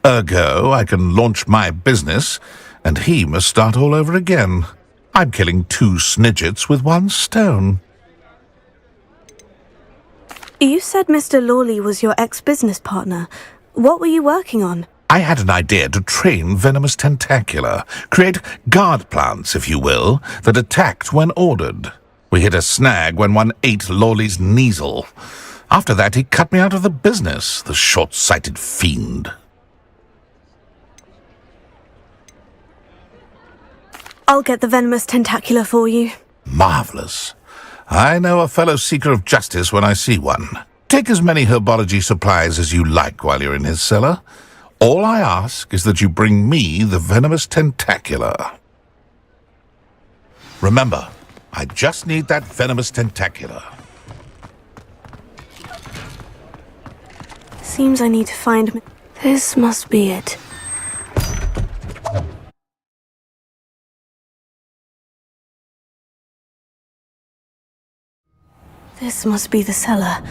Ergo, I can launch my business, and he must start all over again. I'm killing two snidgets with one stone. You said Mr. Lawley was your ex-business partner. What were you working on? I had an idea to train venomous tentacula, create guard plants, if you will, that attacked when ordered. We hit a snag when one ate Lawley's Kneasel. After that, he cut me out of the business, the short-sighted fiend. I'll get the venomous tentacula for you. Marvelous. I know a fellow seeker of justice when I see one. Take as many herbology supplies as you like while you're in his cellar. All I ask is that you bring me the venomous tentacula. Remember, I just need that venomous tentacula. Seems I need to find... This must be it. This must be the cellar.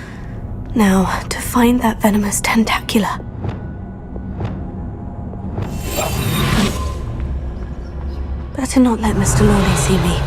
Now, to find that venomous tentacula. Better not let Mr. Lawley see me.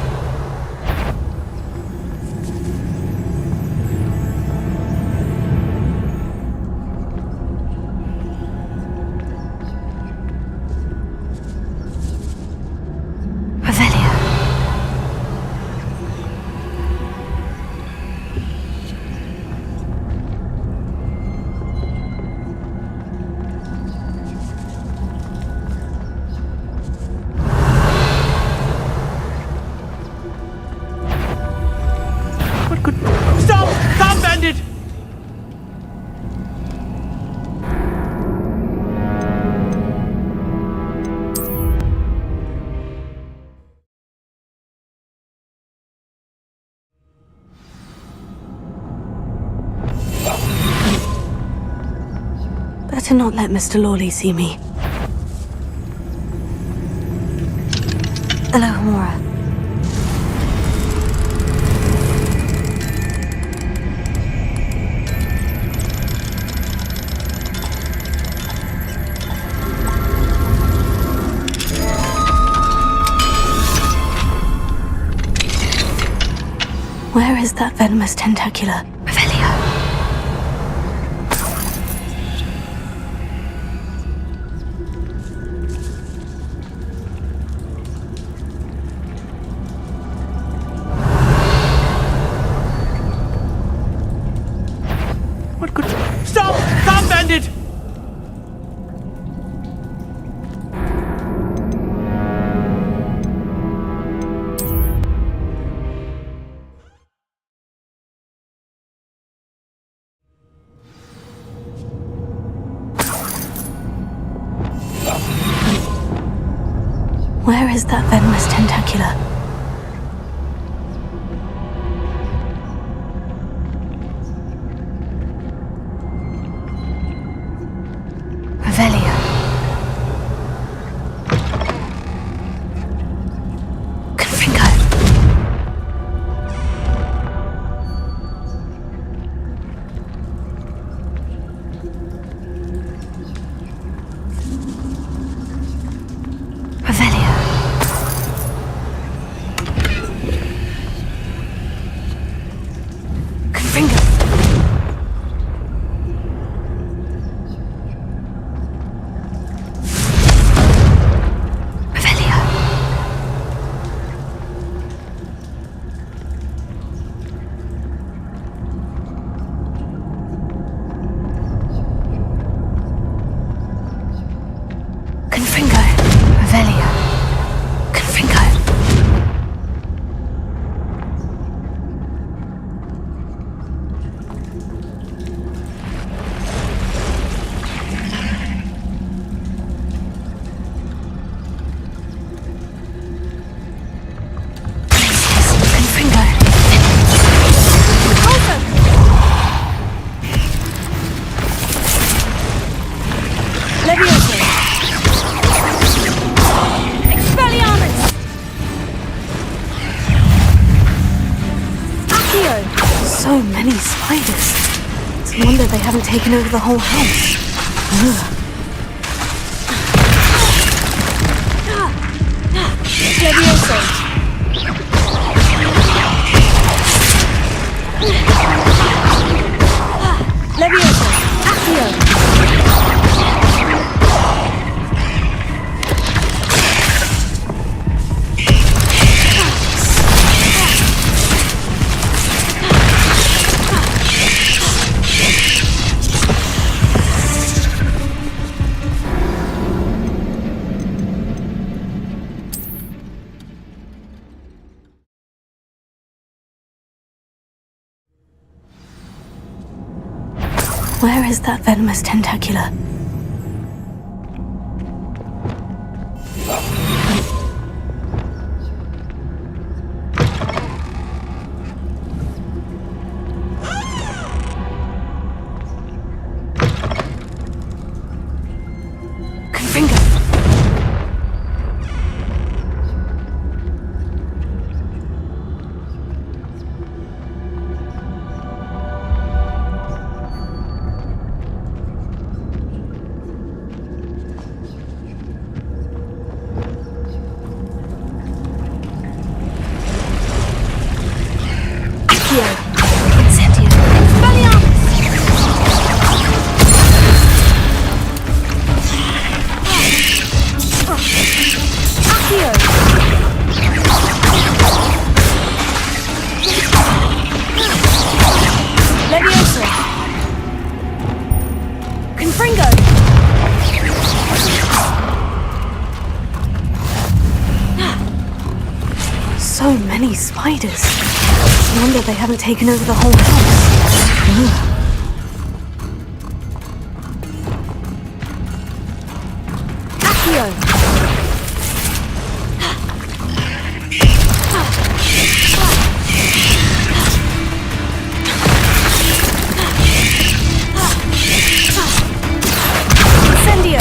Stop! Stop, bandit! Better not let Mr. Lawley see me. Alohomora. Where is that venomous tentacula? Revelio. What could... Stop! Stop, bandit! Where is that venomous tentacula? Revelio. Confringo. Revelio. Confringo. Revelio. Confringo. Revelio. Confringo. Confringo. Levioso. Expelliarmus. Accio. So many spiders. It's a wonder they haven't taken over the whole house. Ugh. Levioso. is that venomous tentacula? So many spiders. No wonder they haven't taken over the whole house. Accio! Incendio!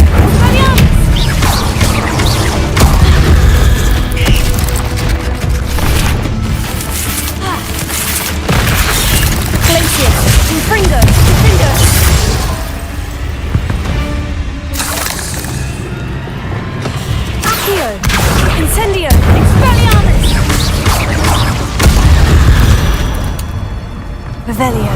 Confringo! Confringo! Accio! Incendio! Expelliarmus! Revelio.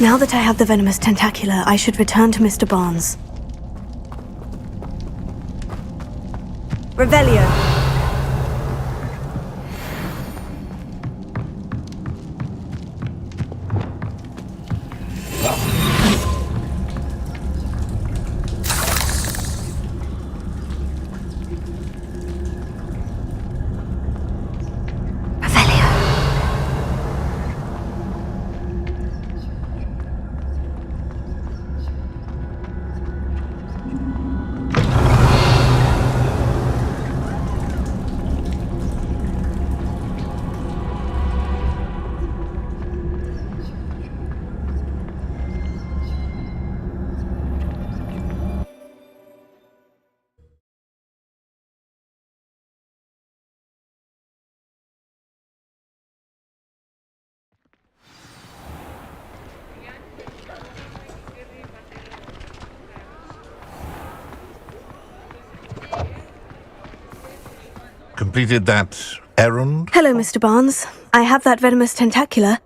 Now that I have the venomous tentacula, I should return to Mr. Barnes. Revelio. Completed that errand? Hello, Mr. Barnes. I have that venomous tentacula.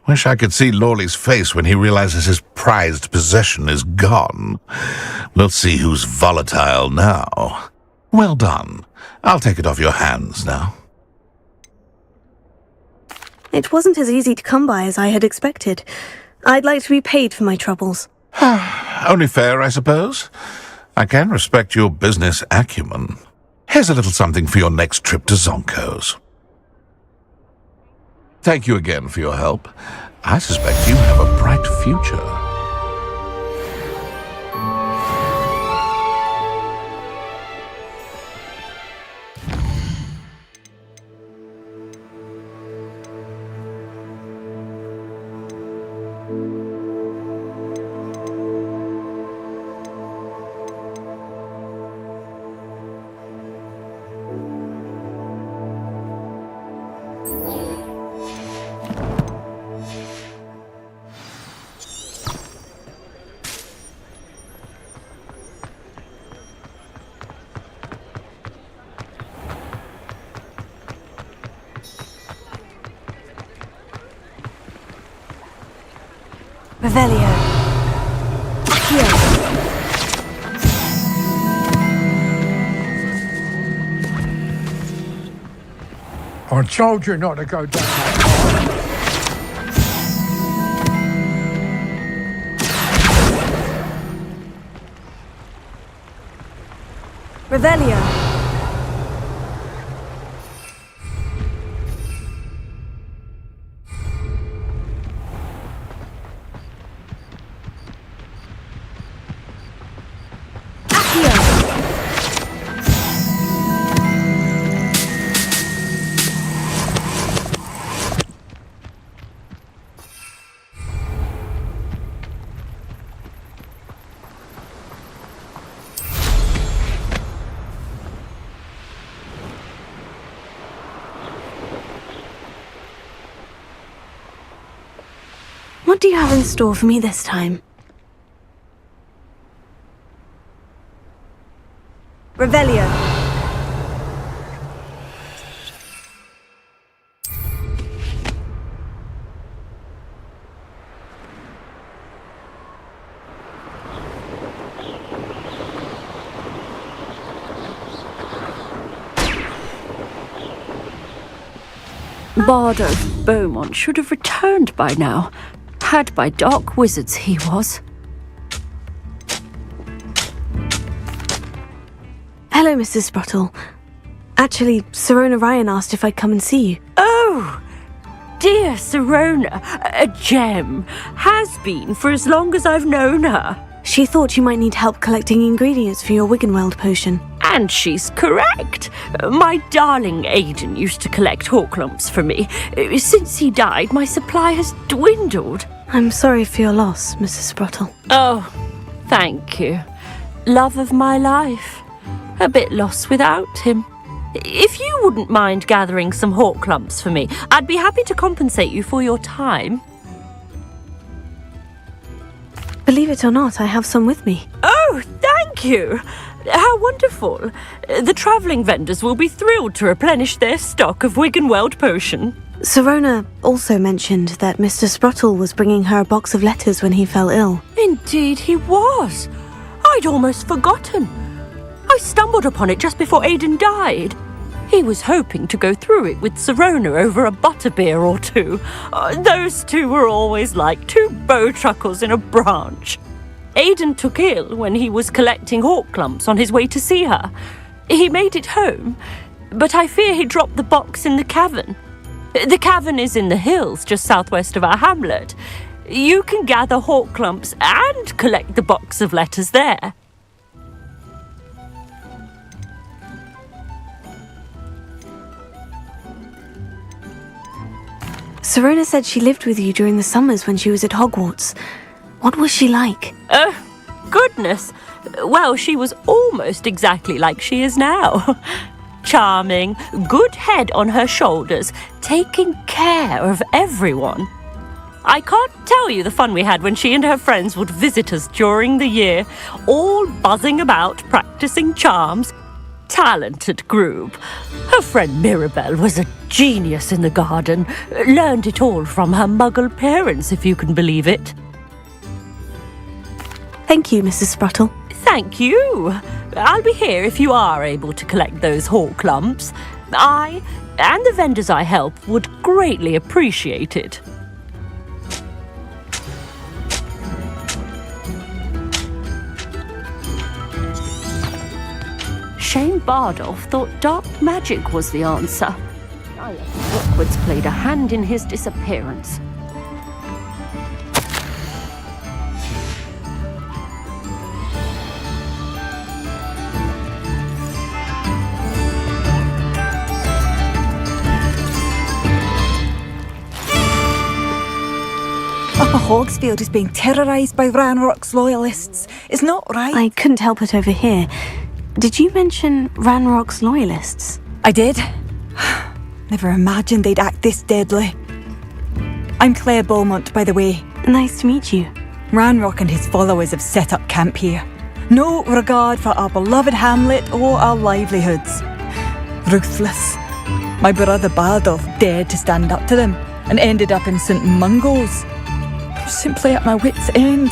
Wish I could see Lawley's face when he realizes his prized possession is gone. We'll see who's volatile now. Well done. I'll take it off your hands now. It wasn't as easy to come by as I had expected. I'd like to be paid for my troubles. Only fair, I suppose. I can respect your business acumen. Here's a little something for your next trip to Zonko's. Thank you again for your help. I suspect you have a bright future. Revelio. I told you not to go down that Revelio. What do you have in store for me this time? Revelio. Bard of Beaumont should have returned by now. Had by dark wizards he was. Hello, Mrs. Sprottle. Actually, Sirona Ryan asked if I'd come and see you. Oh, dear Sirona, a gem. Has been for as long as I've known her. She thought you might need help collecting ingredients for your Wiggenweld potion. And she's correct. My darling Aidan used to collect Horklumps for me. Since he died, my supply has dwindled. I'm sorry for your loss, Mrs. Sprottle. Oh, thank you. Love of my life. A bit lost without him. If you wouldn't mind gathering some Horklumps for me, I'd be happy to compensate you for your time. Believe it or not, I have some with me. Oh, thank you. How wonderful. The travelling vendors will be thrilled to replenish their stock of Wiggenweld potion. Sirona also mentioned that Mr. Sprottle was bringing her a box of letters when he fell ill. Indeed he was. I'd almost forgotten. I stumbled upon it just before Aidan died. He was hoping to go through it with Sirona over a butterbeer or two. Those two were always like two bowtruckles in a branch. Aidan took ill when he was collecting Horklumps on his way to see her. He made it home, but I fear he dropped the box in the cavern. The cavern is in the hills just southwest of our hamlet. You can gather Horklumps and collect the box of letters there. Sirona said she lived with you during the summers when she was at Hogwarts. What was she like? Goodness. Well, she was almost exactly like she is now. Charming, good head on her shoulders, taking care of everyone. I can't tell you the fun we had when she and her friends would visit us during the year, all buzzing about, practicing charms. Talented group. Her friend Mirabelle was a genius in the garden. Learned it all from her muggle parents, if you can believe it. Thank you, Mrs. Sprottle. Thank you. I'll be here if you are able to collect those Horklumps. I, and the vendors I help, would greatly appreciate it. Shane Bardolph thought dark magic was the answer. Rookwood's played a hand in his disappearance. Upper Hogsfield is being terrorised by Ranrock's loyalists. It's not right. I couldn't help it over here. Did you mention Ranrock's loyalists? I did. Never imagined they'd act this deadly. I'm Claire Beaumont, by the way. Nice to meet you. Ranrock and his followers have set up camp here. No regard for our beloved hamlet or our livelihoods. Ruthless. My brother Bardolph dared to stand up to them and ended up in St. Mungo's. Simply at my wit's end.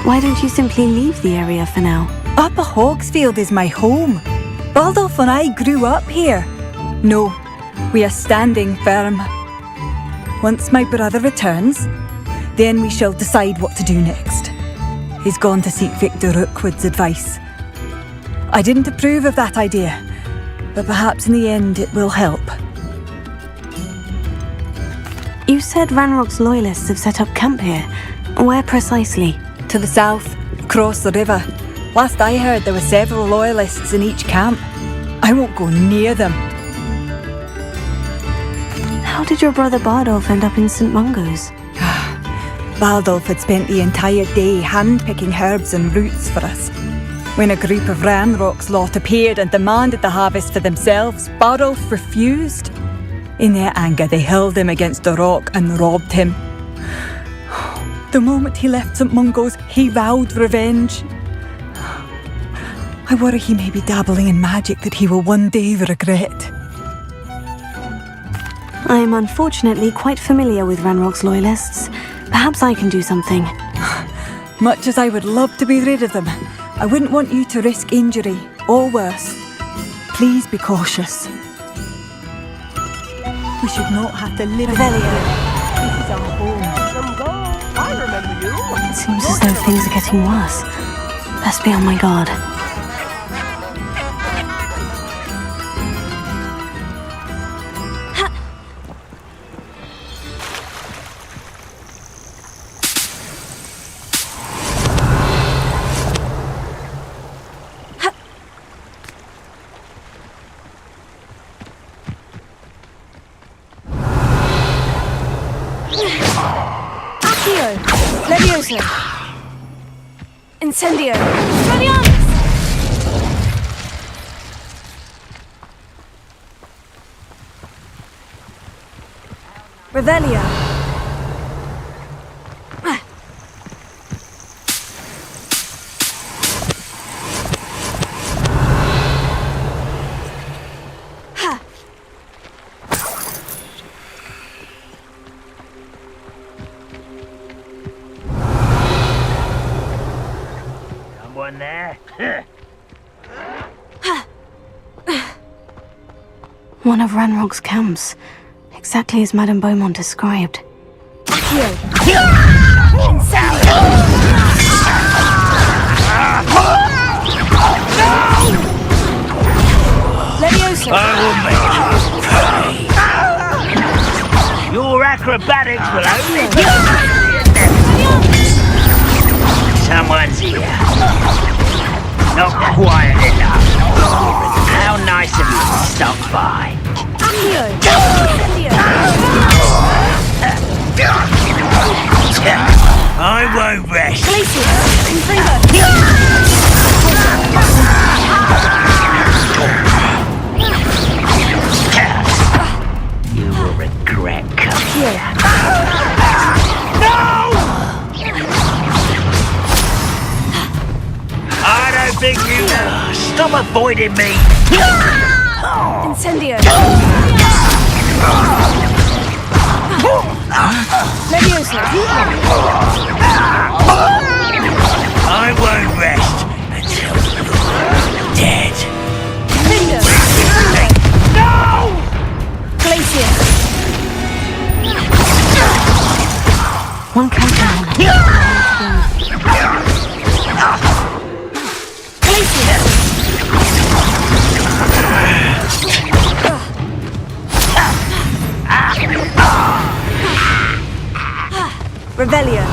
Why don't you simply leave the area for now? Upper Hogsfield is my home. Baldolph and I grew up here. No, we are standing firm. Once my brother returns, then we shall decide what to do next. He's gone to seek Victor Rookwood's advice. I didn't approve of that idea, but perhaps in the end it will help. You said Ranrock's loyalists have set up camp here. Where precisely? To the south, across the river. Last I heard, there were several loyalists in each camp. I won't go near them. How did your brother Bardolph end up in St. Mungo's? Baldolph had spent the entire day hand-picking herbs and roots for us. When a group of Ranrock's lot appeared and demanded the harvest for themselves, Bardolph refused. In their anger, they hurled him against a rock and robbed him. The moment he left St. Mungo's, he vowed revenge. I worry he may be dabbling in magic that he will one day regret. I am unfortunately quite familiar with Ranrock's loyalists. Perhaps I can do something. Much as I would love to be rid of them, I wouldn't want you to risk injury, or worse. Please be cautious. We should not have to live in here. This is our home. I remember you. It seems as though things are getting worse. Best be on my guard. Levioso! Incendio! Radialis! Revelio! One of Ranrock's camps, exactly as Madame Beaumont described. Levioso! I will make you pay. Your acrobatics will only Someone's here. Not quiet enough. How nice of you to stop by. I won't rest. You will regret coming here. No! I don't think you know. Stop avoiding me. Incendio! Levioso! I won't rest until you're dead. Finger! No! Glacier! One countdown. Glacier! Revelio!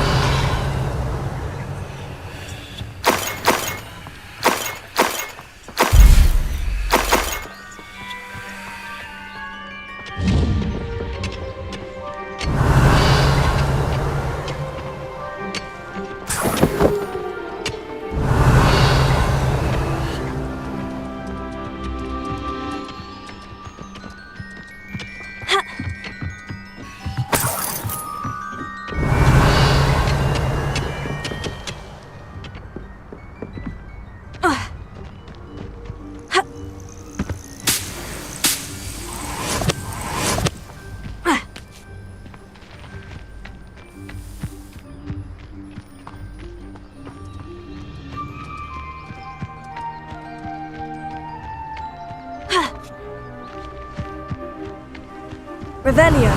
Revelio.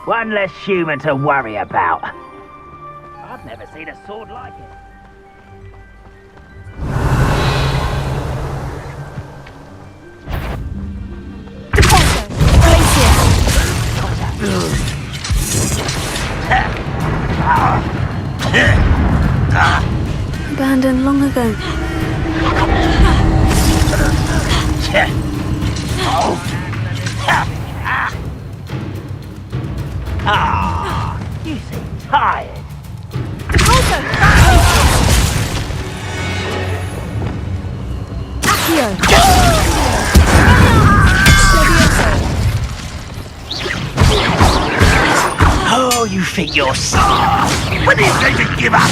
One less human to worry about. I've never seen a sword like it. Abandoned long ago. Ah, you seem tired. Oh, you think you're soft? When are you going to give up?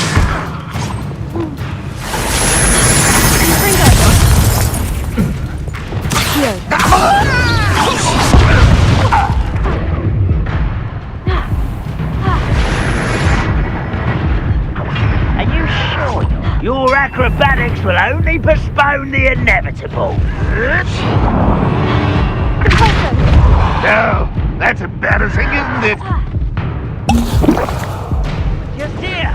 Are you sure your acrobatics will only postpone the inevitable? No, that's embarrassing, isn't it? Just here.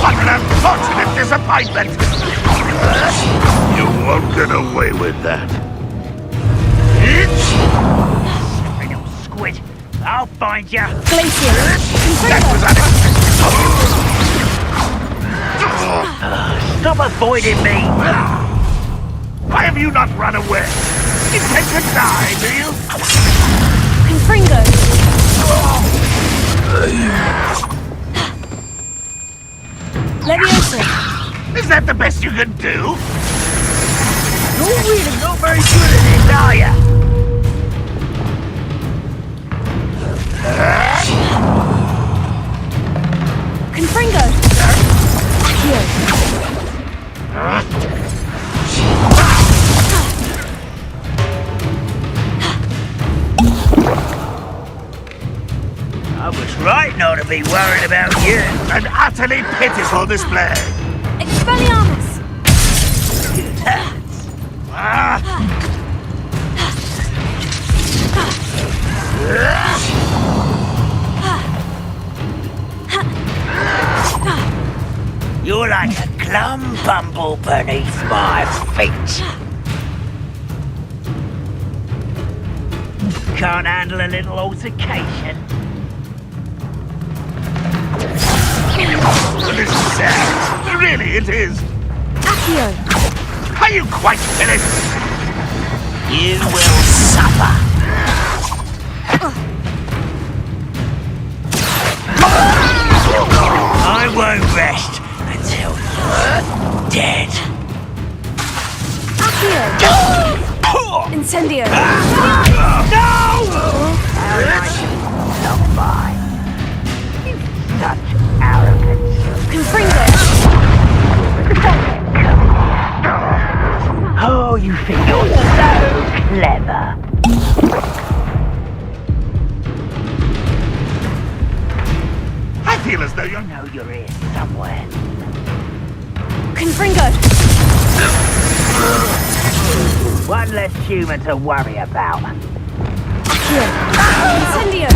What an unfortunate disappointment! You won't get away with that. Stupid old squid. I'll find you. That was unexpected. Stop avoiding me. Why have you not run away? Intend to die, do you? Confringo. Leviosa. Is that the best you can do? You're really not very good at it, are you? Confringo. I was right not to be worried about you. An utterly pitiful display. Expelliarmus. You're like a glum bumble beneath my feet. Can't handle a little altercation. This is sad. Really, it is. Accio. Are you quite finished? You will suffer. I won't rest until you're dead. Accio. Incendio. No! How nice stop by. Such arrogance. Confringo. Oh, you think you're so clever. I feel as though you're... I know you're here somewhere. Confringo. One less human to worry about. Incendio.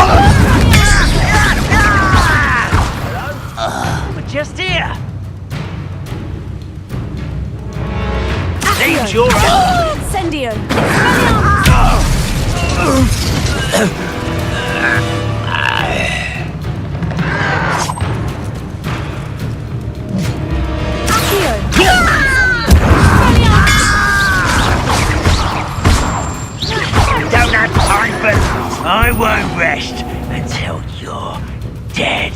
We're just here. Seems you're up. Incendio. Don't have time for... I won't rest until you're dead.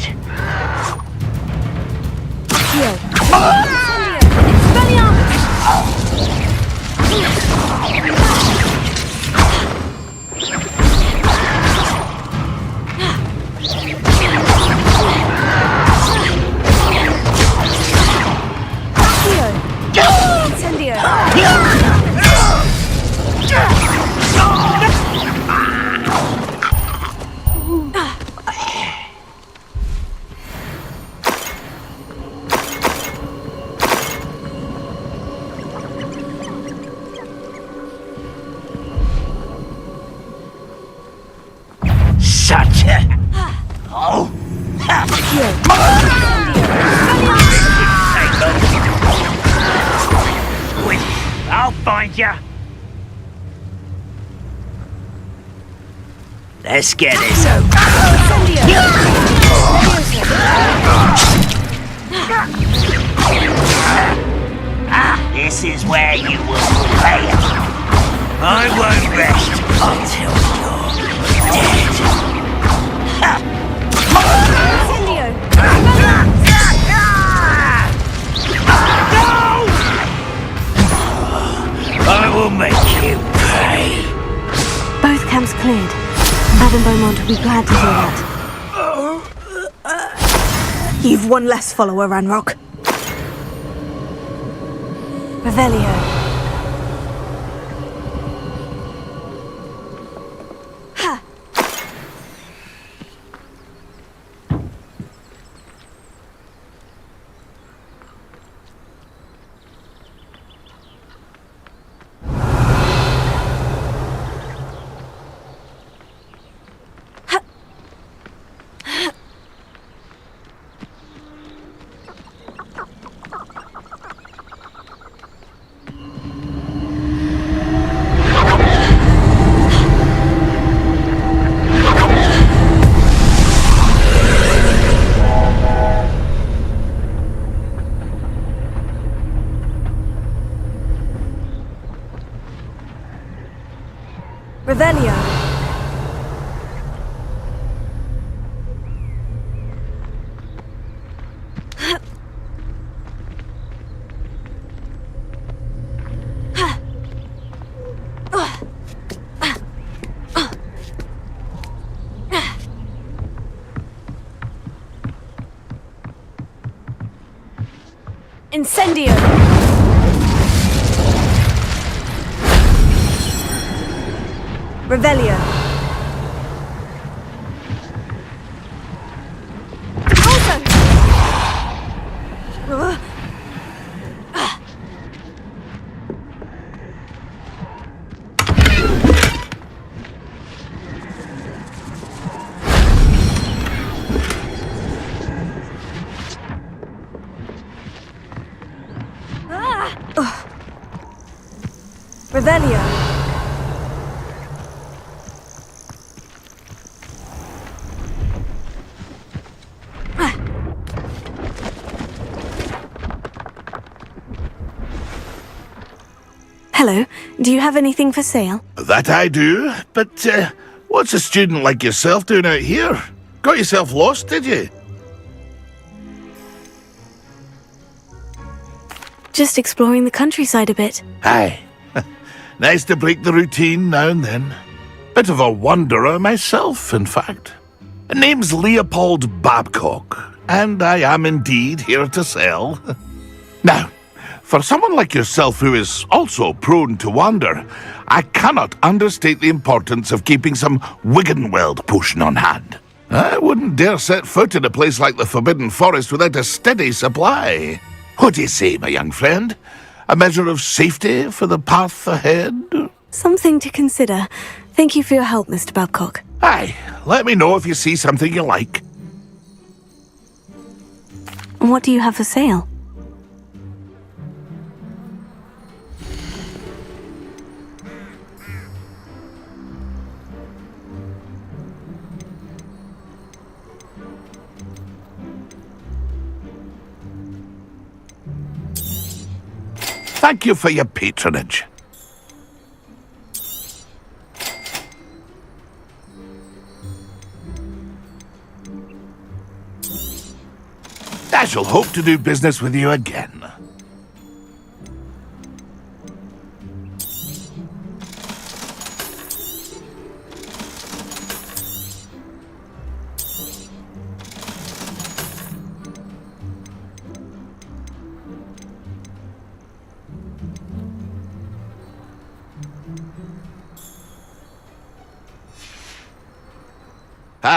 find you. Let's get this over. This is where you will pay. I won't rest until you're dead. I will make you pay. Both camps cleared. Madame Beaumont will be glad to hear that. You've one less follower, Ranrock. Revelio. Revelio. Incendio. Revelio. Revelio. Hello, do you have anything for sale? That I do, but what's a student like yourself doing out here? Got yourself lost, did you? Just exploring the countryside a bit. Aye. Nice to break the routine now and then. Bit of a wanderer myself, in fact. Name's Leopold Babcock, and I am indeed here to sell. Now, for someone like yourself who is also prone to wander, I cannot understate the importance of keeping some Wiggenweld potion on hand. I wouldn't dare set foot in a place like the Forbidden Forest without a steady supply. What do you say, my young friend? A measure of safety for the path ahead? Something to consider. Thank you for your help, Mr. Babcock. Aye, let me know if you see something you like. What do you have for sale? Thank you for your patronage. I shall hope to do business with you again.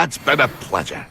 It's been a pleasure.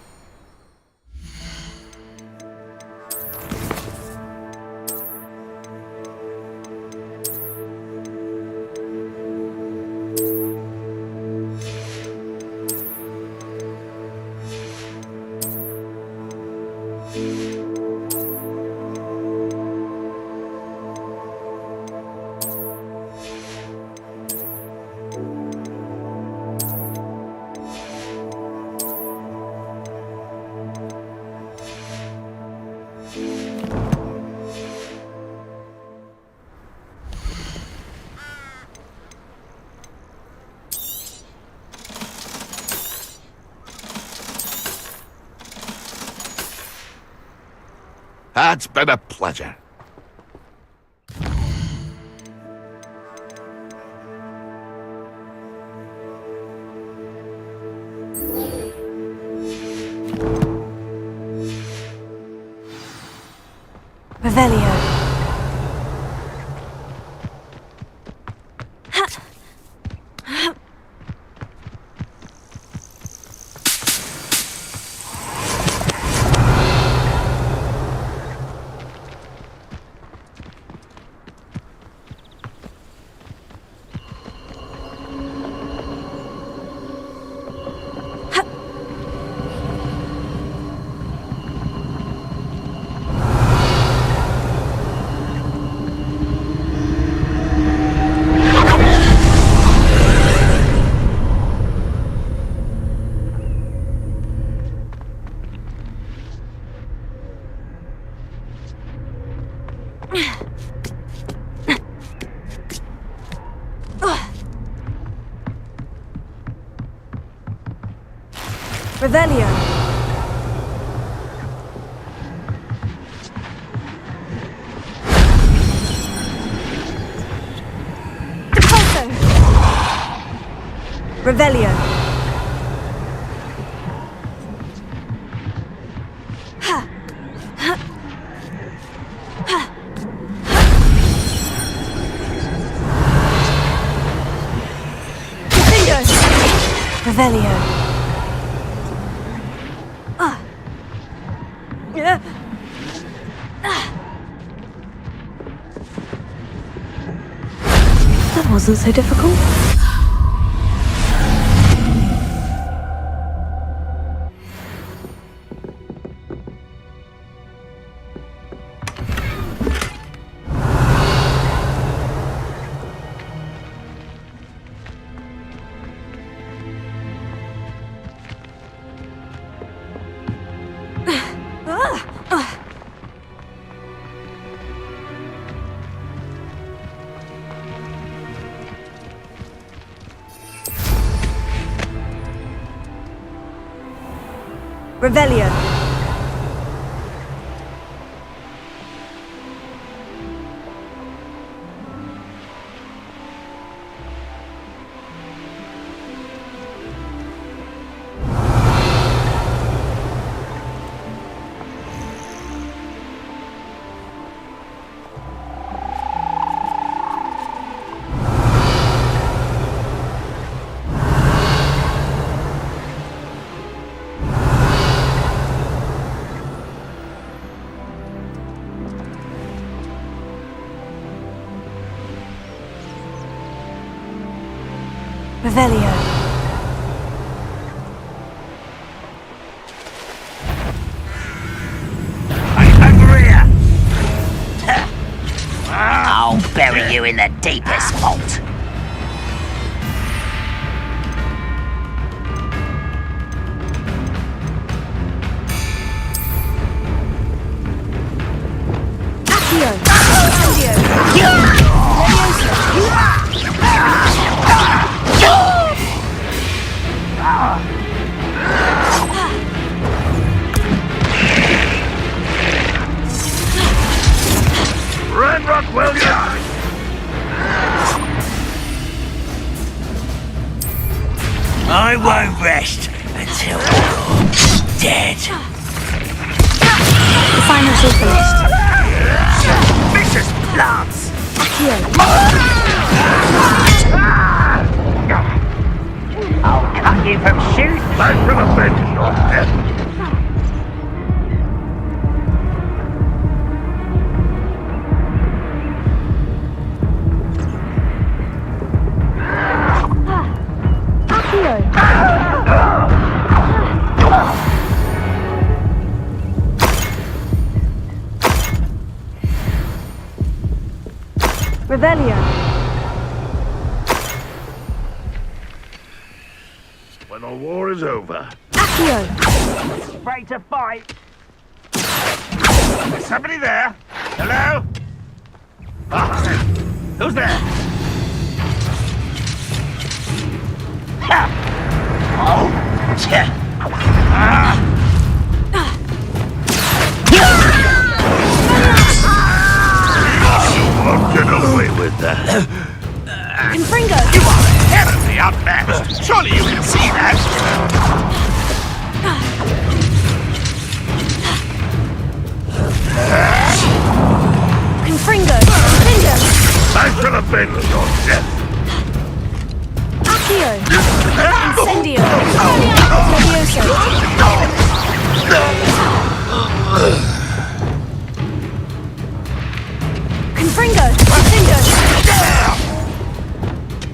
It's been a pleasure. Revelio. Revelio. Depulso. Revelio. Revelio. That wasn't so difficult. Revelio. Revelio. I'll bury you in the deepest vault. Accio. Incendio. Ranrock Williams! I won't rest until you're dead. The final finished. Vicious plants! I'll cut you from shoot. I will avenge your death. Revelio. When the war is over. Accio. Afraid to fight. Is somebody there? Hello? Who's there? Oh! away with that. Confringo! You are terribly outmatched. Surely you can see that. Confringo! Confringo! I shall avenge your death. Accio! Incendio! Levioso! Confringo! Incendio!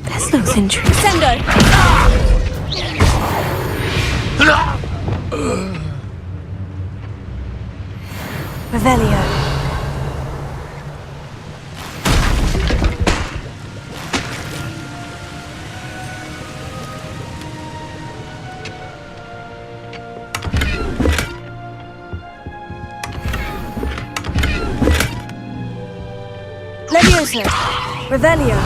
This looks intriguing. Sendo! Revelio. Levioso. Revelio.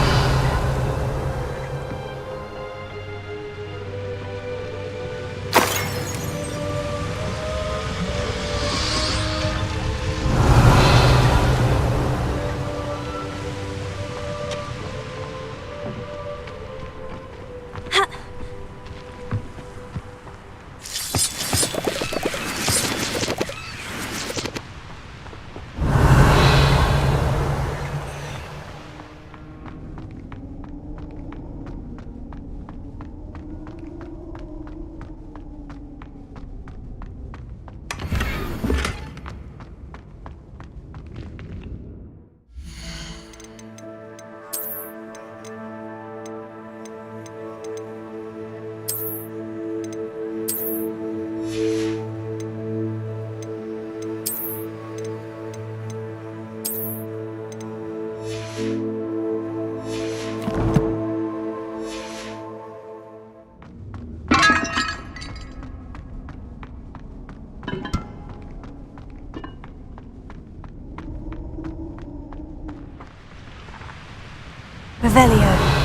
Revelio.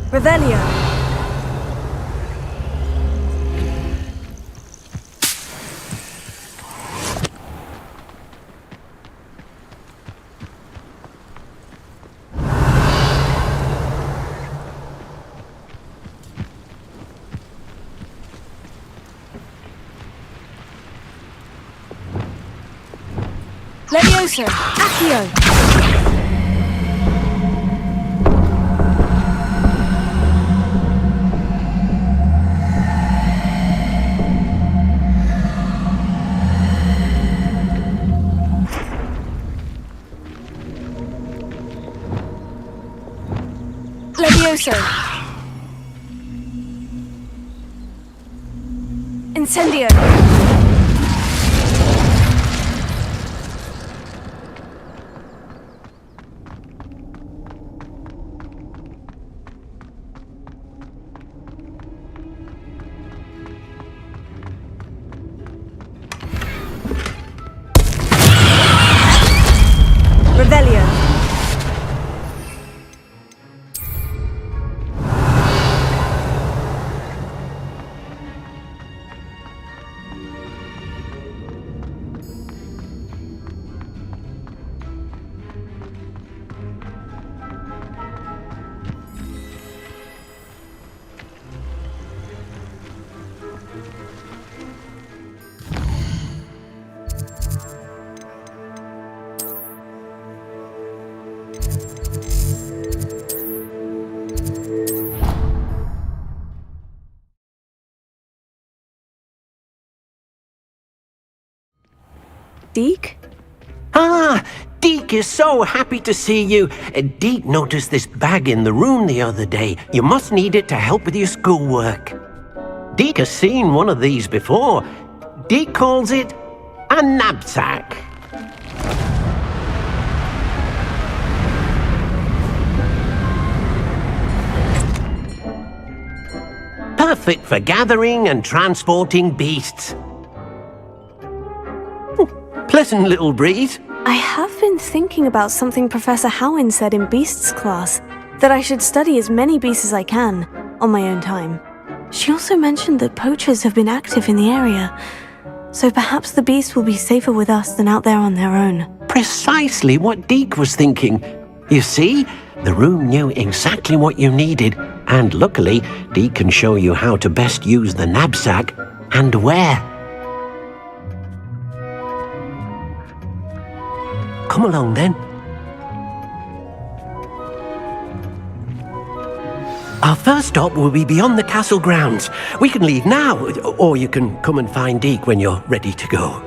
Revelio. Levioso. Accio. Levioso. Incendio. Revelio. Deek? Ah, Deek is so happy to see you. Deek noticed this bag in the room the other day. You must need it to help with your schoolwork. Deek has seen one of these before. Deek calls it a knapsack. perfect for gathering and transporting beasts. Pleasant little breeze. I have been thinking about something Professor Howin said in Beasts class, that I should study as many beasts as I can, on my own time. She also mentioned that poachers have been active in the area, so perhaps the beasts will be safer with us than out there on their own. Precisely what Deke was thinking. You see, the room knew exactly what you needed, and luckily, Deke can show you how to best use the knapsack and where. Come along then. Our first stop will be beyond the castle grounds. We can leave now, or you can come and find Deke when you're ready to go.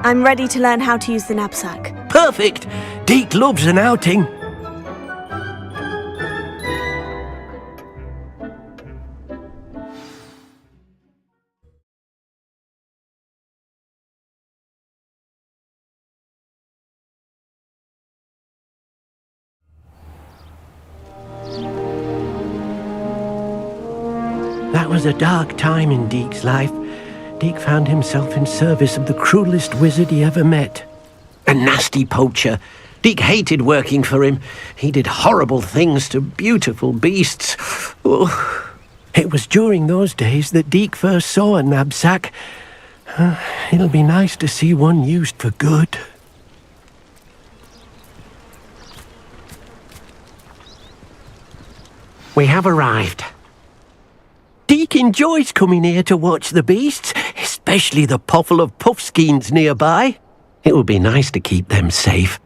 I'm ready to learn how to use the knapsack. Perfect! Deke loves an outing. That was a dark time in Deke's life. Deke found himself in service of the cruelest wizard he ever met. A nasty poacher. Deke hated working for him. He did horrible things to beautiful beasts. Oh. It was during those days that Deke first saw a knapsack. It'll be nice to see one used for good. We have arrived. Deke enjoys coming here to watch the beasts, especially the potful of puffskeins nearby. It will be nice to keep them safe.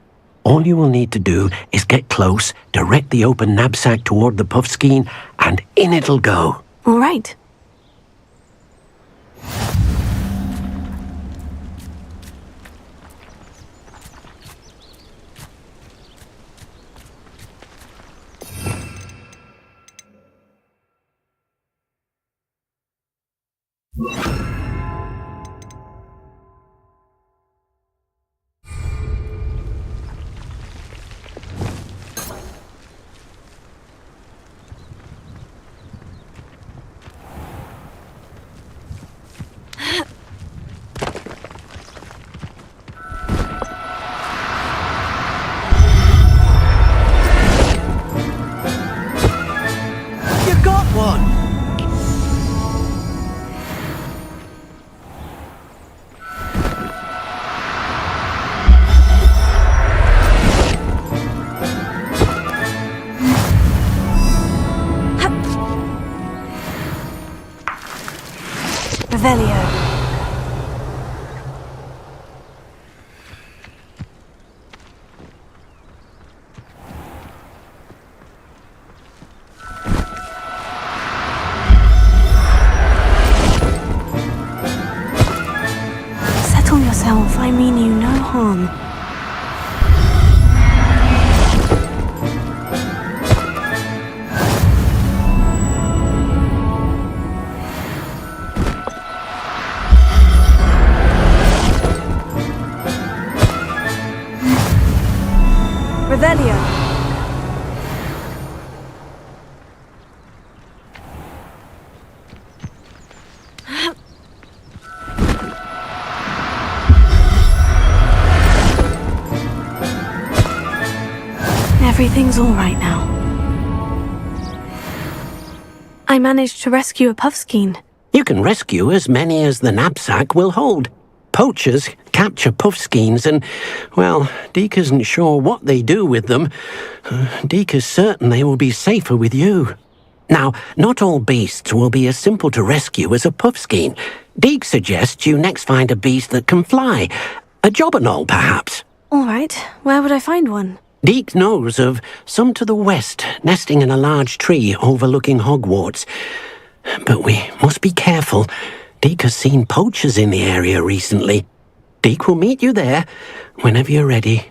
All you will need to do is get close, direct the open knapsack toward the puffskein, and in it'll go. All right. You got one! Revelio. Settle yourself, I mean you no harm. Revelio. Everything's all right now. I managed to rescue a puffskein. You can rescue as many as the knapsack will hold. Poachers capture puffskeins and, well, Deek isn't sure what they do with them. Deek is certain they will be safer with you. Now, not all beasts will be as simple to rescue as a puffskein. Deek suggests you next find a beast that can fly. A jobberknoll, perhaps. All right, where would I find one? Deek knows of some to the west, nesting in a large tree overlooking Hogwarts. But we must be careful. Deek has seen poachers in the area recently. Deek will meet you there whenever you're ready.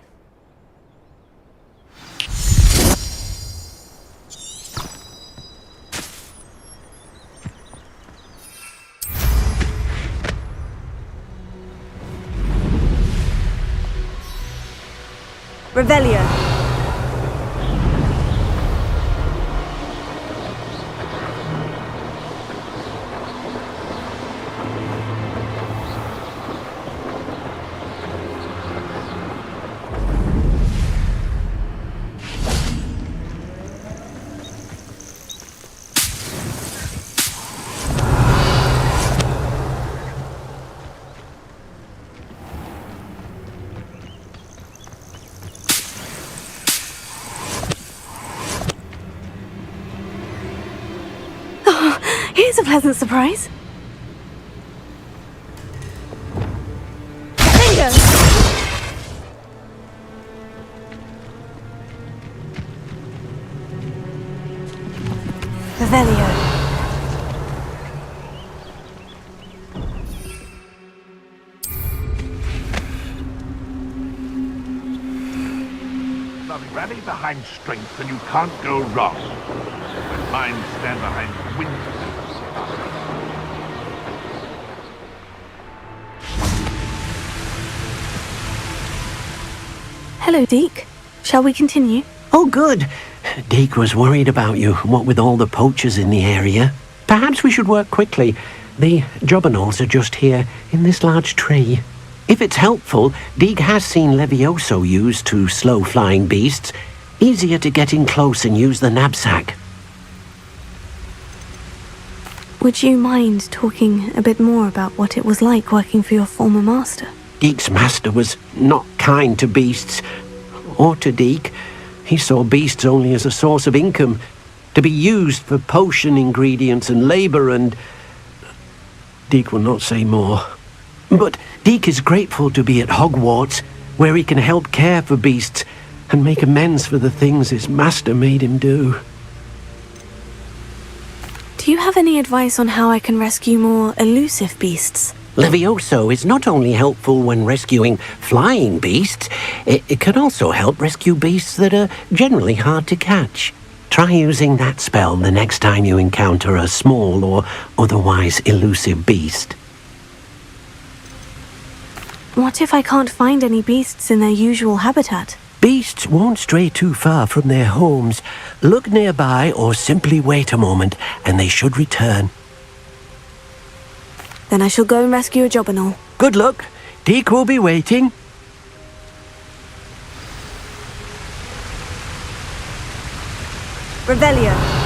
Revelio. Here's a pleasant surprise. Bingo! Revelio. Rally behind strength and you can't go wrong. When minds stand behind wind. Hello, Deek. Shall we continue? Oh, good. Deek was worried about you, what with all the poachers in the area. Perhaps we should work quickly. The jobberknolls are just here, in this large tree. If it's helpful, Deek has seen Levioso used to slow flying beasts. Easier to get in close and use the knapsack. Would you mind talking a bit more about what it was like working for your former master? Deek's master was not kind to beasts, or to Deek. He saw beasts only as a source of income, to be used for potion ingredients and labour and... Deek will not say more. But Deek is grateful to be at Hogwarts, where he can help care for beasts and make amends for the things his master made him do. Do you have any advice on how I can rescue more elusive beasts? Levioso is not only helpful when rescuing flying beasts, it can also help rescue beasts that are generally hard to catch. Try using that spell the next time you encounter a small or otherwise elusive beast. What if I can't find any beasts in their usual habitat? Beasts won't stray too far from their homes. Look nearby or simply wait a moment and they should return. Then I shall go and rescue a jobberknoll. Good luck. Deek will be waiting. Revelio.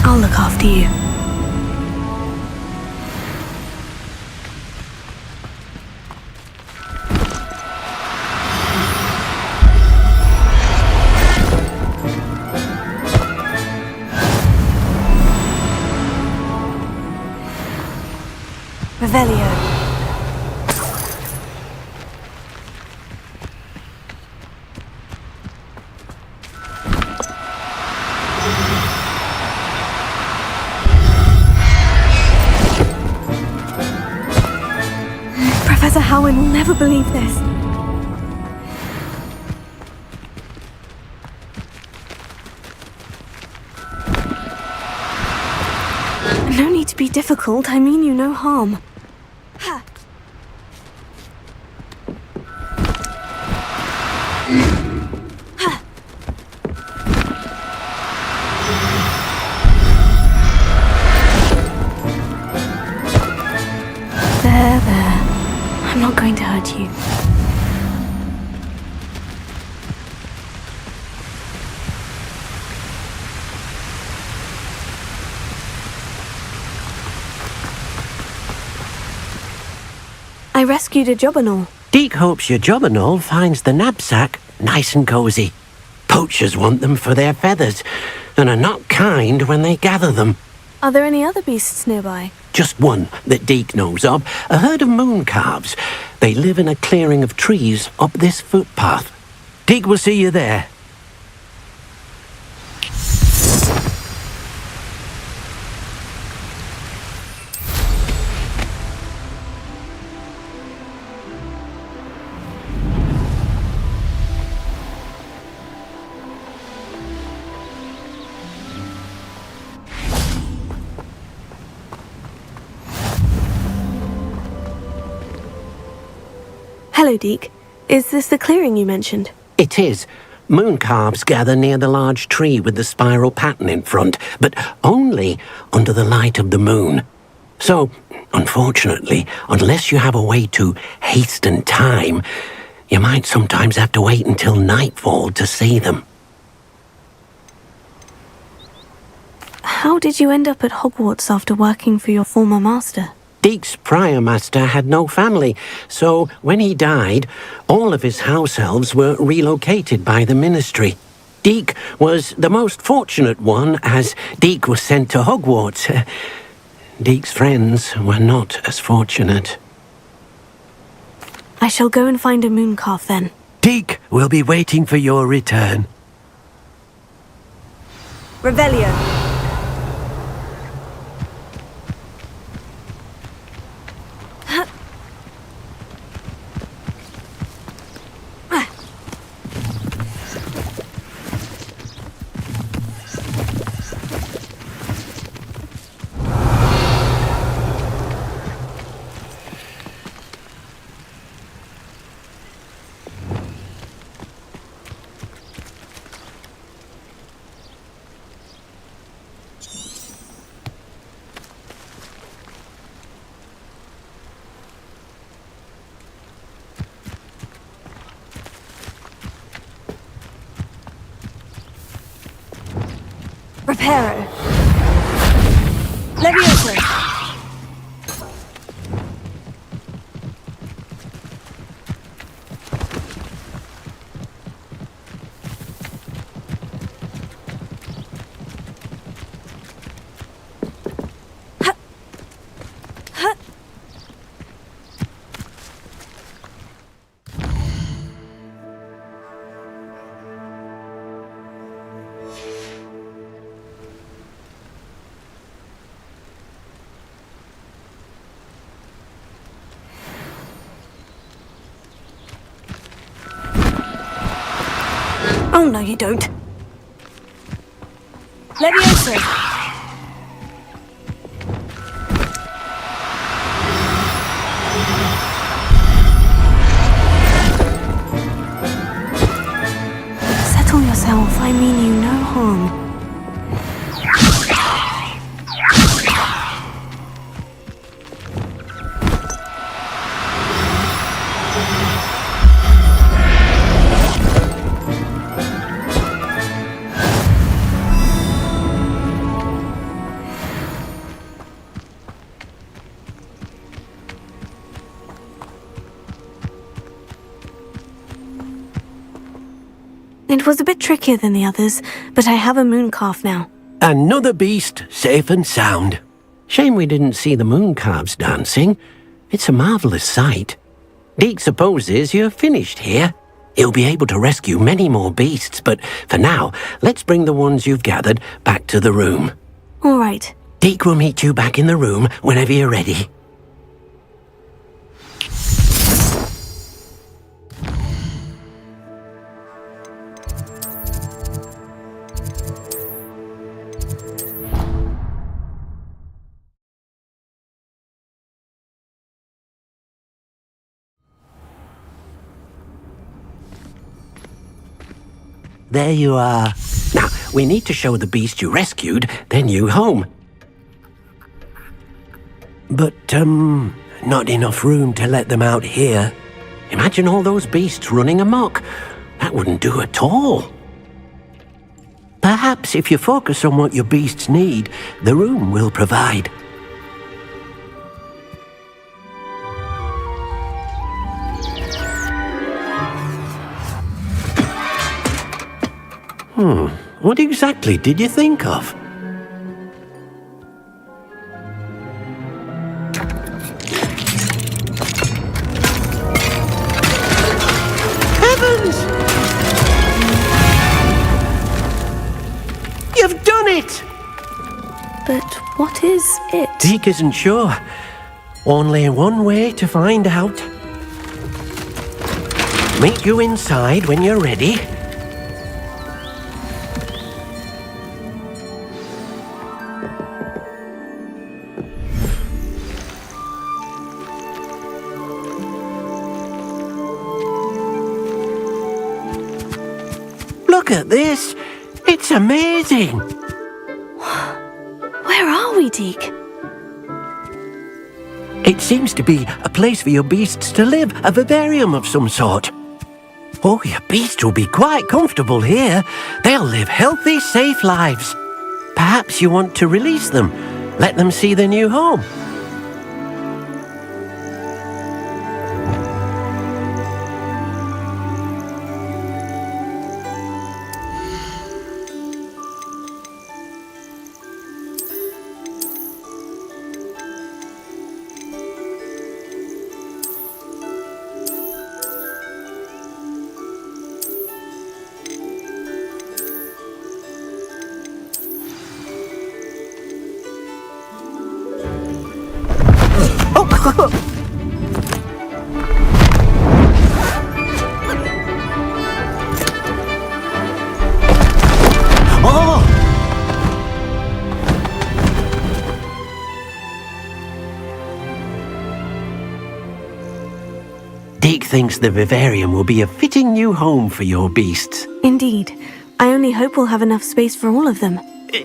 I'll look after you. Revelio. Howin will never believe this. No need to be difficult, I mean you no harm. Ha! There. I'm not going to hurt you. I rescued a Jobberknoll. Deek hopes your Jobberknoll finds the knapsack nice and cozy. Poachers want them for their feathers, and are not kind when they gather them. Are there any other beasts nearby? Just one that Deek knows of, a herd of moon calves. They live in a clearing of trees up this footpath. Deek will see you there. Hello, Deek. Is this the clearing you mentioned? It is. Moon calves gather near the large tree with the spiral pattern in front, but only under the light of the moon. So, unfortunately, unless you have a way to hasten time, you might sometimes have to wait until nightfall to see them. How did you end up at Hogwarts after working for your former master? Deek's prior master had no family, so when he died, all of his house elves were relocated by the ministry. Deek was the most fortunate one, as Deek was sent to Hogwarts. Deek's friends were not as fortunate. I shall go and find a moon calf then. Deek will be waiting for your return. Revelio. Reparo. Levioso. Oh, no, you don't. Levioso. Settle yourself. I mean you no harm. It was a bit trickier than the others, but I have a moon calf now. Another beast, safe and sound. Shame we didn't see the moon calves dancing. It's a marvellous sight. Deek supposes you're finished here. He'll be able to rescue many more beasts, but for now, let's bring the ones you've gathered back to the room. All right. Deek will meet you back in the room whenever you're ready. there you are. Now, we need to show the beast you rescued their new home. But, not enough room to let them out here. Imagine all those beasts running amok. That wouldn't do at all. Perhaps if you focus on what your beasts need, the room will provide. What exactly did you think of? Heavens! You've done it! But what is it? Deek isn't sure. Only one way to find out. Meet you inside when you're ready. Look at this! It's amazing! Where are we, Deek? It seems to be a place for your beasts to live, a vivarium of some sort. Oh, your beasts will be quite comfortable here. They'll live healthy, safe lives. Perhaps you want to release them, let them see their new home. Deek thinks the vivarium will be a fitting new home for your beasts. Indeed. I only hope we'll have enough space for all of them.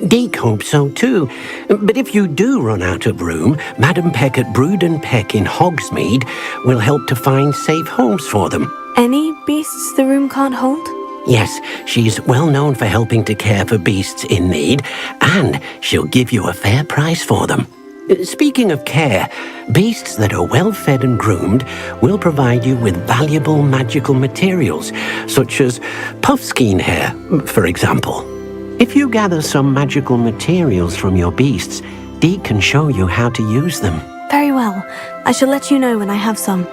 Deek hopes so too. But if you do run out of room, Madam Peck at Brood and Peck in Hogsmeade will help to find safe homes for them. Any beasts the room can't hold? Yes, she's well known for helping to care for beasts in need, and she'll give you a fair price for them. Speaking of care, beasts that are well fed and groomed will provide you with valuable magical materials, such as puffskein hair, for example. If you gather some magical materials from your beasts, Deek can show you how to use them. Very well. I shall let you know when I have some.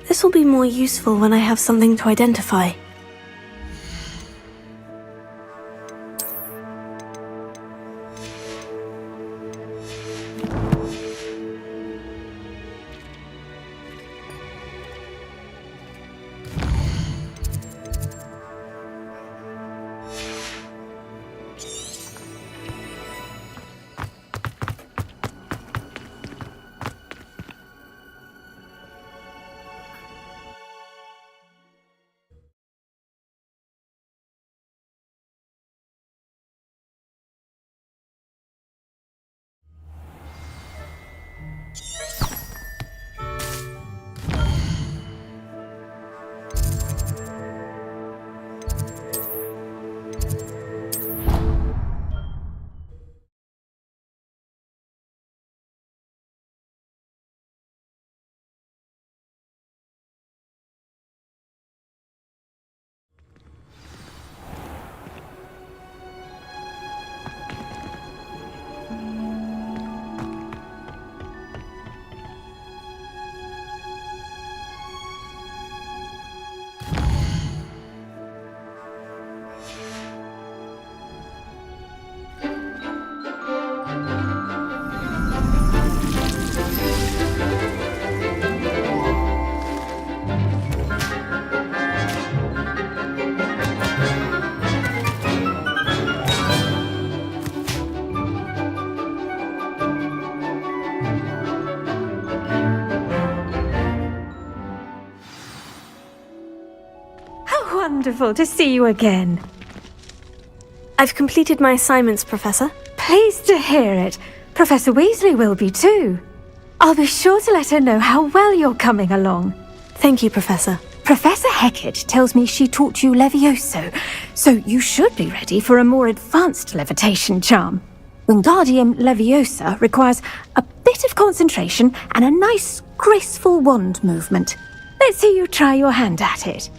This will be more useful when I have something to identify. wonderful to see you again. I've completed my assignments, Professor. Pleased to hear it. Professor Weasley will be too. I'll be sure to let her know how well you're coming along. Thank you, Professor. Professor Hecat tells me she taught you Levioso, so you should be ready for a more advanced levitation charm. Wingardium Leviosa requires a bit of concentration and a nice, graceful wand movement. Let's see you try your hand at it.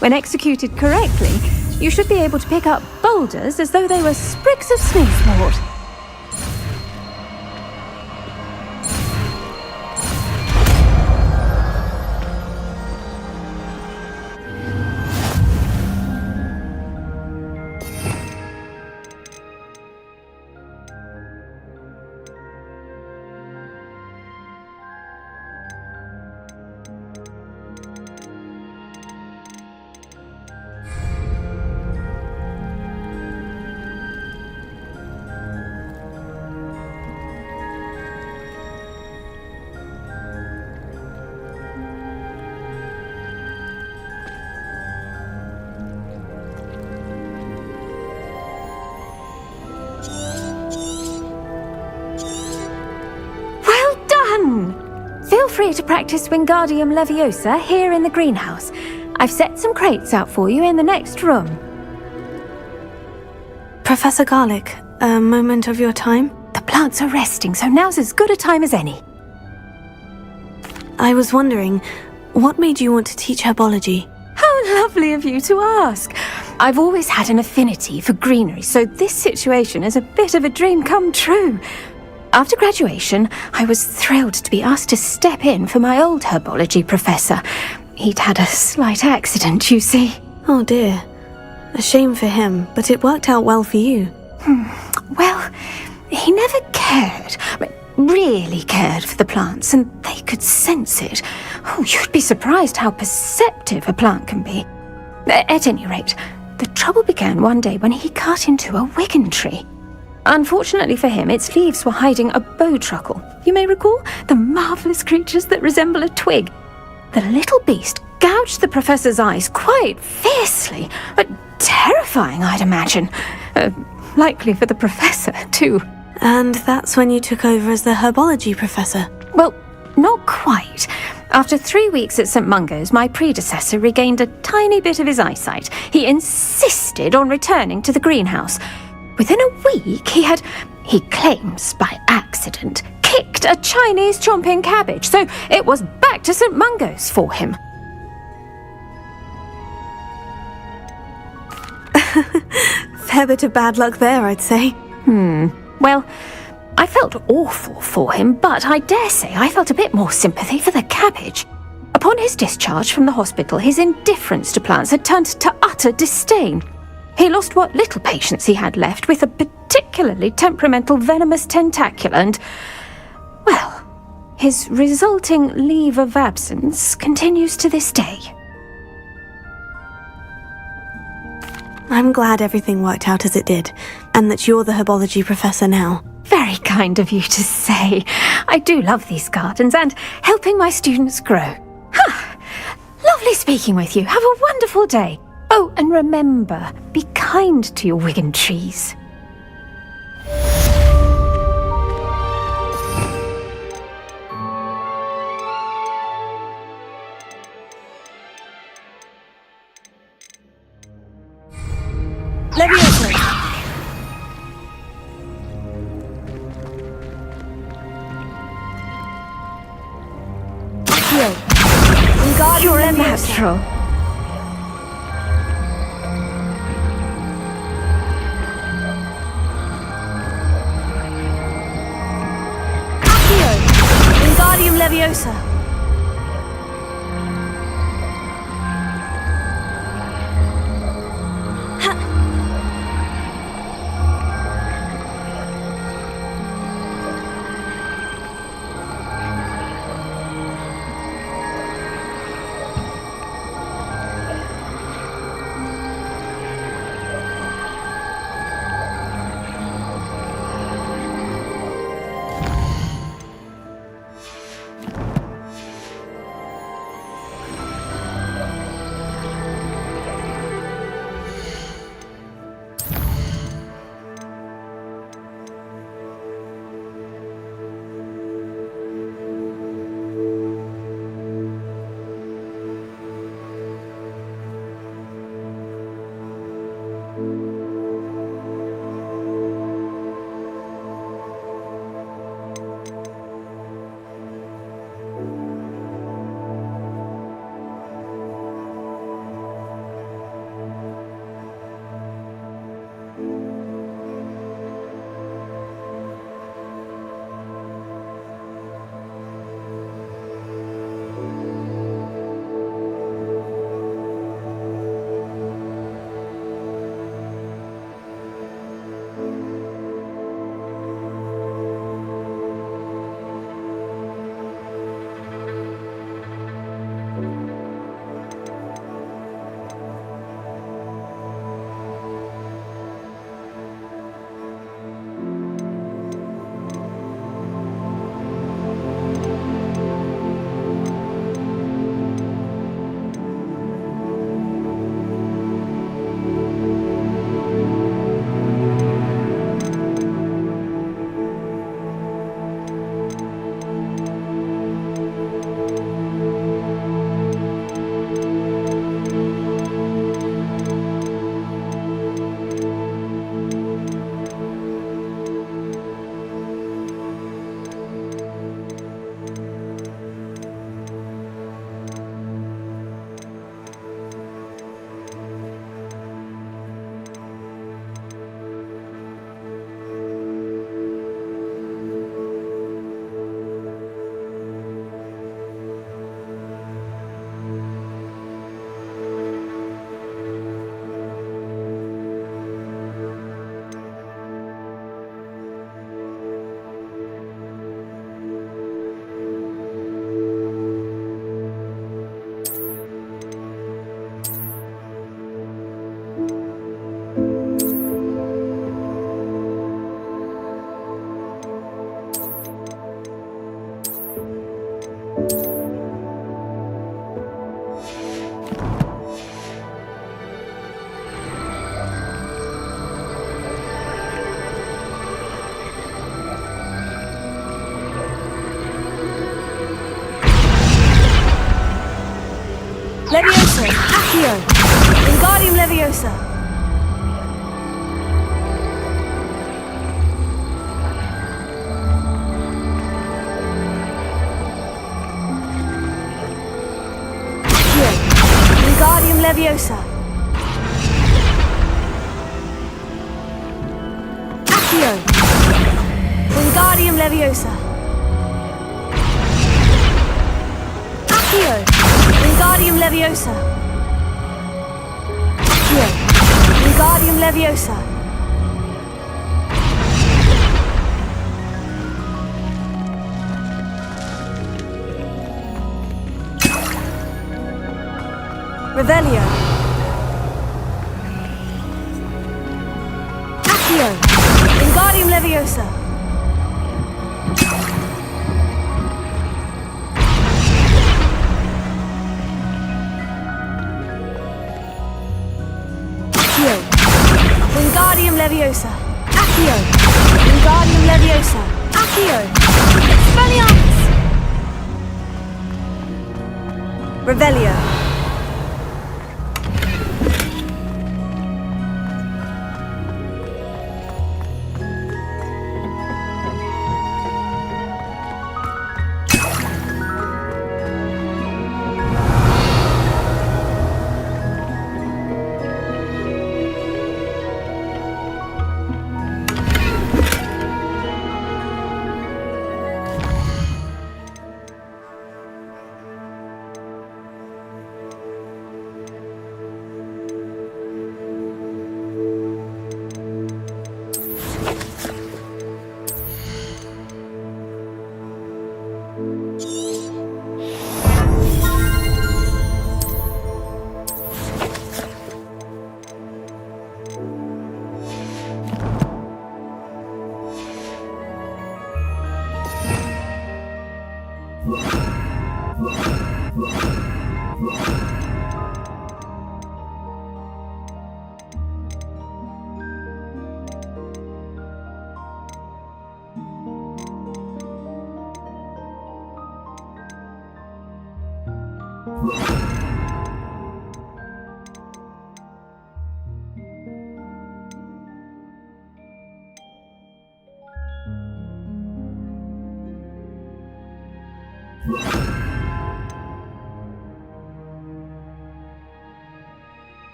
When executed correctly, you should be able to pick up boulders as though they were sprigs of sneezewort. Feel free to practice Wingardium Leviosa here in the greenhouse. I've set some crates out for you in the next room. Professor Garlick, a moment of your time? The plants are resting, so now's as good a time as any. I was wondering, what made you want to teach herbology? How lovely of you to ask. I've always had an affinity for greenery, so this situation is a bit of a dream come true. After graduation, I was thrilled to be asked to step in for my old herbology professor. He'd had a slight accident, you see. Oh dear. A shame for him, but it worked out well for you. Well, he never cared, really cared for the plants, and they could sense it. Oh, you'd be surprised how perceptive a plant can be. At any rate, the trouble began one day when he cut into a Wigan tree. Unfortunately for him, its leaves were hiding a bowtruckle. You may recall the marvellous creatures that resemble a twig. The little beast gouged the professor's eyes quite fiercely, but terrifying, I'd imagine. Likely for the professor, too. And that's when you took over as the herbology professor? Well, not quite. After 3 weeks at St. Mungo's, my predecessor regained a tiny bit of his eyesight. He insisted on returning to the greenhouse. Within a week, he claims by accident, kicked a Chinese chomping cabbage, so it was back to St. Mungo's for him. Fair bit of bad luck there, I'd say. Well, I felt awful for him, but I dare say I felt a bit more sympathy for the cabbage. Upon his discharge from the hospital, his indifference to plants had turned to utter disdain. He lost what little patience he had left with a particularly temperamental venomous tentacula and, well, his resulting leave of absence continues to this day. I'm glad everything worked out as it did, and that you're the herbology professor now. Very kind of you to say. I do love these gardens and helping my students grow. Lovely speaking with you. Have a wonderful day. Oh, and remember, be kind to your Wigan trees. Leviosa! You're a natural. Wingardium Leviosa. Accio! Wingardium Leviosa! Accio! Wingardium Leviosa! Accio! Wingardium Leviosa! Accio! Wingardium Leviosa! Accio! Wingardium Leviosa! Revelio! Accio! Wingardium Leviosa! Accio! Wingardium Leviosa! Accio! Wingardium Leviosa! Accio! Expelliarmus! Revelio!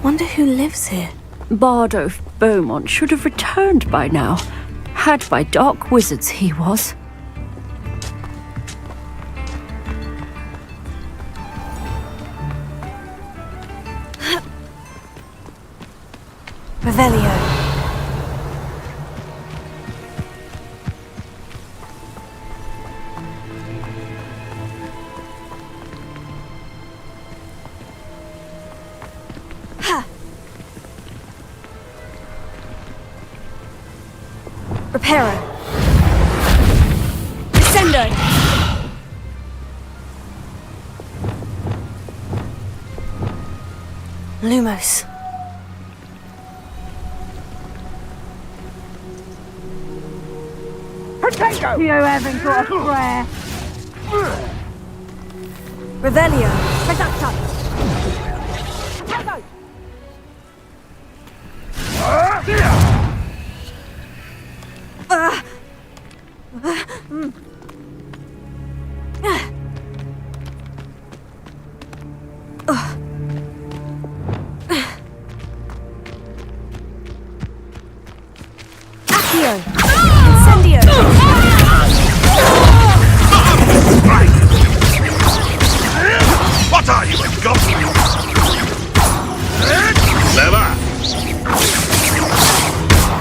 Wonder who lives here. Bardolph Beaumont should have returned by now. Had by dark wizards he was. Revelio. Ha! Reparo. Descendo. Lumos. Tango! You haven't got a prayer. Revelio. Reducto. Accio. Incendio. What are you, a goblin? Clever!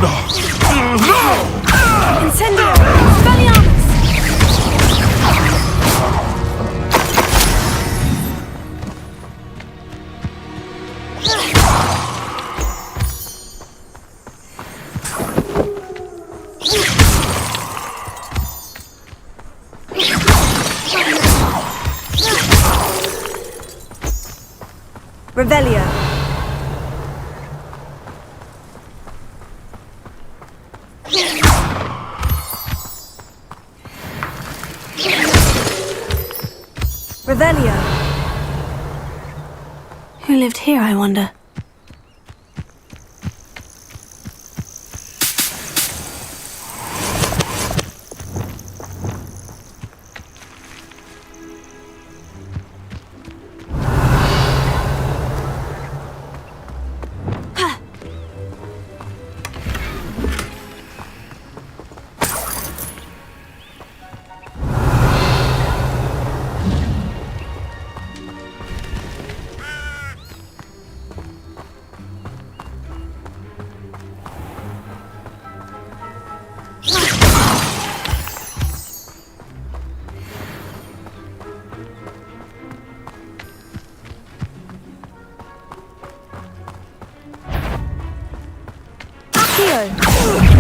No! Incendio. Expelliarmus. Revelio. Revelio. Who lived here, I wonder?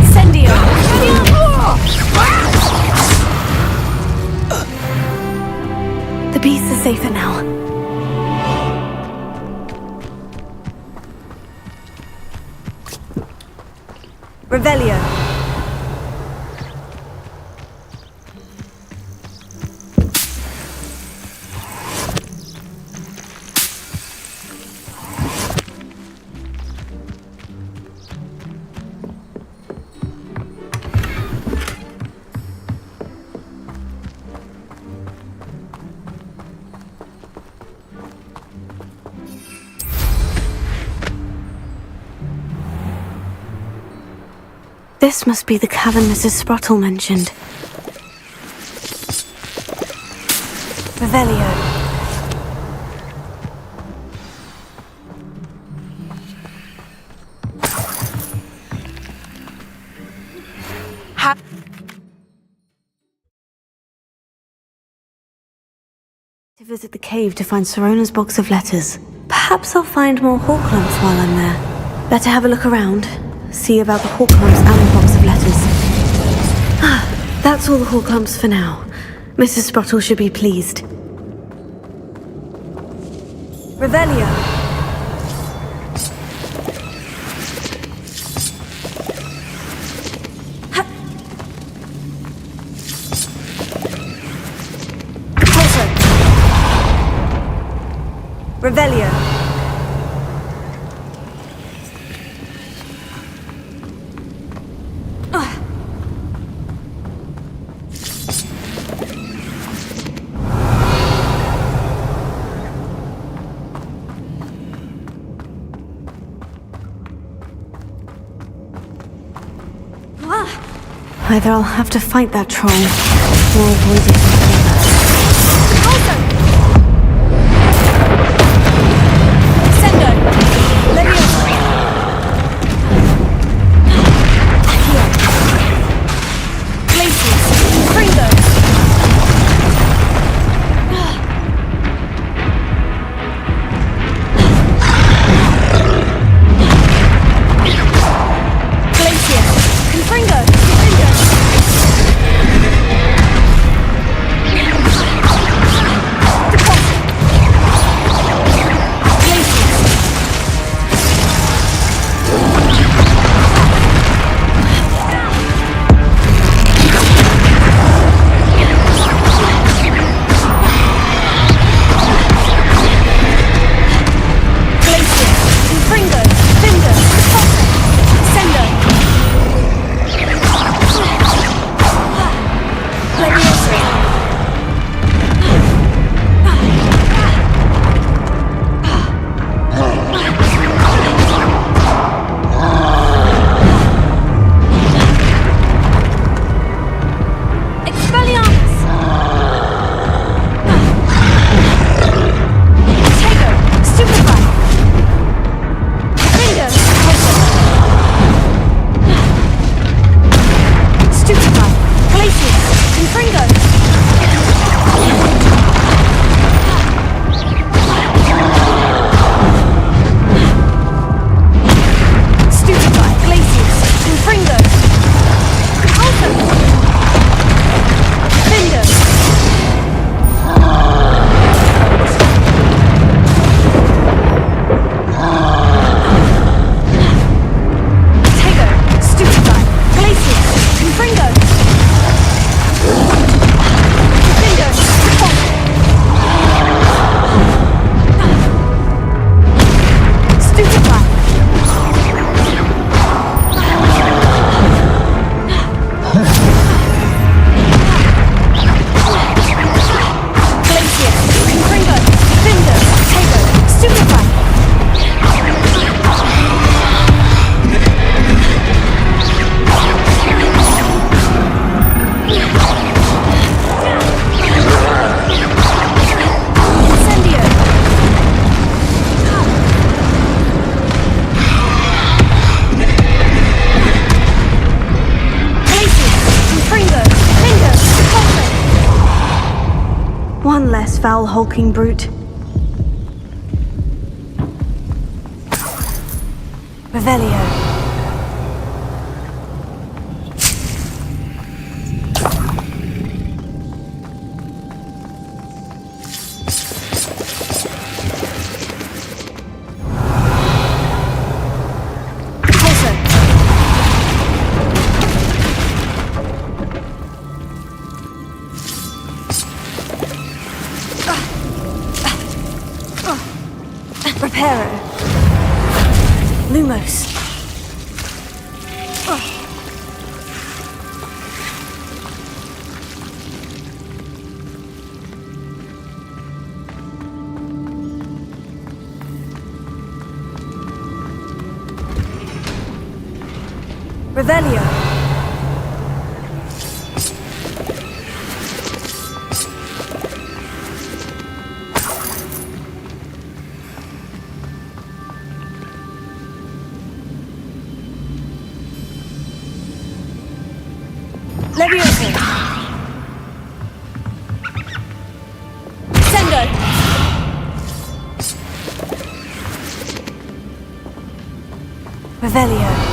Incendio! The beasts are safer now. Revelio. This must be the cavern Mrs. Sprottle mentioned. Revelio. To visit the cave to find Sirona's box of letters. Perhaps I'll find more Horklumps while I'm there. Better have a look around. See about the Horklumps and the box of letters. Ah, that's all the Horklumps for now. Mrs. Sprottle should be pleased. Revelio. Closer. Revelio. Either I'll have to fight that troll, or avoid it altogether. Sendo! Leviosa! Accio! Glacius! Fringo! Glacius! Confringo! One less foul hulking brute. Revelio. Reparo. Lumos. Revelio. Leviosa. Sendo. Revelio.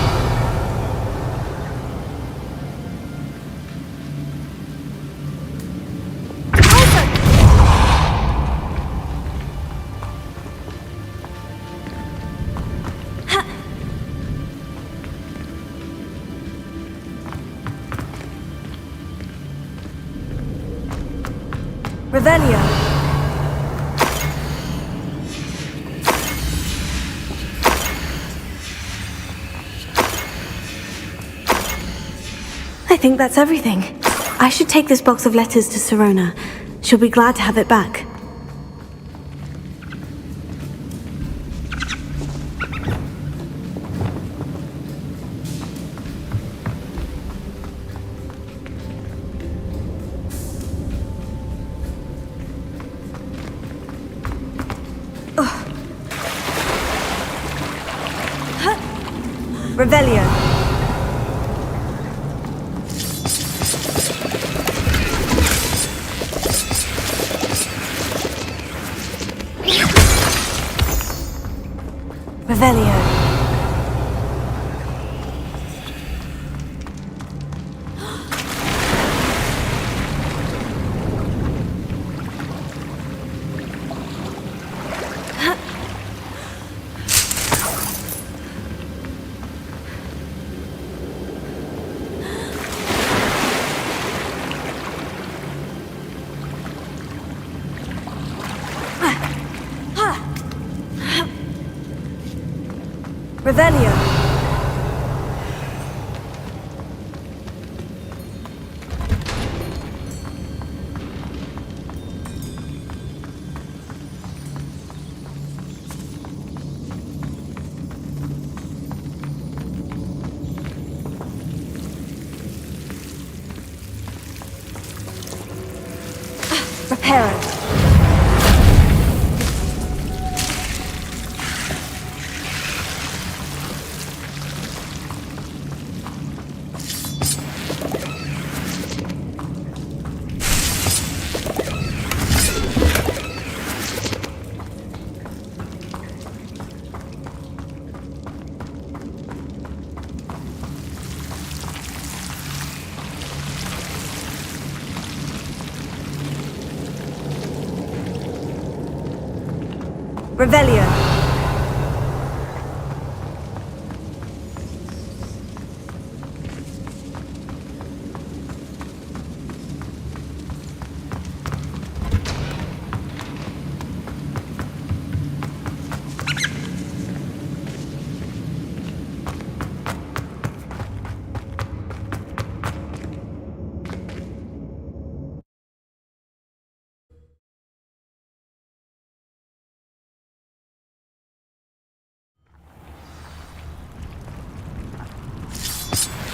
Revelio. I think that's everything. I should take this box of letters to Sirona. She'll be glad to have it back. Revelio. Revelio. Revelio. Reparo. Revelio.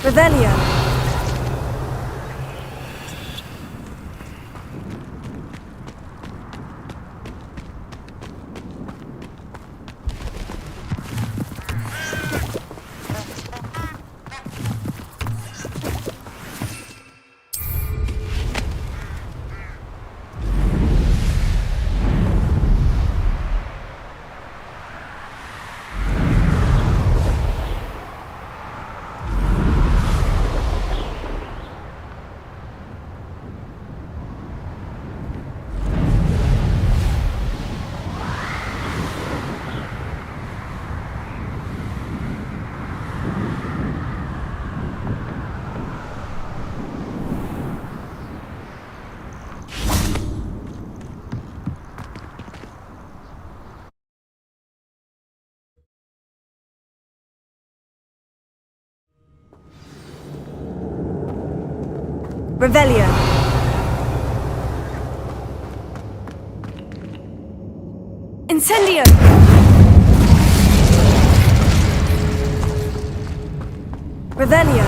Revelio. Revelio. Incendio! Revelio.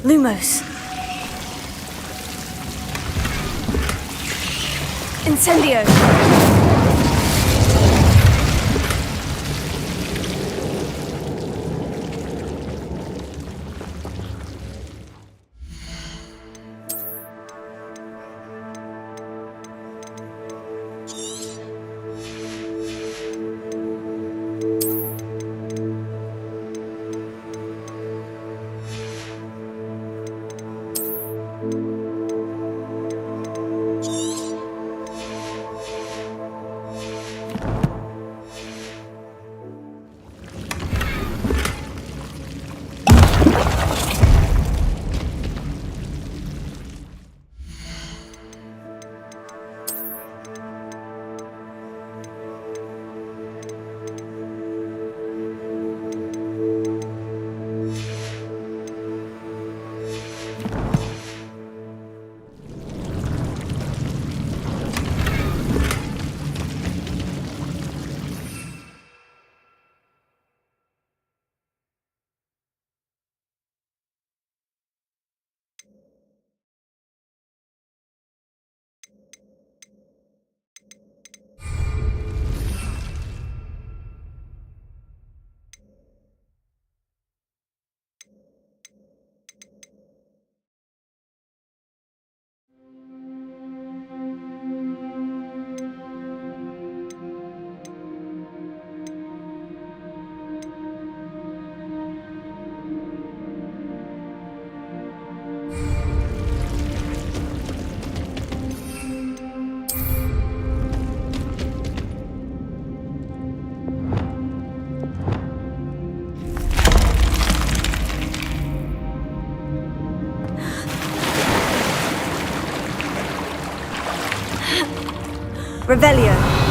Lumos. Incendio. Revelio.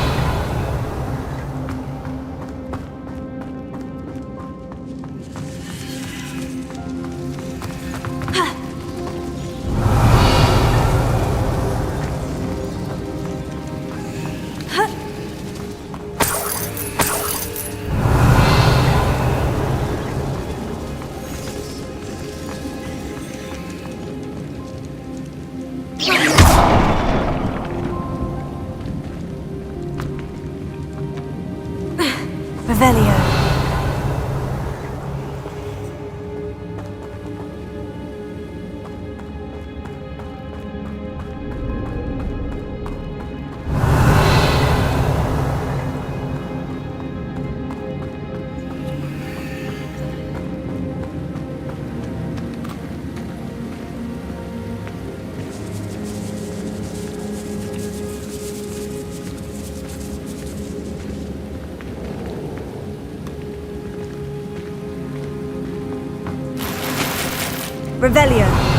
Revelio. Revelio.